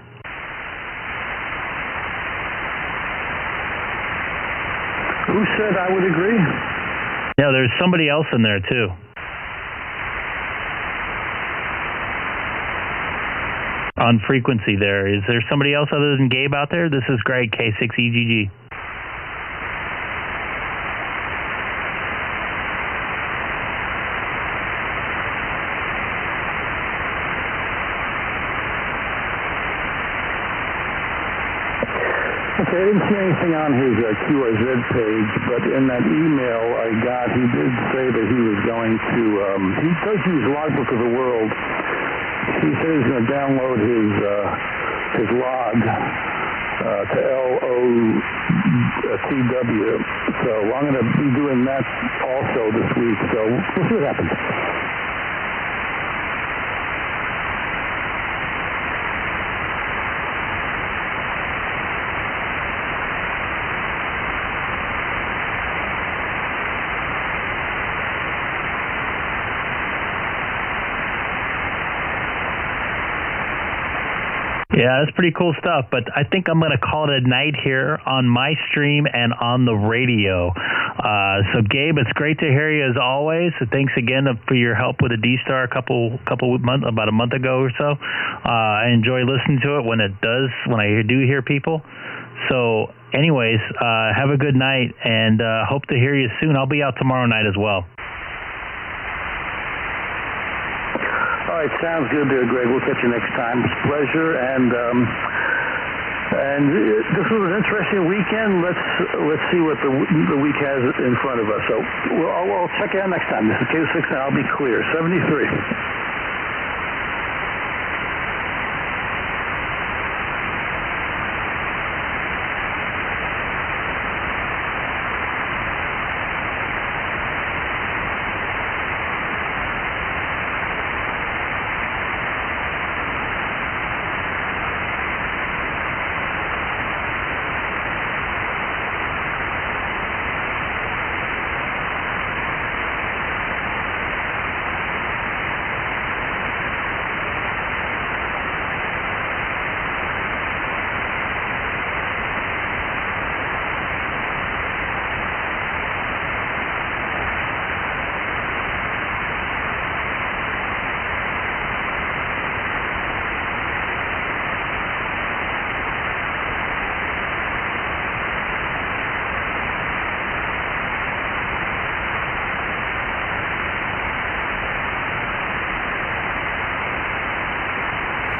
Who said I would agree? No, there's somebody else in there, too. On frequency there. Is there somebody else other than Gabe out there? This is Greg, K6EGG. Okay, I didn't see anything on his QRZ page, but in that email I got, he did say that he was going to, he does use Logbook of the World. He said he's going to download his log to LOTW. So I'm going to be doing that also this week. So we'll see what happens. Yeah, that's pretty cool stuff, but I think I'm going to call it a night here on my stream and on the radio. So, Gabe, it's great to hear you as always. So thanks again for your help with the D-Star about a month ago or so. I enjoy listening to it when I do hear people. So, anyways, have a good night, and hope to hear you soon. I'll be out tomorrow night as well. All right, sounds good there, Greg. We'll catch you next time. It's a pleasure, and this was an interesting weekend. Let's see what the week has in front of us. So I'll check you out next time. This is K6, and I'll be clear. 73.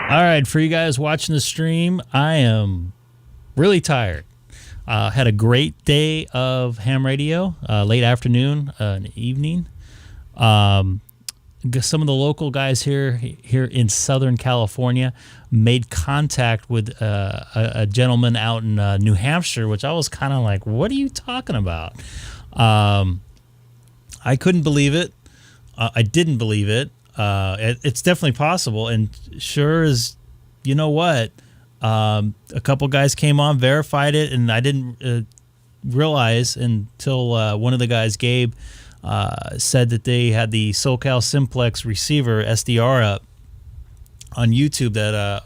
All right, for you guys watching the stream, I am really tired. Had a great day of ham radio, late afternoon and evening. Some of the local guys here in Southern California made contact with a gentleman out in New Hampshire, which I was kind of like, what are you talking about? I couldn't believe it. I didn't believe it. It's definitely possible, and sure as you know what, a couple guys came on, verified it, and I didn't realize until one of the guys, Gabe, said that they had the SoCal Simplex receiver SDR up on YouTube that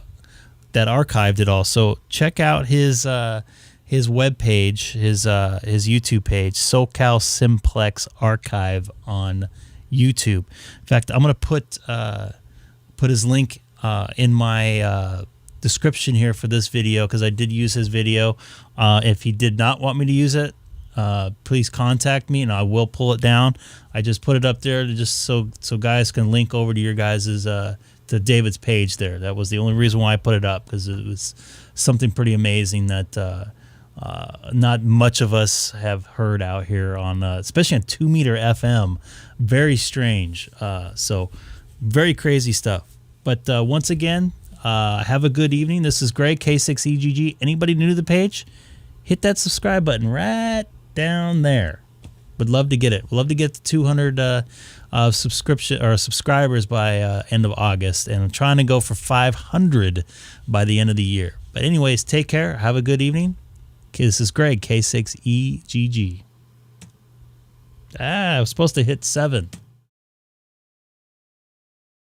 archived it all. So check out his web page, his YouTube page, SoCal Simplex Archive on YouTube. In fact, I'm gonna put his link in my description here for this video, because I did use his video. If he did not want me to use it, please contact me and I will pull it down. I just put it up there to just so guys can link over to your guys's to David's page there. That was the only reason why I put it up, because it was something pretty amazing that not much of us have heard out here on, especially on 2 meter FM. Very strange. So very crazy stuff. But once again, have a good evening. This is Greg, K6EGG. Anybody new to the page, hit that subscribe button right down there. Would love to get it. Would love to get to 200 subscription or subscribers by end of August, and I'm trying to go for 500 by the end of the year. But anyways, take care. Have a good evening. Okay, this is Greg, K6EGG. I was supposed to hit 7.